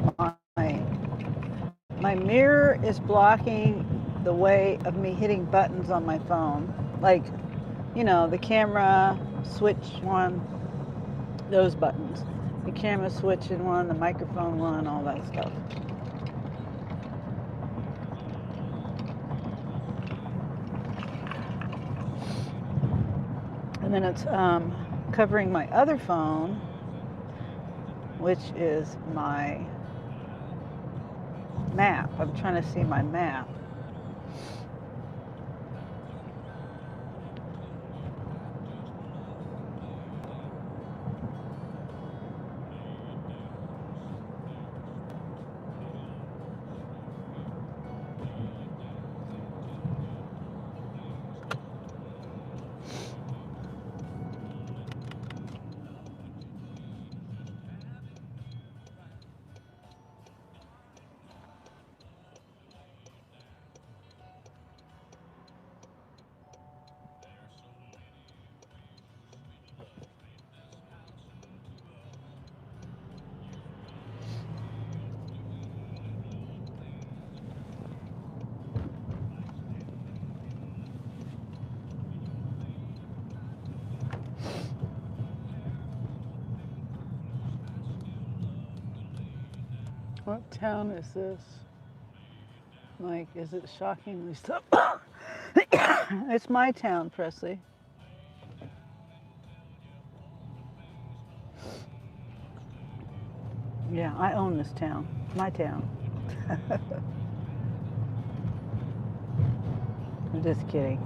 my mirror is blocking the way of me hitting buttons on my phone. Like, the camera switch one, those buttons. The camera switch in one, the microphone one, all that stuff. And then it's covering my other phone, which is my map. I'm trying to see my map. What town is this? Like, is it shockingly slow? It's my town, Presley. Yeah, I own this town. My town. I'm just kidding.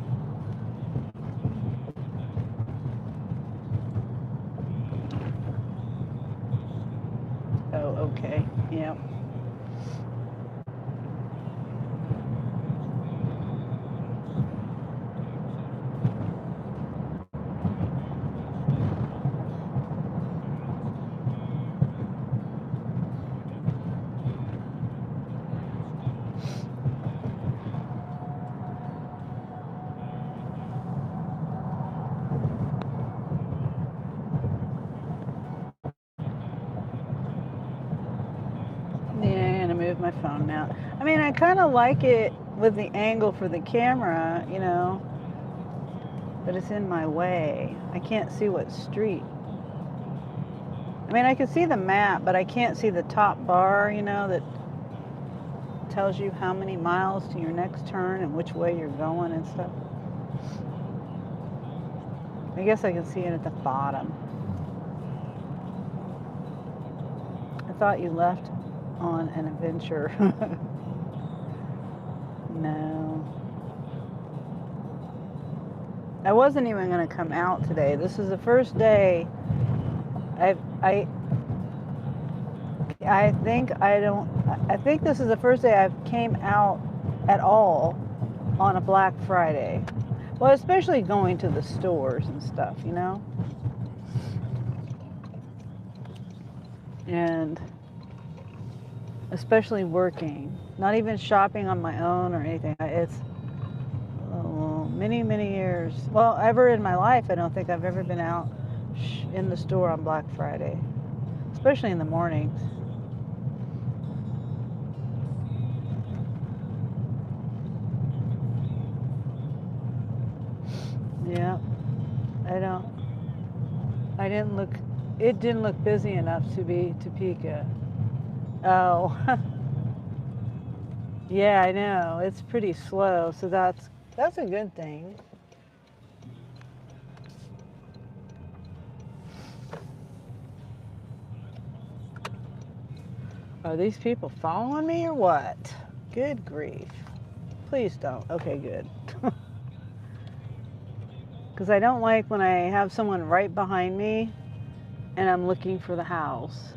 Oh, okay. Yeah. Yeah, and I moved my phone now. I mean, I kind of like it with the angle for the camera, but it's in my way. I can't see what street. I mean, I can see the map, but I can't see the top bar, that tells you how many miles to your next turn and which way you're going and stuff. I guess I can see it at the bottom. I thought you left on an adventure. No. I wasn't even going to come out today. This is the first day I think this is the first day I've came out at all on a Black Friday. Well, especially going to the stores and stuff, you know? And especially working, not even shopping on my own or anything. It's many, many years. Well, ever in my life, I don't think I've ever been out in the store on Black Friday, especially in the mornings. Yeah, it didn't look busy enough to be Topeka. Oh, yeah, I know. It's pretty slow, so that's a good thing. Are these people following me or what? Good grief. Please don't. Okay, good. Because I don't like when I have someone right behind me and I'm looking for the house.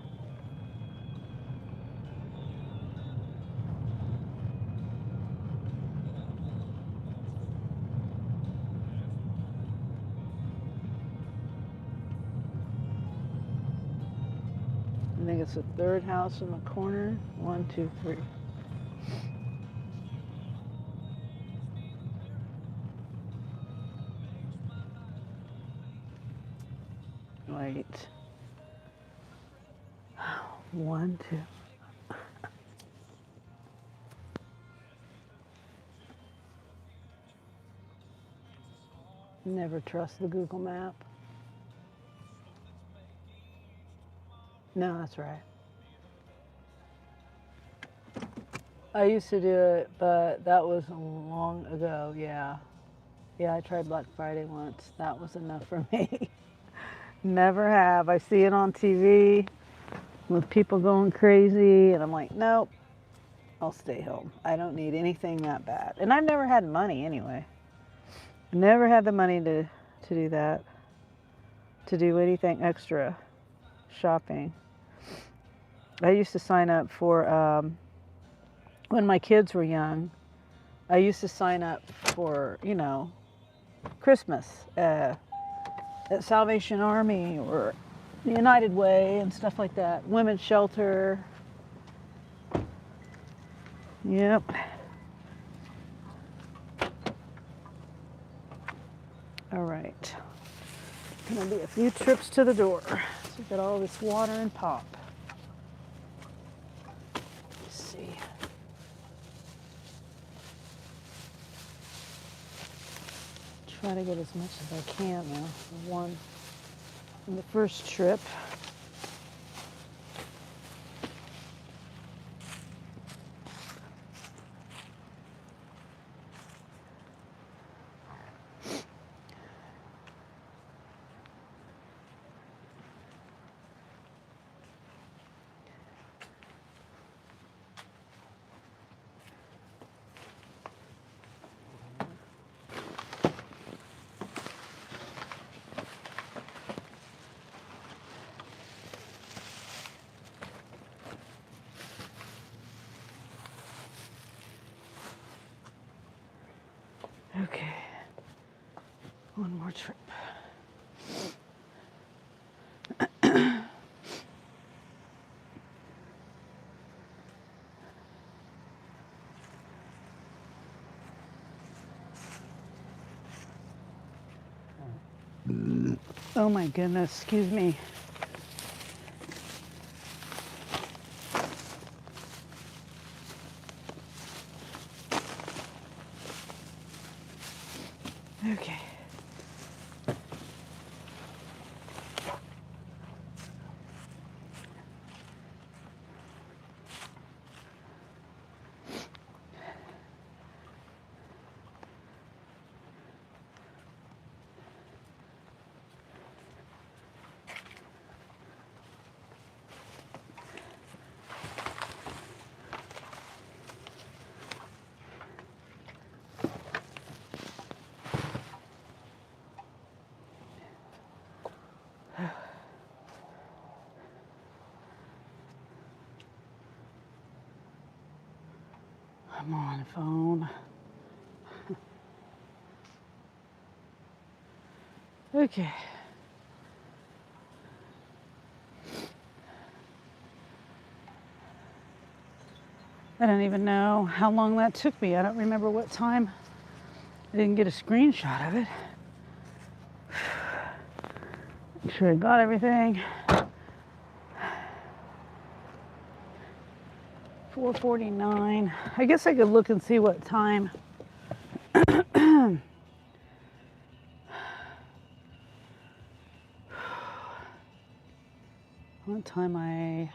I think it's the third house in the corner. 1, 2, 3. Wait. 1, 2. Never trust the Google map. No, that's right. I used to do it, but that was long ago, yeah. Yeah, I tried Black Friday once. That was enough for me. Never have. I see it on TV with people going crazy, and I'm like, nope, I'll stay home. I don't need anything that bad. And I've never had money anyway. Never had the money to do that, to do anything extra shopping. I used to sign up for, when my kids were young, I used to sign up for, Christmas at Salvation Army or the United Way and stuff like that. Women's shelter. Yep. All right. Gonna be a few trips to the door. So we got all this water and pop. Let's see. Try to get as much as I can now. One in the first trip. Okay, one more trip. Oh my goodness, excuse me. Okay. Come on, phone. Okay. I don't even know how long that took me. I don't remember what time. I didn't get a screenshot of it. Make sure I got everything. 4:49. I guess I could look and see what time. What time I...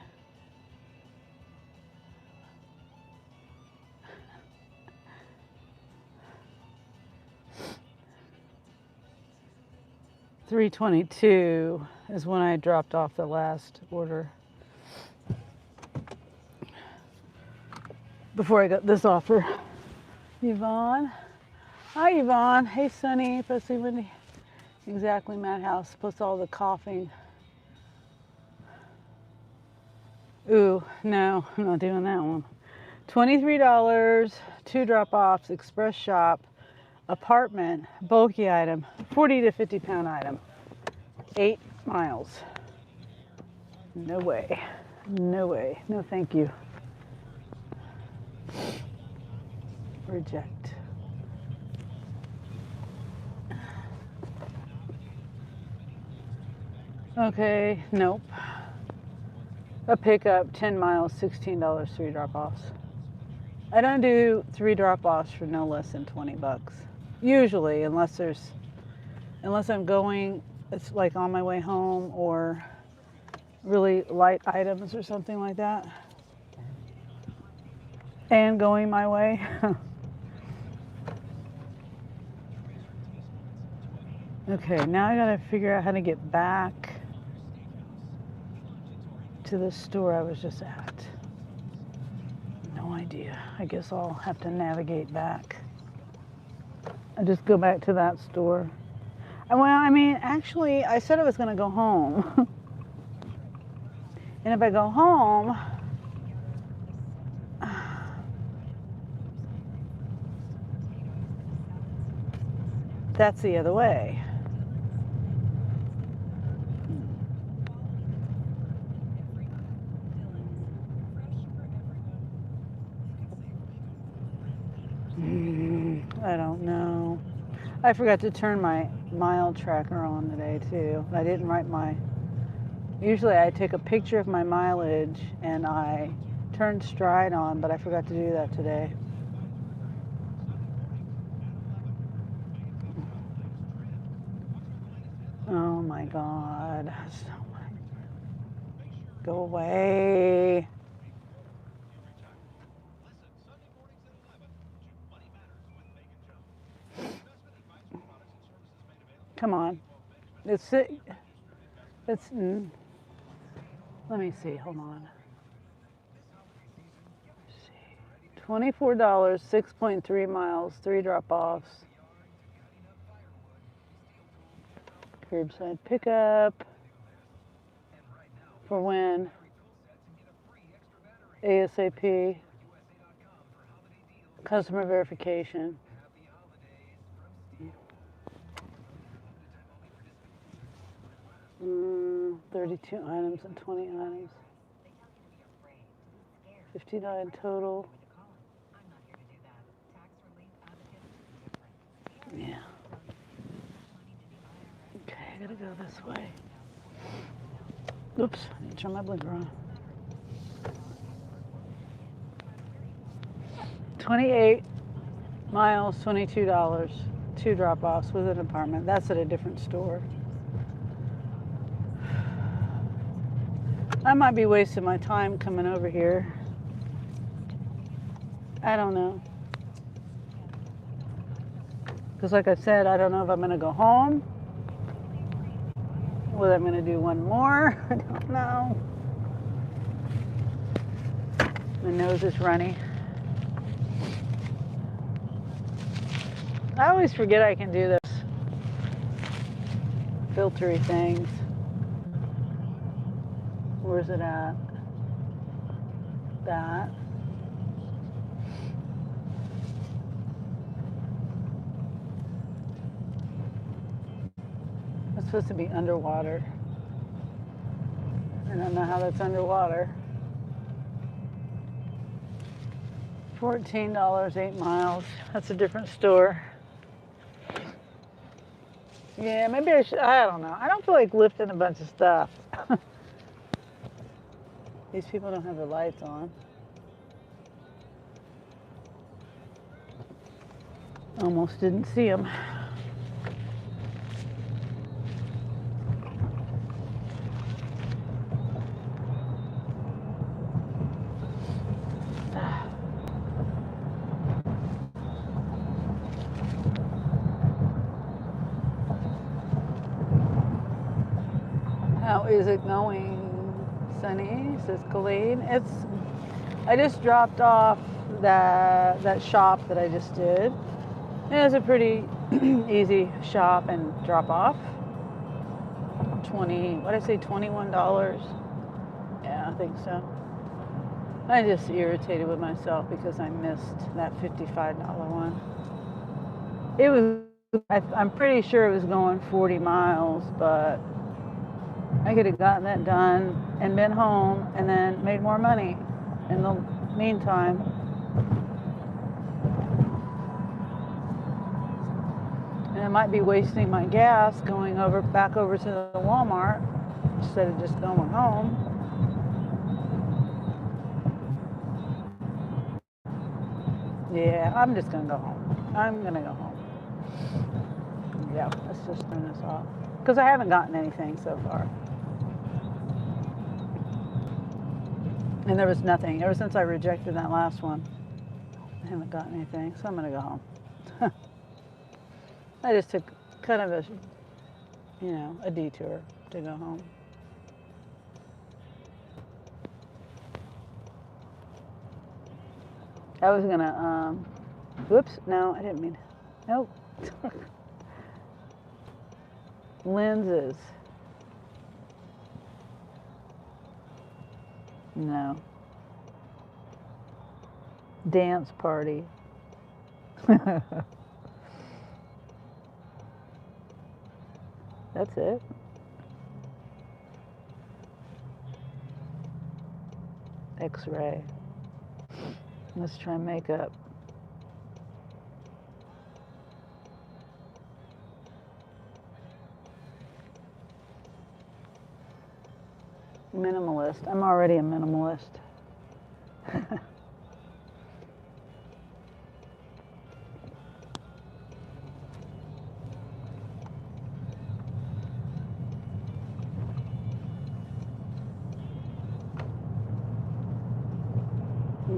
$3:22 is when I dropped off the last order. Before I got this offer. Yvonne. Hi, Yvonne. Hey, Sunny. Presley, Wendy. Exactly, Madhouse. Plus all the coughing. Ooh, no, I'm not doing that one. $23, 2 drop-offs, express shop, apartment, bulky item, 40 to 50 pound item, 8 miles. No way. No way. No, thank you. Reject. Okay, nope. A pickup, 10 miles, $16, 3 drop-offs. I don't do 3 drop-offs for no less than 20 bucks. Usually, unless I'm going, it's like on my way home or really light items or something like that. And going my way. Okay, now I gotta figure out how to get back to the store I was just at. No idea. I guess I'll have to navigate back. I just go back to that store. Well, I mean, actually, I said I was gonna go home. And if I go home, that's the other way. I don't know. I forgot to turn my mile tracker on today too. I didn't write usually I take a picture of my mileage and I turn Stride on, but I forgot to do that today. Oh my God. Go away. Come on. Let me see, hold on. $24, 6.3 miles, 3 drop-offs. Curbside pickup. For when? ASAP. Customer verification. 32 items and 20 items. 59 total. Yeah. Okay, I gotta go this way. Oops, I need to turn my blinker on. 28 miles, $22. 2 drop-offs with an apartment. That's at a different store. I might be wasting my time coming over here. I don't know. Because like I said, I don't know if I'm going to go home. Whether I'm going to do one more. I don't know. My nose is runny. I always forget I can do this filtery things. Where's it at? That. It's supposed to be underwater. I don't know how that's underwater. $14, 8 miles. That's a different store. Yeah, maybe I should. I don't know. I don't feel like lifting a bunch of stuff. These people don't have their lights on. Almost didn't see them. How is it going, Sunny? Says Colleen. I just dropped off that shop that I just did. It was a pretty easy shop and drop off. What did I say, $21? Yeah, I think so. I just irritated with myself because I missed that $55 one. It was, I'm pretty sure it was going 40 miles, but I could have gotten that done and been home and then made more money in the meantime. And I might be wasting my gas going back over to the Walmart instead of just going home. Yeah, I'm just gonna go home. I'm gonna go home. Yeah, let's just turn this off. Because I haven't gotten anything so far. And there was nothing. Ever since I rejected that last one, I haven't gotten anything, so I'm gonna go home. I just took kind of a detour to go home. I was gonna, whoops, no, I didn't mean, nope. Lenses. No. Dance party. That's it. X-ray. Let's try makeup. Minimalist. I'm already a minimalist.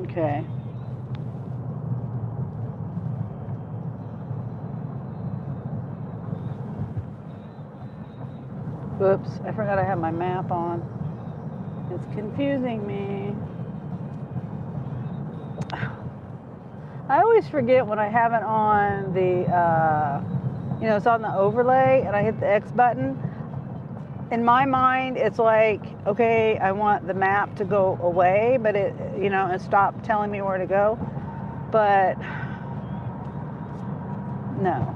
Okay. Whoops, I forgot I have my map on. It's confusing me. I always forget when I have it on the, it's on the overlay and I hit the X button. In my mind, it's like, okay, I want the map to go away, but and stop telling me where to go. But no,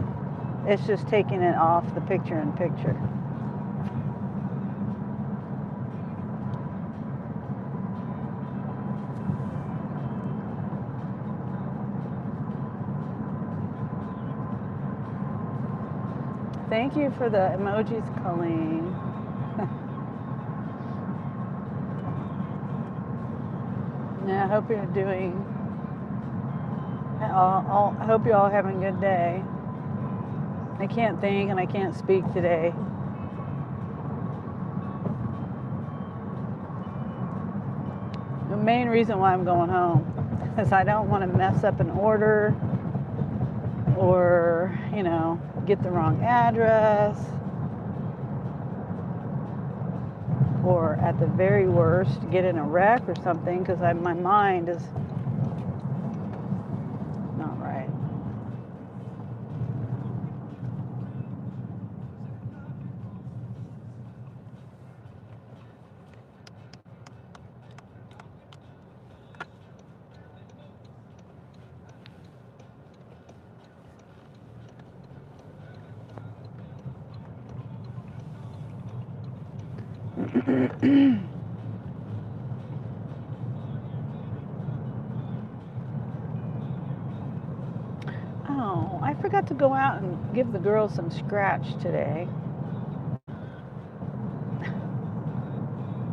it's just taking it off the picture-in-picture. Thank you for the emojis, Colleen. Yeah, I hope you're doing. I hope you're all having a good day. I can't think and I can't speak today. The main reason why I'm going home is I don't want to mess up an order or, get the wrong address, or at the very worst, get in a wreck or something, because my mind is not right. Oh, I forgot to go out and give the girls some scratch today.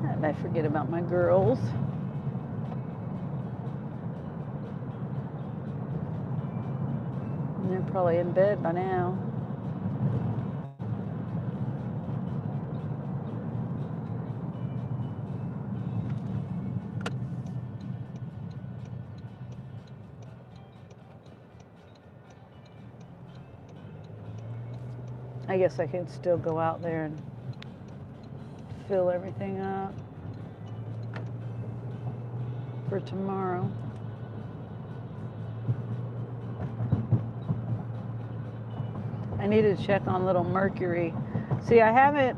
How did I forget about my girls? They're probably in bed by now. I guess I could still go out there and fill everything up for tomorrow. I need to check on little Mercury. See, I've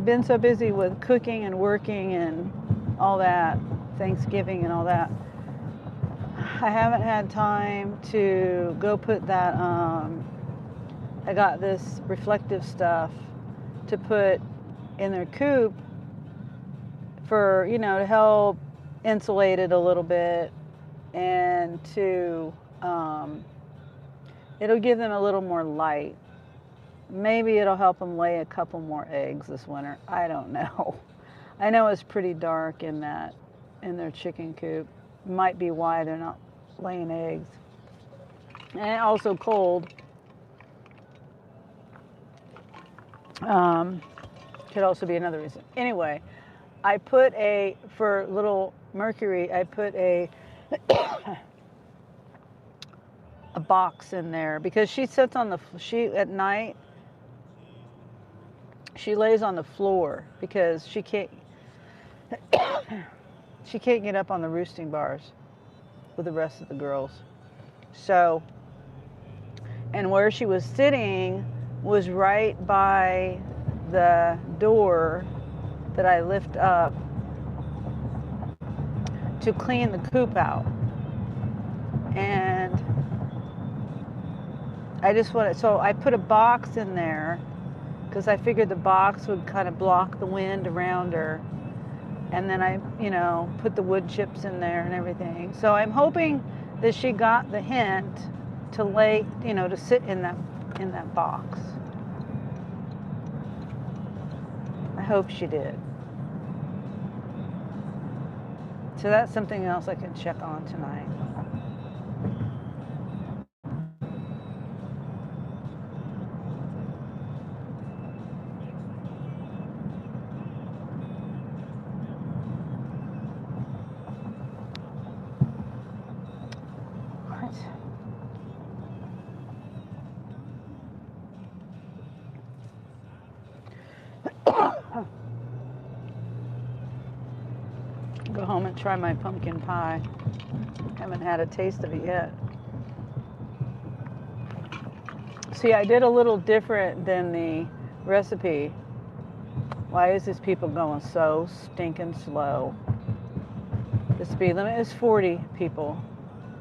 been so busy with cooking and working and all that, Thanksgiving and all that. I haven't had time to go put that, I got this reflective stuff to put in their coop for, to help insulate it a little bit and to, it'll give them a little more light. Maybe it'll help them lay a couple more eggs this winter. I don't know. I know it's pretty dark in their chicken coop. Might be why they're not laying eggs. And also cold. Could also be another reason. Anyway, I put for little Mercury, I put a box in there because she sits on at night, she lays on the floor because she can't get up on the roosting bars with the rest of the girls. So, and where she was sitting was right by the door that I lift up to clean the coop out. And so I put a box in there because I figured the box would kind of block the wind around her. And then I, put the wood chips in there and everything. So I'm hoping that she got the hint to lay, to sit in that box. I hope she did. So that's something else I can check on tonight. Go home and try my pumpkin pie. Haven't had a taste of it yet. See, I did a little different than the recipe. Why is this people going so stinking slow? The speed limit is 40 people.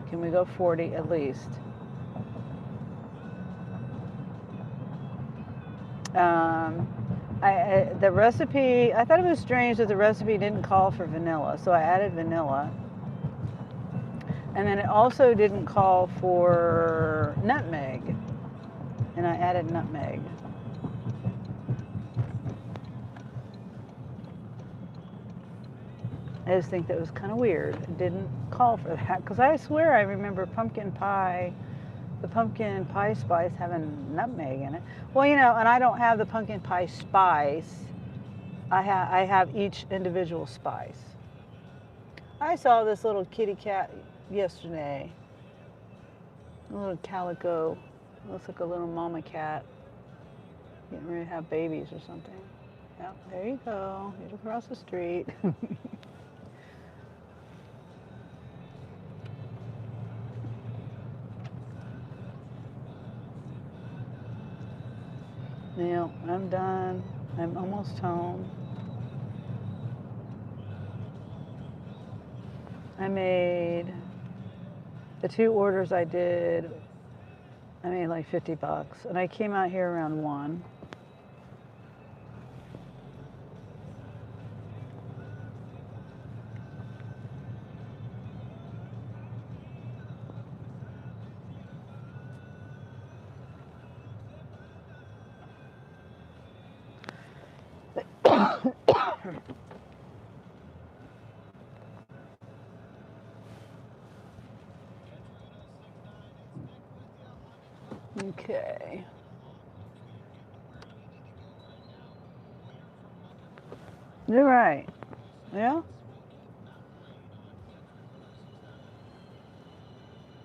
Can we go 40 at least? The recipe, I thought it was strange that the recipe didn't call for vanilla, so I added vanilla. And then it also didn't call for nutmeg, and I added nutmeg. I just think that was kind of weird. It didn't call for that, because I swear I remember pumpkin pie, the pumpkin pie spice having nutmeg in it. Well, and I don't have the pumpkin pie spice. I have each individual spice. I saw this little kitty cat yesterday. A little calico. Looks like a little mama cat. Getting ready to have babies or something. Yep, there you go. Get across the street. Now, I'm done. I'm almost home. I made the 2 orders I did. I made like $50, and I came out here around 1. Okay. You're right. Yeah?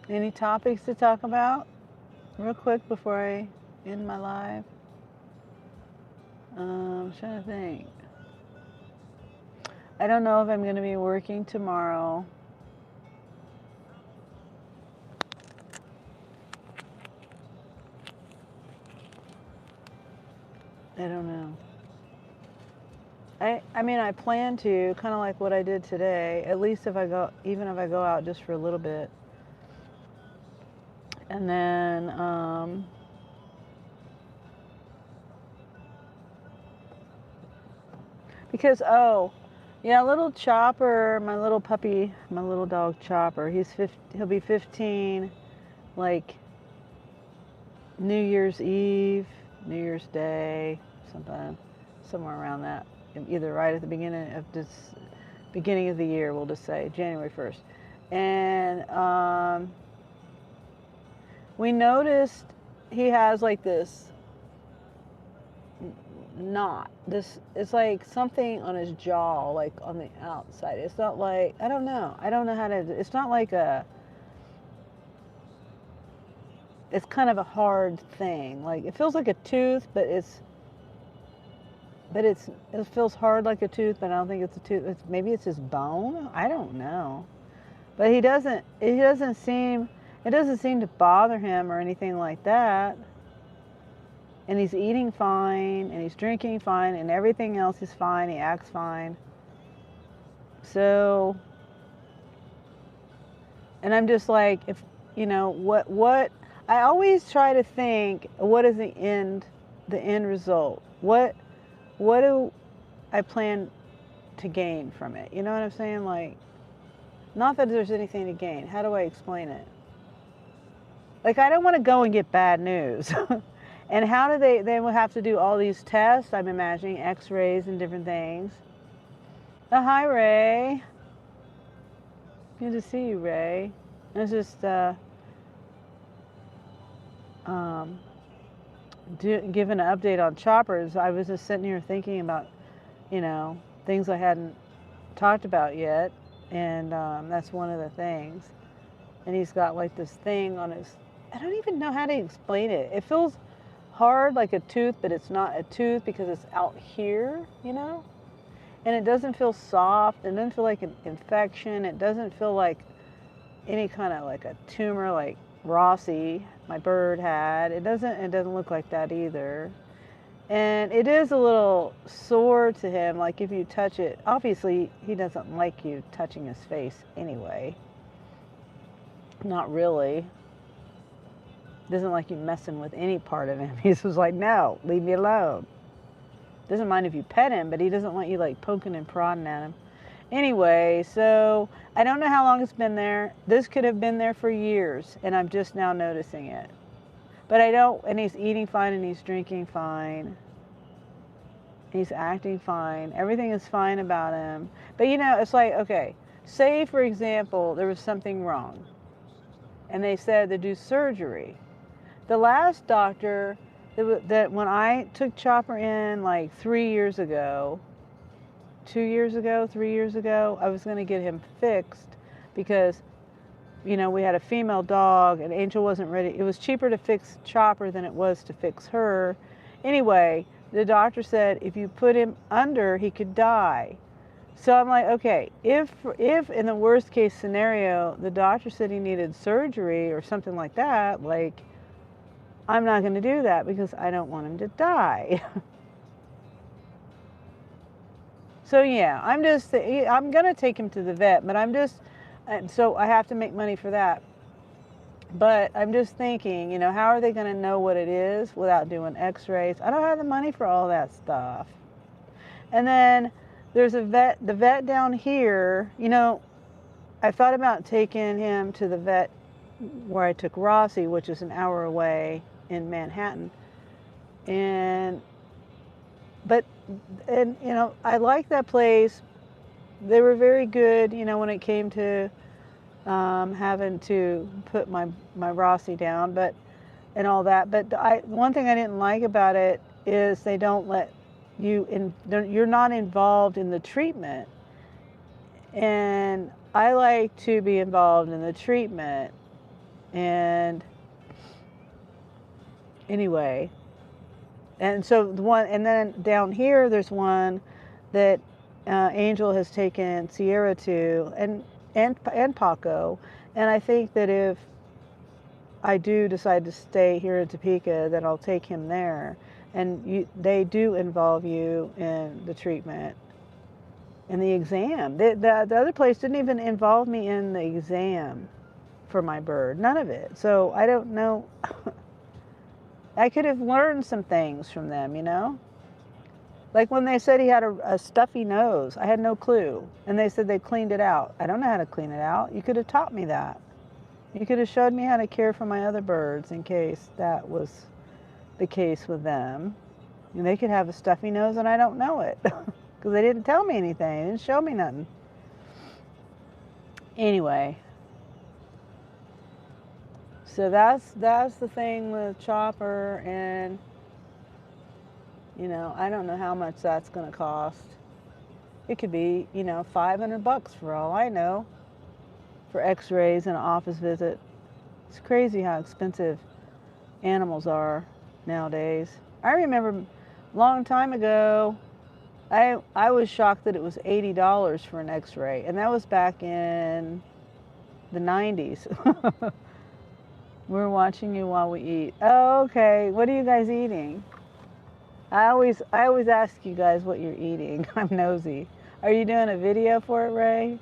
Any topics to talk about real quick before I end my live? I'm trying to think. I don't know if I'm going to be working tomorrow. I don't know. I mean, I plan to, kind of like what I did today, at least if I go, even if I go out just for a little bit. And then, because, oh, yeah, little Chopper, my little puppy, my little dog Chopper, he'll be 15, like, New Year's Eve, New Year's Day, somewhere around that. Either right at the beginning of the year, we'll just say January 1st. And we noticed he has like this knot. It's like something on his jaw, like on the outside. It's not like, I don't know how to, it's not like it's kind of a hard thing. Like it feels like a tooth, but it feels hard like a tooth, but I don't think it's a tooth. Maybe it's his bone. I don't know. But it doesn't seem to bother him or anything like that. And he's eating fine, and he's drinking fine, and everything else is fine. He acts fine. So, and I'm just like, if, what, I always try to think, what is the end result? What do I plan to gain from it? You know what I'm saying? Like, not that there's anything to gain. How do I explain it? Like, I don't want to go and get bad news. And how do they will have to do all these tests, I'm imagining, x-rays and different things. Oh, hi, Ray. Good to see you, Ray. It's just giving an update on Choppers. I was just sitting here thinking about, things I hadn't talked about yet. And that's one of the things. And he's got like this thing on his, I don't even know how to explain it. It feels hard like a tooth, but it's not a tooth because it's out here, and it doesn't feel soft. It doesn't feel like an infection. It doesn't feel like any kind of like a tumor like Rossi, my bird, had. It doesn't look like that either. And it is a little sore to him, like if you touch it. Obviously he doesn't like you touching his face anyway. Not really. Doesn't like you messing with any part of him. He's just like, no, leave me alone. Doesn't mind if you pet him, but he doesn't want you like poking and prodding at him. Anyway, so I don't know how long it's been there. This could have been there for years, and I'm just now noticing it. But and he's eating fine, and he's drinking fine. He's acting fine. Everything is fine about him. But it's like, okay, say for example, there was something wrong, and they said to do surgery. The last doctor that when I took Chopper in like 3 years ago, 2 years ago, 3 years ago, I was going to get him fixed because, we had a female dog and Angel wasn't ready. It was cheaper to fix Chopper than it was to fix her. Anyway, the doctor said if you put him under, he could die. So I'm like, okay, if in the worst case scenario, the doctor said he needed surgery or something like that, like, I'm not going to do that because I don't want him to die. So yeah, I'm going to take him to the vet, but so I have to make money for that. But I'm just thinking, how are they going to know what it is without doing x-rays? I don't have the money for all that stuff. And then there's the vet down here, I thought about taking him to the vet where I took Rossi, which is an hour away in Manhattan. And but, and you know, I like that place. They were very good, you know, when it came to having to put my Rossi down, but and all that. But one thing I didn't like about it is they don't let you in. You're not involved in the treatment, and I like to be involved in the treatment. And anyway, and so the one, and then down here there's one that Angel has taken Sierra to, and Paco, and I think that if I do decide to stay here in Topeka, then I'll take him there. And they do involve you in the treatment and the exam. The other place didn't even involve me in the exam for my bird, none of it. So I don't know. I could have learned some things from them, you know? Like when they said he had a stuffy nose, I had no clue. And they said they cleaned it out. I don't know how to clean it out. You could have taught me that. You could have showed me how to care for my other birds in case that was the case with them. And they could have a stuffy nose and I don't know it because they didn't tell me anything. They didn't show me nothing. Anyway, so that's the thing with Chopper, and you know, I don't know how much that's going to cost. It could be, you know, $500 for all I know for x-rays and an office visit. It's crazy how expensive animals are nowadays. I remember a long time ago, I was shocked that it was $80 for an x-ray, and that was back in the 90s. We're watching you while we eat. Oh, okay. What are you guys eating? I always ask you guys what you're eating. I'm nosy. Are you doing a video for it, Ray?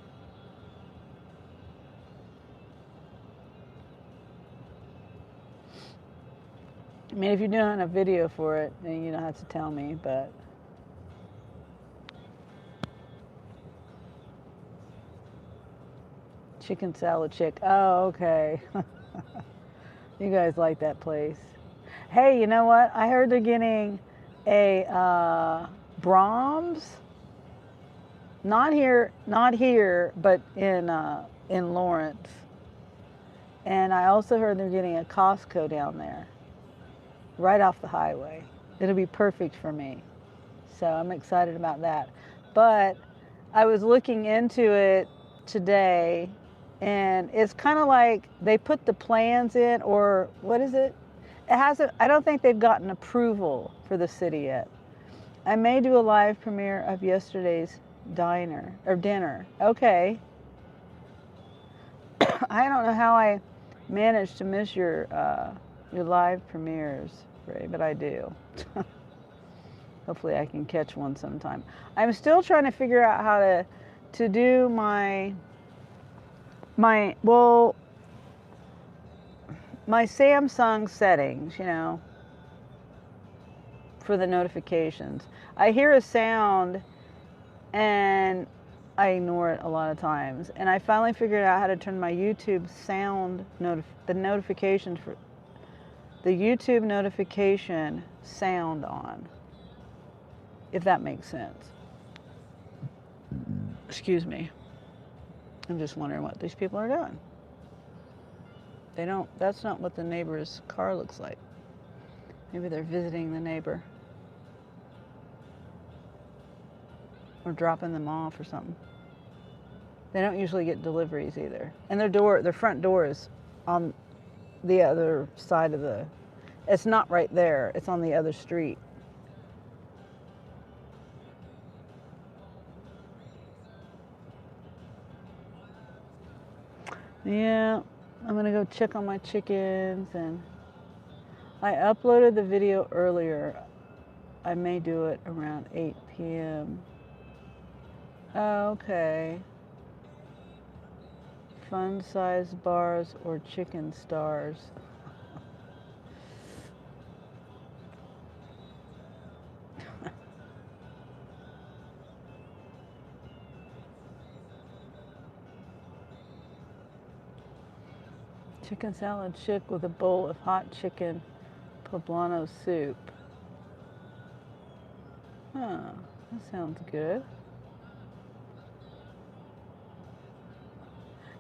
I mean, if you're doing a video for it, then you don't have to tell me, but. Chicken salad chick. Oh, okay. You guys like that place. Hey, you know what? I heard they're getting a Brahms. Not here, but in Lawrence. And I also heard they're getting a Costco down there, right off the highway. It'll be perfect for me. So I'm excited about that. But I was looking into it today, and it's kind of like they put the plans in, or what is it? It hasn't, I don't think they've gotten approval for the city yet. I may do a live premiere of yesterday's dinner. Okay. I don't know how I managed to miss your live premieres, Ray, but I do. Hopefully I can catch one sometime. I'm still trying to figure out how to do my Samsung settings, you know, for the notifications. I hear a sound and I ignore it a lot of times. And I finally figured out how to turn my YouTube sound the notifications for the YouTube notification sound on, if that makes sense. Excuse me. I'm just wondering what these people are doing. That's not what the neighbor's car looks like. Maybe they're visiting the neighbor. Or dropping them off or something. They don't usually get deliveries either. And their front door is on the other side of it's not right there. It's on the other street. Yeah, I'm gonna go check on my chickens, and I uploaded the video earlier. I may do it around 8 p.m. Okay. Fun size bars or chicken stars. Chicken salad chick with a bowl of hot chicken poblano soup. Huh, that sounds good.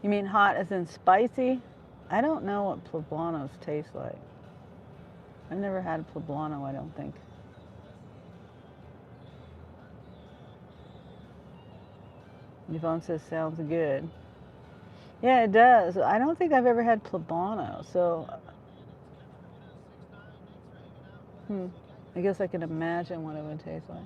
You mean hot as in spicy? I don't know what poblanos taste like. I've never had a poblano, I don't think. Yvonne says sounds good. Yeah, it does. I don't think I've ever had poblano, so I guess I can imagine what it would taste like.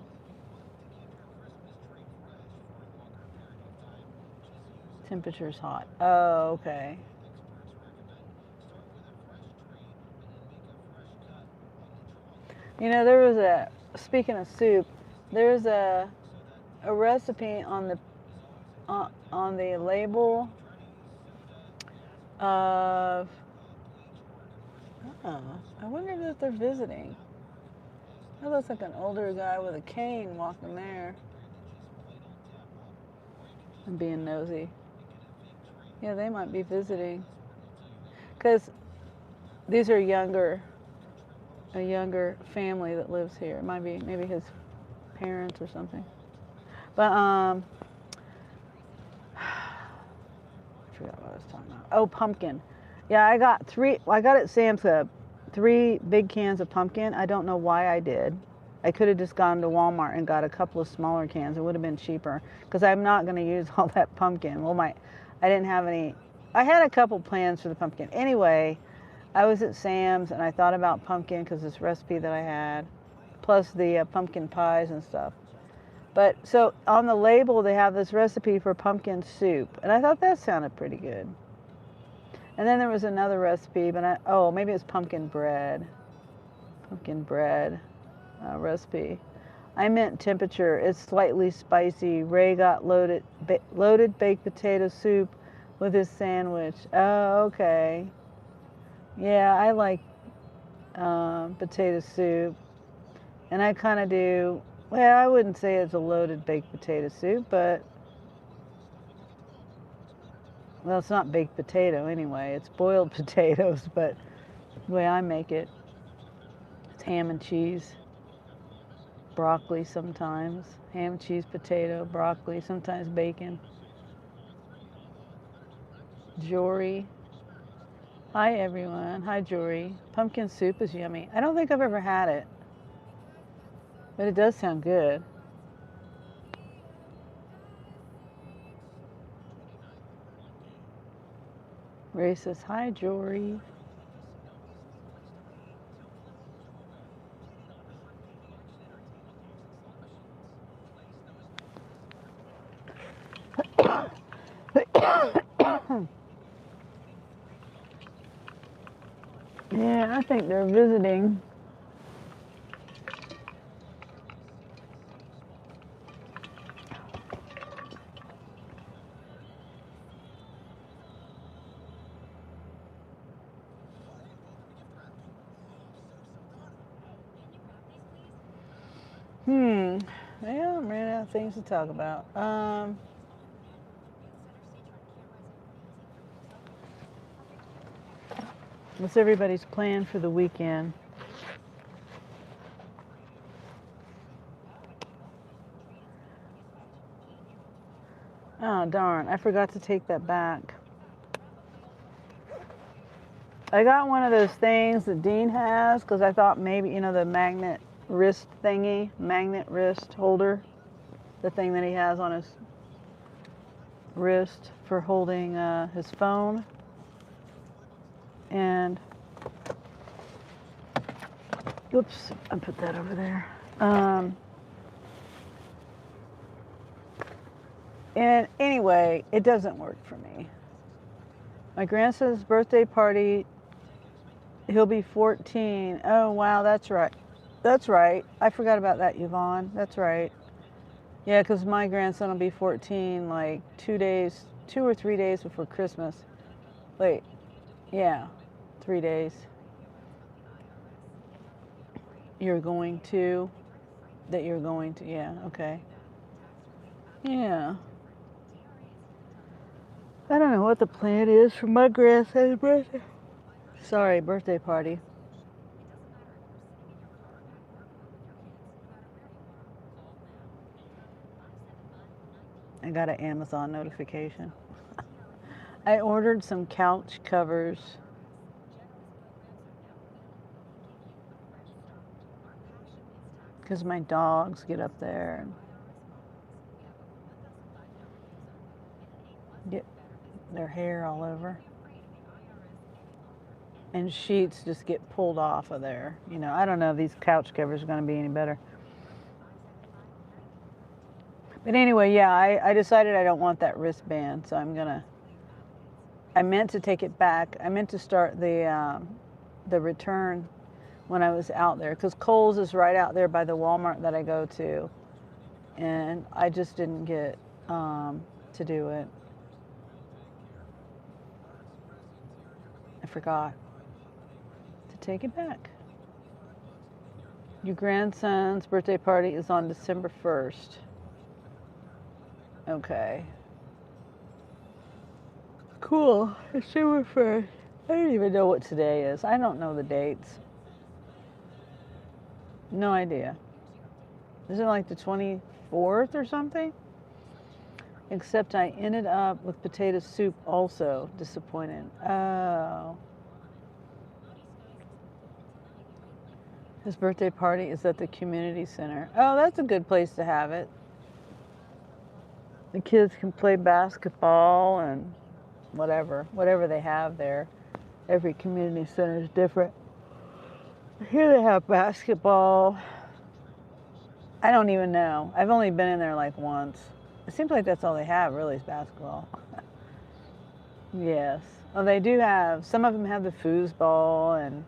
Temperature's hot. Oh, okay. You know, there was a, speaking of soup, there's a recipe on the label of, oh, I wonder if they're visiting. That looks like an older guy with a cane walking there. I'm being nosy. Yeah, they might be visiting. Because these are a younger family that lives here. It might be maybe his parents or something. But I forgot what I was talking about. Oh, pumpkin. Yeah, I got at Sam's Club 3 big cans of pumpkin. I don't know why I did. I could have just gone to Walmart and got a couple of smaller cans. It would have been cheaper because I'm not going to use all that pumpkin. Well, I didn't have any. I had a couple plans for the pumpkin. Anyway, I was at Sam's and I thought about pumpkin because this recipe that I had, plus the pumpkin pies and stuff. But so on the label they have this recipe for pumpkin soup, and I thought that sounded pretty good. And then there was another recipe, but maybe it was pumpkin bread recipe. I meant temperature. It's slightly spicy. Ray got loaded baked potato soup with his sandwich. Oh, okay. Yeah, I like potato soup, and I kind of do. Well, I wouldn't say it's a loaded baked potato soup, but well, it's not baked potato anyway. It's boiled potatoes, but the way I make it, it's ham and cheese, broccoli sometimes, ham, cheese, potato, broccoli, sometimes bacon. Jory. Hi, everyone. Hi, Jory. Pumpkin soup is yummy. I don't think I've ever had it, but it does sound good. Ray says, hi, Jory. Yeah, I think they're visiting. Well, I'm running out of things to talk about. What's everybody's plan for the weekend? Oh, darn. I forgot to take that back. I got one of those things that Dean has because I thought maybe, the magnet wrist holder, the thing that he has on his wrist for holding his phone. And, oops, I put that over there. And anyway, it doesn't work for me. My grandson's birthday party, he'll be 14. Oh, wow, that's right. That's right. I forgot about that, Yvonne. That's right. Yeah, because my grandson will be 14 like 2 or 3 days before Christmas. Wait, yeah, 3 days. You're going to, yeah, okay. Yeah. I don't know what the plan is for my grandson's birthday. Sorry, birthday party. I got an Amazon notification. I ordered some couch covers. Because my dogs get up there and get their hair all over. And sheets just get pulled off of there. You know, I don't know if these couch covers are going to be any better. But anyway, yeah, I decided I don't want that wristband, so I meant to take it back. I meant to start the return when I was out there, because Kohl's is right out there by the Walmart that I go to, and I just didn't get to do it. I forgot to take it back. Your grandson's birthday party is on December 1st. Okay. Cool. December 1st. I don't even know what today is. I don't know the dates. No idea. Is it like the 24th or something? Except I ended up with potato soup also. Disappointed. Oh. His birthday party is at the community center. Oh, that's a good place to have it. The kids can play basketball and whatever they have there. Every community center is different. Here they have basketball. I don't even know. I've only been in there like once. It seems like that's all they have, really, is basketball. Yes. Oh, they do have, some of them have the foosball and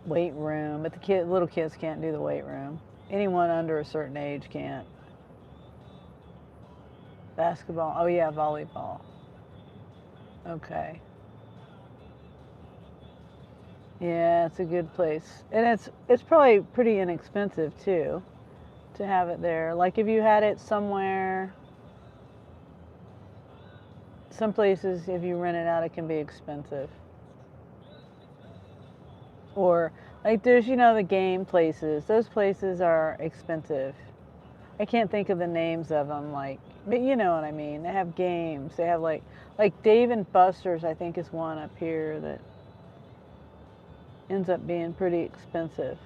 weight room, but the little kids can't do the weight room. Anyone under a certain age can't. Basketball. Oh yeah, volleyball. Okay. Yeah, it's a good place. And it's probably pretty inexpensive too to have it there. Like if you had it somewhere, some places if you rent it out it can be expensive. Or like there's, you know, the game places. Those places are expensive. I can't think of the names of them, like, but you know what I mean. They have games. They have like Dave and Buster's, I think, is one up here that ends up being pretty expensive.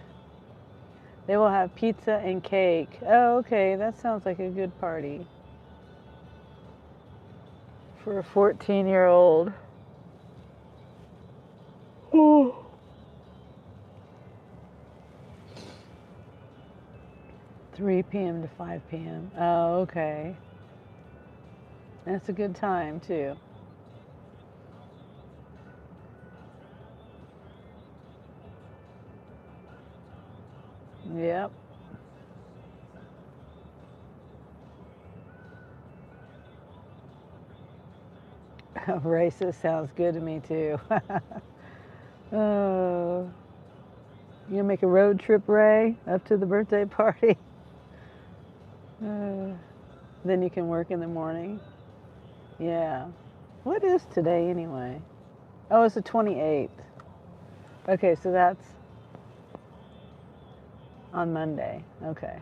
They will have pizza and cake. Oh, okay, that sounds like a good party for a 14-year-old. Oh. 3 p.m. to 5 p.m. Oh, okay. That's a good time, too. Yep. Racist sounds good to me, too. Oh. You gonna make a road trip, Ray, up to the birthday party? Then you can work in the morning. Yeah. What is today anyway? Oh, it's the 28th. Okay, so that's on Monday. Okay.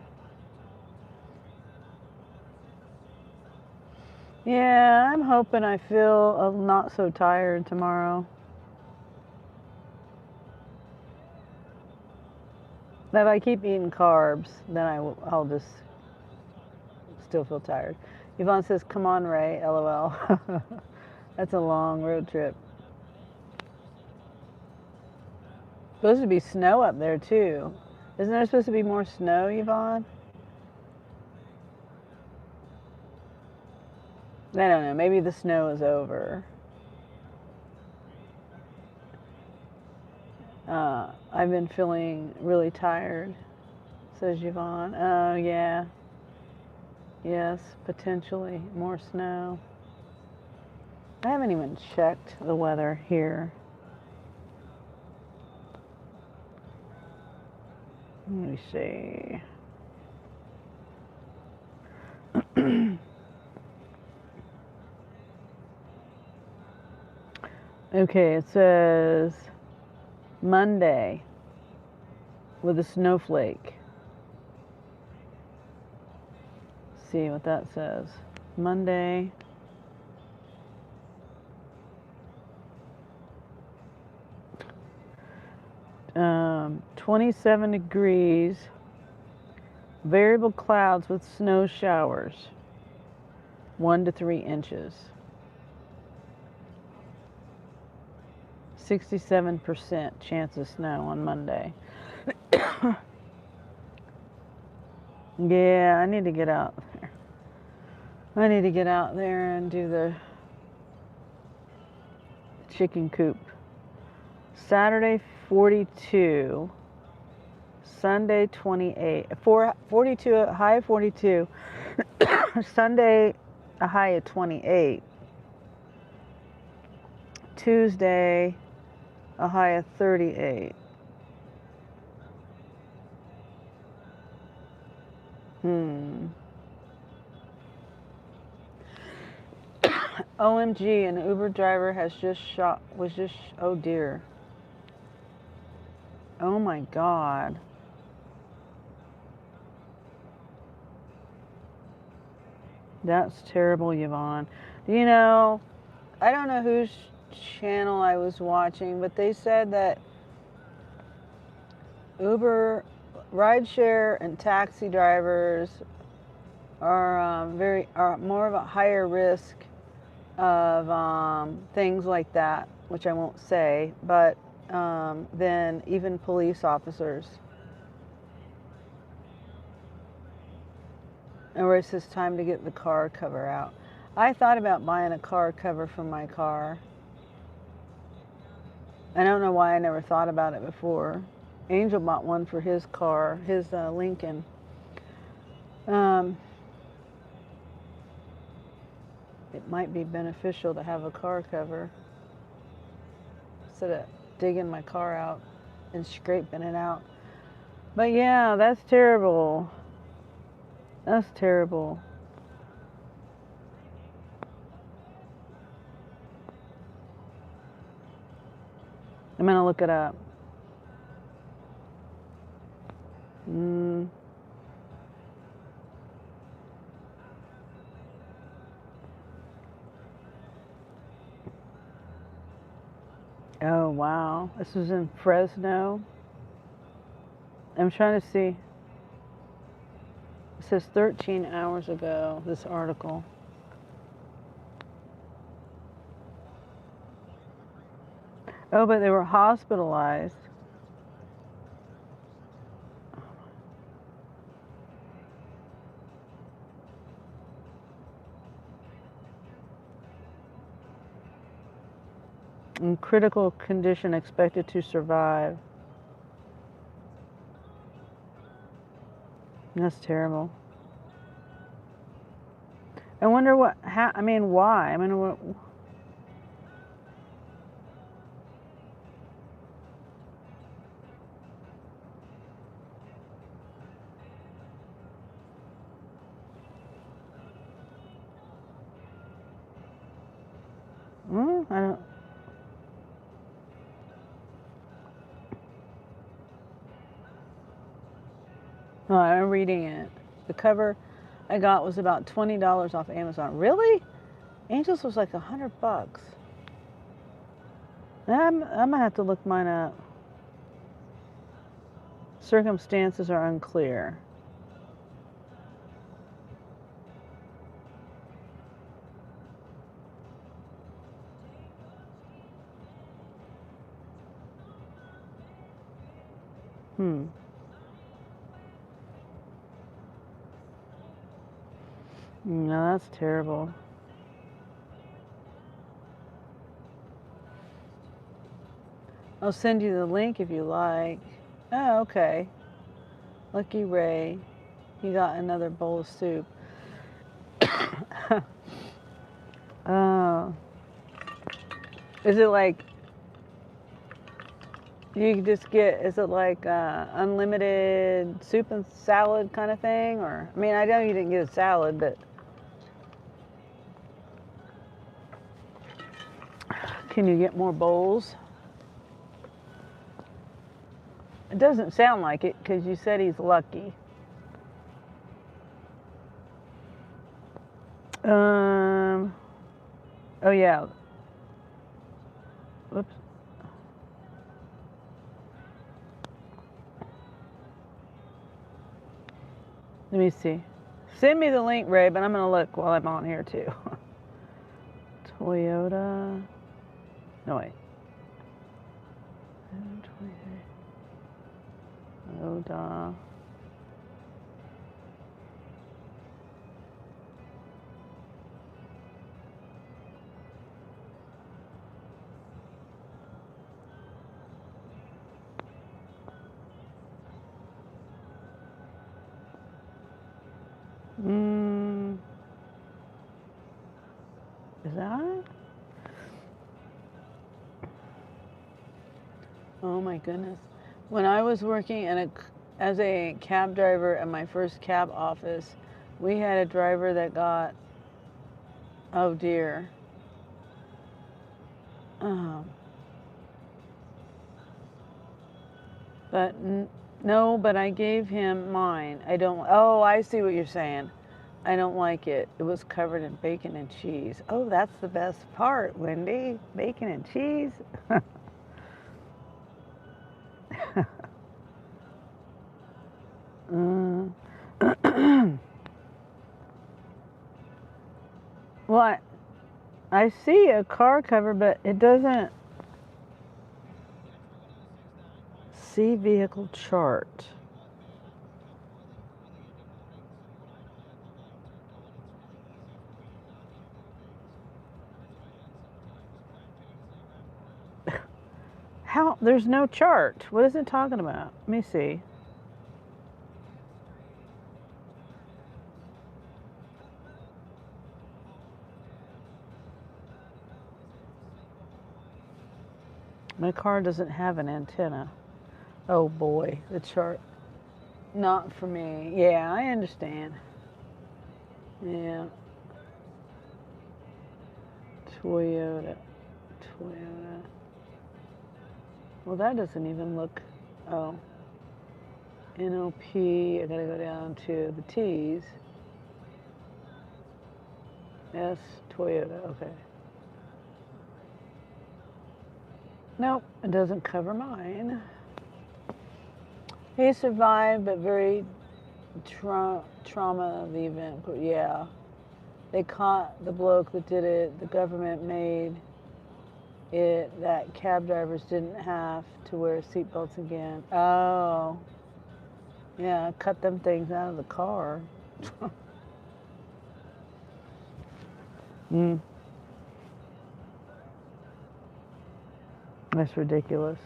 Yeah, I'm hoping I feel not so tired tomorrow. If I keep eating carbs, then I'll just still feel tired. Yvonne says, come on, Ray, LOL. That's a long road trip. Supposed to be snow up there, too. Isn't there supposed to be more snow, Yvonne? I don't know. Maybe the snow is over. I've been feeling really tired, says Yvonne. Oh, yeah. Yes, potentially more snow. I haven't even checked the weather here. Let me see. Okay, it says Monday with a snowflake. see what that says. Monday. Um, 27 degrees. Variable clouds with snow showers. 1 to 3 inches. 67% chance of snow on Monday. Yeah, I need to get out there. I need to get out there and do the chicken coop. Saturday 42. Sunday 28. 42, a high of 42. Sunday a high of 28. Tuesday a high of 38. OMG, an Uber driver has just oh dear. Oh my God. That's terrible, Yvonne. You know, I don't know whose channel I was watching, but they said that Uber, rideshare, and taxi drivers are more of a higher risk of things like that, which I won't say, but than even police officers. Or it's just time to get the car cover out. I thought about buying a car cover for my car. I don't know why I never thought about it before. Angel bought one for his car, his Lincoln. It might be beneficial to have a car cover instead of digging my car out and scraping it out. But yeah, that's terrible. That's terrible. I'm gonna look it up. Oh wow, this was in Fresno. I'm trying to see. It says 13 hours ago, this article. Oh, but they were hospitalized. In critical condition, expected to survive. That's terrible. I wonder why? I mean, what? I don't. No, I'm reading it. The cover I got was about $20 off Amazon. Really? Angels was like $100. I'm gonna have to look mine up. Circumstances are unclear. No, that's terrible. I'll send you the link if you like. Oh, okay. Lucky Ray, you got another bowl of soup. Oh. Is it like, you just get, is it like unlimited soup and salad kind of thing? Or, I mean, I know you didn't get a salad, but can you get more bowls? It doesn't sound like it because you said he's lucky. Oh yeah. Whoops. Let me see. Send me the link, Ray, but I'm gonna look while I'm on here too. Toyota. No wait. 23. Toyota. Is that it? Oh my goodness. When I was working as a cab driver at my first cab office, we had a driver that got, oh dear. But no, but I gave him mine. Oh, I see what you're saying. I don't like it. It was covered in bacon and cheese. Oh, that's the best part, Wendy. Bacon and cheese. Well, I see a car cover, but it doesn't see vehicle chart. How? There's no chart. What is it talking about? Let me see. My car doesn't have an antenna. Oh boy, the chart. Not for me. Yeah, I understand. Yeah. Toyota. Well, that doesn't even look. Oh. NOP. I gotta go down to the T's. S. Toyota. Okay. Nope, it doesn't cover mine. He survived, but very trauma of the event. Yeah. They caught the bloke that did it. The government made it that cab drivers didn't have to wear seatbelts again. Oh. Yeah, cut them things out of the car. That's ridiculous.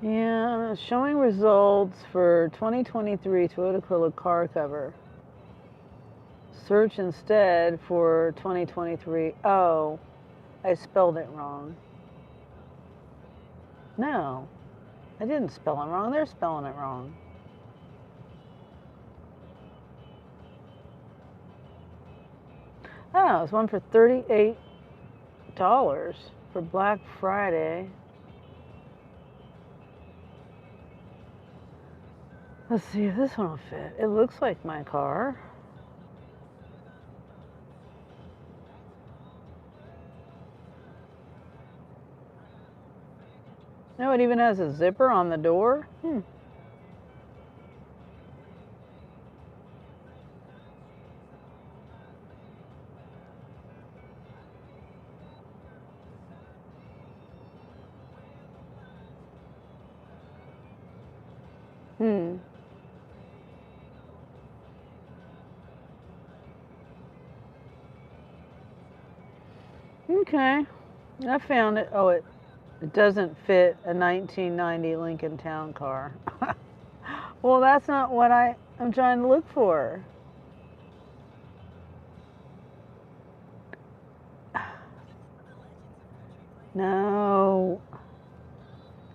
Yeah, showing results for 2023 Toyota Corolla car cover. Search instead for 2023. Oh, I spelled it wrong. No, I didn't spell it wrong. They're spelling it wrong. Oh, it's one for $38 for Black Friday. Let's see if this one will fit. It looks like my car. No, it even has a zipper on the door. Okay, I found it. Oh, it doesn't fit a 1990 Lincoln Town Car. Well, that's not what I'm trying to look for. No.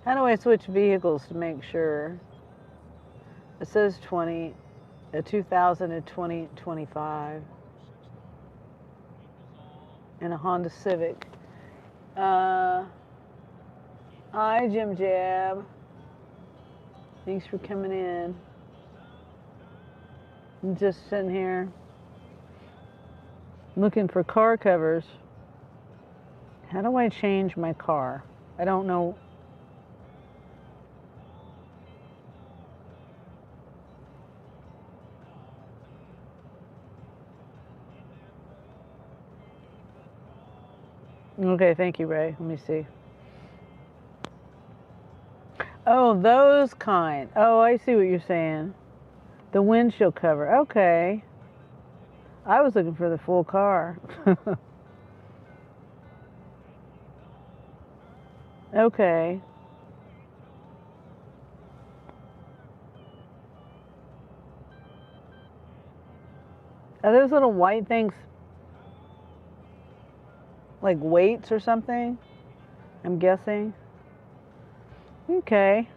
How do I switch vehicles to make sure? It says 2000 to 2025. And a Honda Civic. Hi, Jim Jab. Thanks for coming in. I'm just sitting here looking for car covers. How do I change my car? I don't know. Okay, thank you, Ray. Let me see. Oh, those kind. Oh, I see what you're saying. The windshield cover. Okay. I was looking for the full car. Okay. Are those little white things like weights or something? I'm guessing. Okay.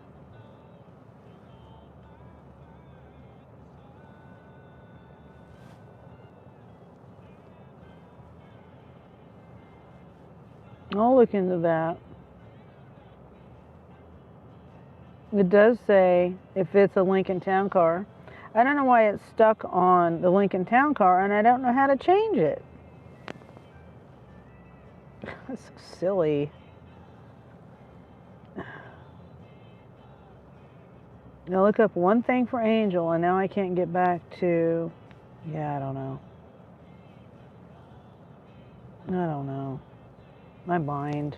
I'll look into that. It does say if it's a Lincoln Town car. I don't know why it's stuck on the Lincoln Town car, and I don't know how to change it. That's so silly. Now look up one thing for Angel, and now I can't get back to, yeah, I don't know. I don't know. My mind.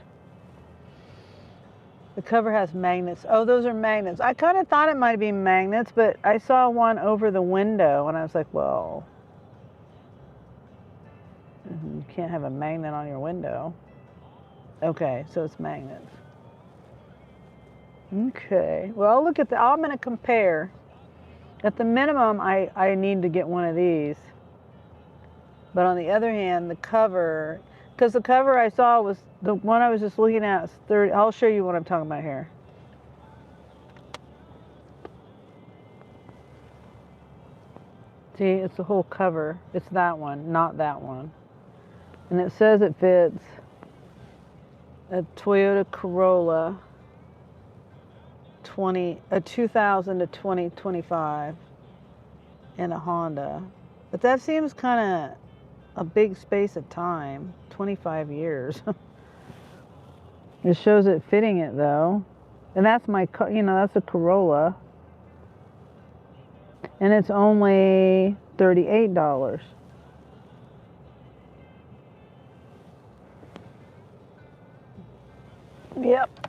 The cover has magnets. Oh, those are magnets. I kind of thought it might be magnets, but I saw one over the window, and I was like, well, you can't have a magnet on your window. Okay, so it's magnets. Okay, well, I'll look at I'm going to compare. At the minimum, I need to get one of these. But on the other hand, the cover, because the cover I saw was, the one I was just looking at is 30. I'll show you what I'm talking about here. See, it's the whole cover. It's that one, not that one. And it says it fits a Toyota Corolla 2000 to 2025 and a Honda. But that seems kind of a big space of time, 25 years. It shows it fitting it though. And that's my, that's a Corolla. And it's only $38. Yep.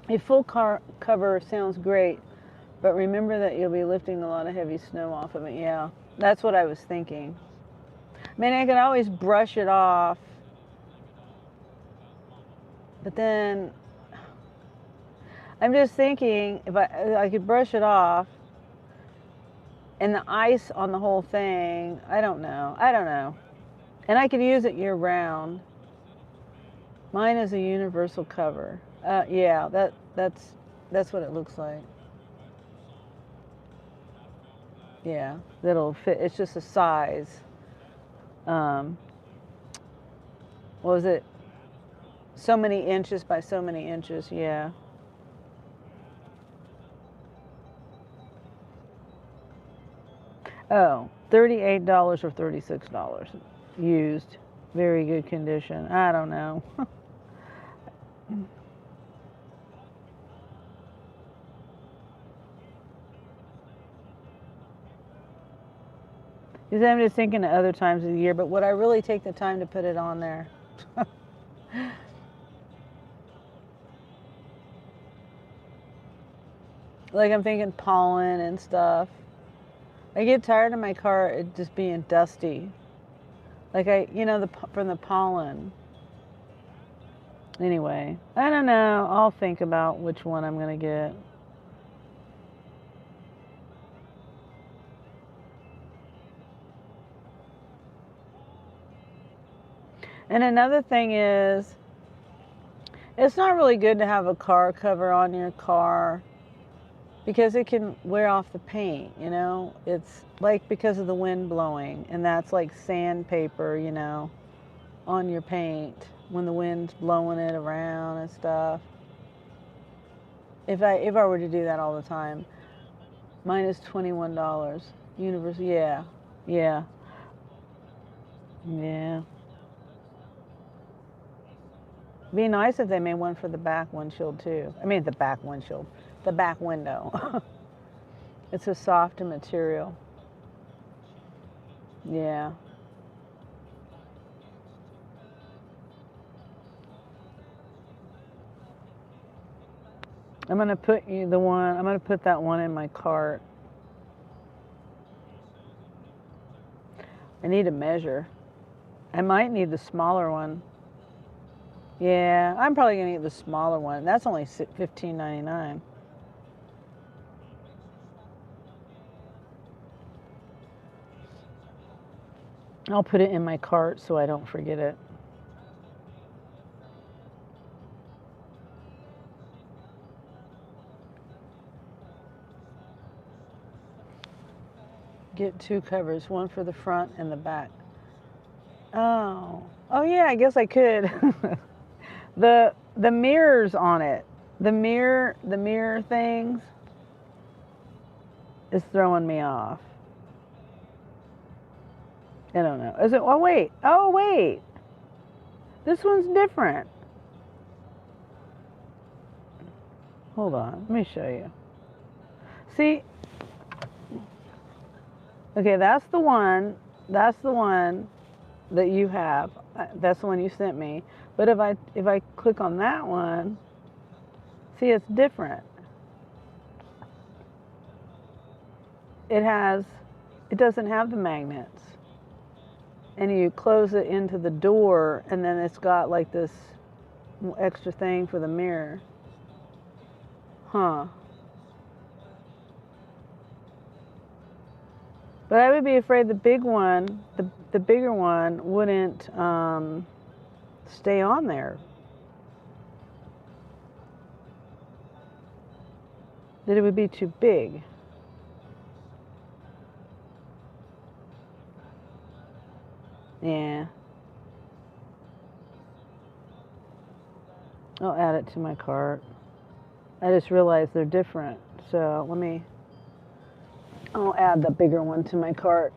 A full car cover sounds great, but remember that you'll be lifting a lot of heavy snow off of it. Yeah, that's what I was thinking. I mean, I could always brush it off, but then I'm just thinking if I could brush it off, and the ice on the whole thing, I don't know. And I could use it year round. Mine is a universal cover. Yeah, that's what it looks like. Yeah, that'll fit. It's just a size. What was it? So many inches by so many inches. Yeah. Oh, $38 or $36 used. Very good condition. I don't know. Because I'm just thinking of other times of the year, but would I really take the time to put it on there? Like I'm thinking pollen and stuff. I get tired of my car it just being dusty. Like from the pollen. Anyway, I don't know. I'll think about which one I'm going to get. And another thing is, it's not really good to have a car cover on your car because it can wear off the paint, It's like because of the wind blowing, and that's like sandpaper, on your paint when the wind's blowing it around and stuff. If I were to do that all the time, mine is $21. Universal, yeah. Yeah. Yeah. Be nice if they made one for the back windshield too. I mean the back windshield. The back window. It's a softer material. Yeah. I'm gonna put that one in my cart. I need a measure. I might need the smaller one. Yeah, I'm probably gonna get the smaller one. That's only $15.99. I'll put it in my cart so I don't forget it. Get 2 covers, one for the front and the back. Oh yeah, I guess I could. the mirrors on it, the mirror things is throwing me off. I don't know. Is it? Oh wait. This one's different. Hold on, let me show you. See? Okay, that's the one that you have. That's the one you sent me. But if I click on that one, see, it's different. It doesn't have the magnets. And you close it into the door, and then it's got like this extra thing for the mirror. Huh. But I would be afraid the big one, the bigger one, wouldn't stay on there. That it would be too big. Yeah. I'll add it to my cart. I just realized they're different. So I'll add the bigger one to my cart.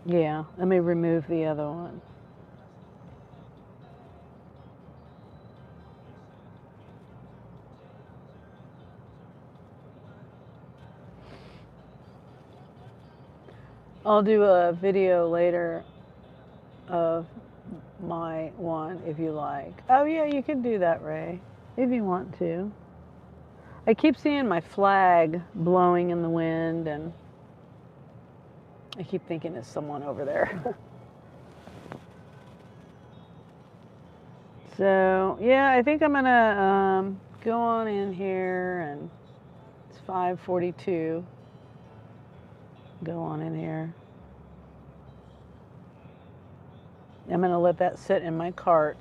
Yeah, let me remove the other one. I'll do a video later of my one if you like. Oh yeah, you can do that, Ray, if you want to. I keep seeing my flag blowing in the wind, and I keep thinking it's someone over there. So yeah, I think I'm gonna go on in here, and it's 5:42. Go on in here. I'm going to let that sit in my cart.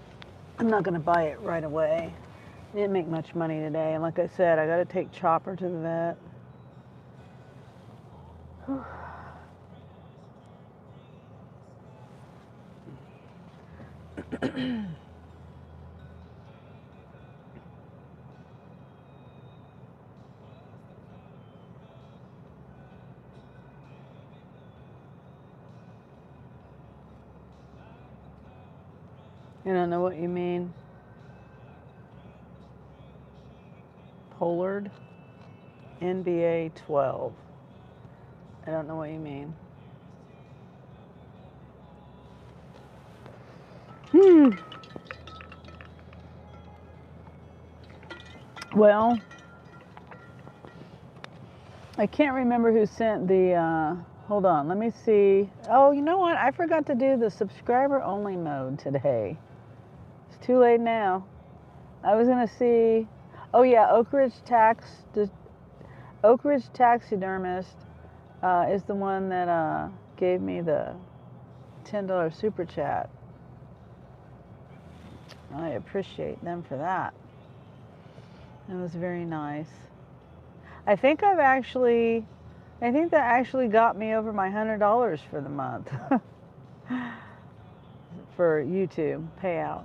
I'm not going to buy it right away. I didn't make much money today. And like I said, I got to take Chopper to the vet. I don't know what you mean. Pollard, NBA 12. I don't know what you mean. Well, I can't remember who sent the, hold on, let me see. Oh, you know what? I forgot to do the subscriber only mode today. It's too late now. I was going to see, oh yeah, Oak Ridge Taxidermist is the one that gave me the $10 super chat. I appreciate them for that. That was very nice. I think that actually got me over my $100 for the month for YouTube payout.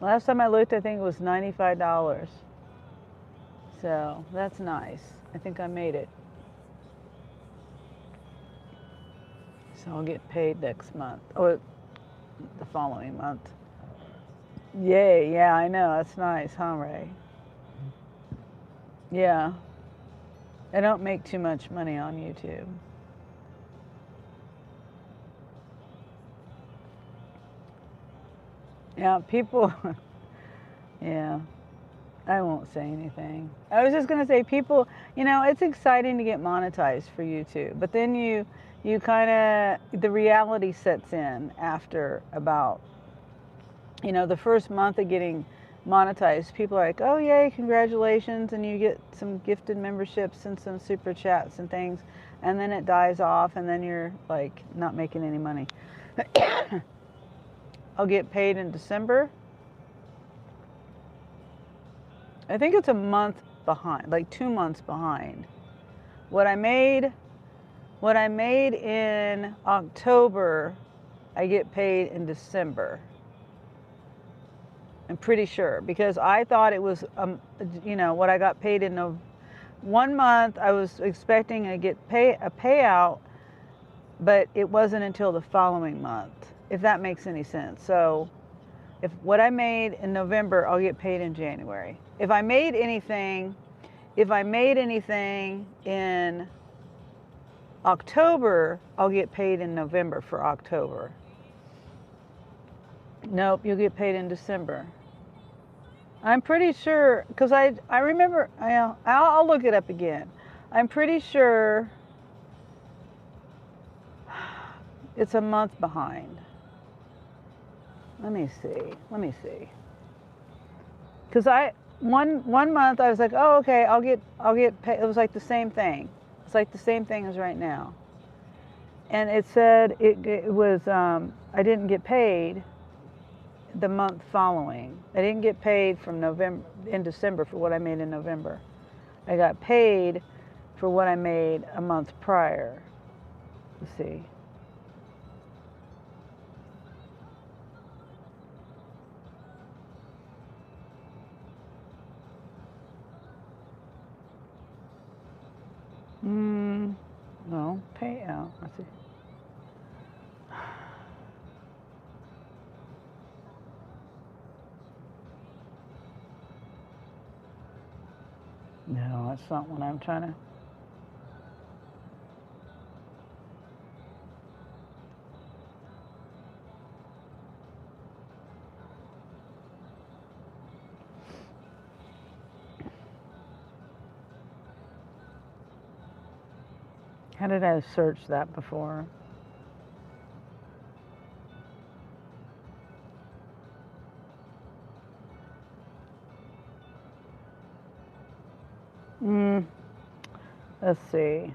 Last time I looked, I think it was $95. So that's nice. I think I made it. So I'll get paid next month, or the following month. Yay, yeah, I know, that's nice, huh, Ray? Yeah. I don't make too much money on YouTube. Yeah, people, yeah, I won't say anything. I was just gonna say, people, you know, it's exciting to get monetized for YouTube, but then you kind of, the reality sets in after about, you know, the first month of getting monetized. People are like, oh yay, congratulations, and you get some gifted memberships and some super chats and things, and then it dies off, and then you're like not making any money. I'll get paid in December. I think it's a month behind, like 2 months behind. What I made in October, I get paid in December. I'm pretty sure, because I thought it was, you know, what I got paid in 1 month. I was expecting to get a payout, but it wasn't until the following month, if that makes any sense. So if what I made in November, I'll get paid in January. If I made anything in October, I'll get paid in November for October. Nope, you'll get paid in December. I'm pretty sure, because I remember, I'll look it up again. I'm pretty sure it's a month behind. Let me see. Because one month I was like, oh, okay, I'll get paid. It was like the same thing. It's like the same thing as right now. And it said it was, I didn't get paid the month following. I didn't get paid from December for what I made in November. I got paid for what I made a month prior. Let's see. No, payout. Let's see. No, that's not what I'm trying to. How did I search that before? Let's see.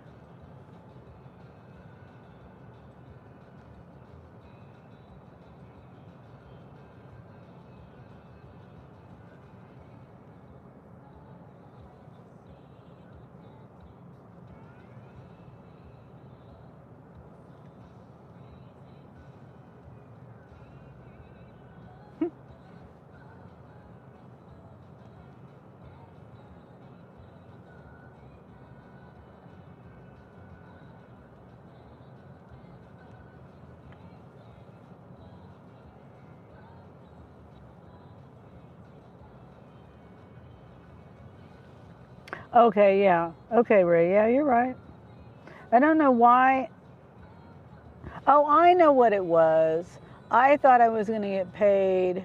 Okay, yeah. Okay, Ray, yeah, you're right. I don't know why. Oh, I know what it was. I thought I was going to get paid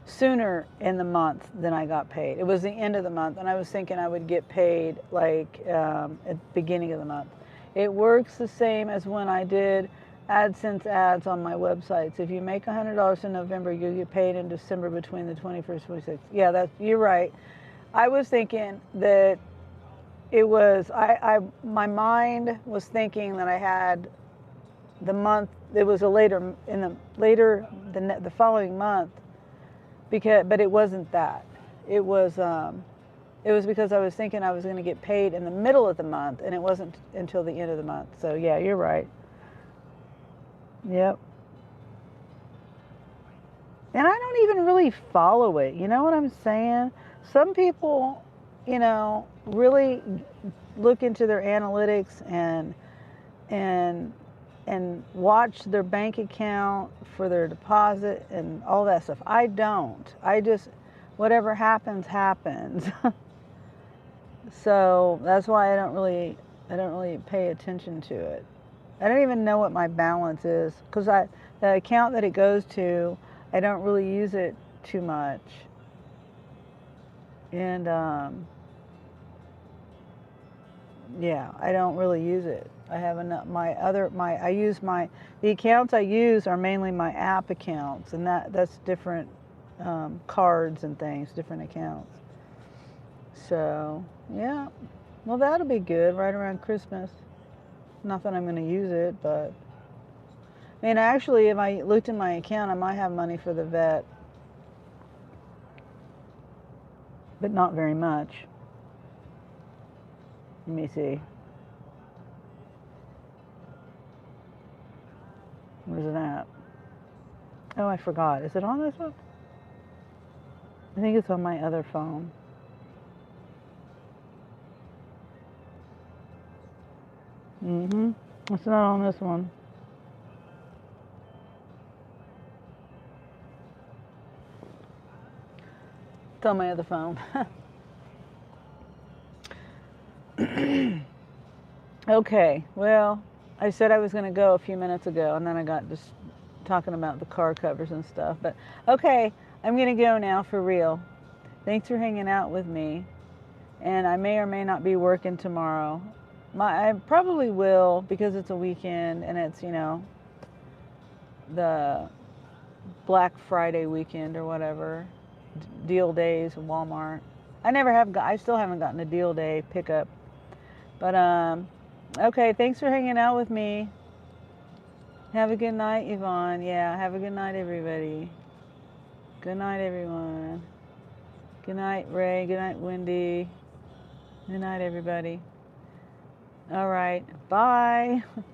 sooner in the month than I got paid. It was the end of the month, and I was thinking I would get paid like at the beginning of the month. It works the same as when I did AdSense ads on my websites. If you make $100 in November, you'll get paid in December between the 21st and 26th. Yeah, you're right. I was thinking that it was, my mind was thinking that I had the month, it was the following month, but it wasn't that. It was because I was thinking I was going to get paid in the middle of the month, and it wasn't until the end of the month. So yeah, you're right. Yep. And I don't even really follow it. You know what I'm saying? Some people, really look into their analytics and and watch their bank account for their deposit and all that stuff. I don't. I just whatever happens happens. So that's why I don't really pay attention to it. I don't even know what my balance is because the account that it goes to, I don't really use it too much. And yeah, I don't really use it. I have enough. The accounts I use are mainly my app accounts, and that's different cards and things, different accounts. So yeah, well that'll be good right around Christmas. Not that I'm going to use it, but I mean, actually, if I looked in my account, I might have money for the vet, but not very much. Let me see. Where's it at? Oh, I forgot. Is it on this one? I think it's on my other phone. It's not on this one. It's on my other phone. Okay, well, I said I was going to go a few minutes ago, and then I got just talking about the car covers and stuff. But okay, I'm going to go now for real. Thanks for hanging out with me. And I may or may not be working tomorrow. I probably will because it's a weekend and it's, the Black Friday weekend or whatever. Deal days, Walmart. I still haven't gotten a deal day pickup. But, okay, thanks for hanging out with me. Have a good night, Yvonne. Yeah, have a good night, everybody. Good night, everyone. Good night, Ray. Good night, Wendy. Good night, everybody. All right. Bye.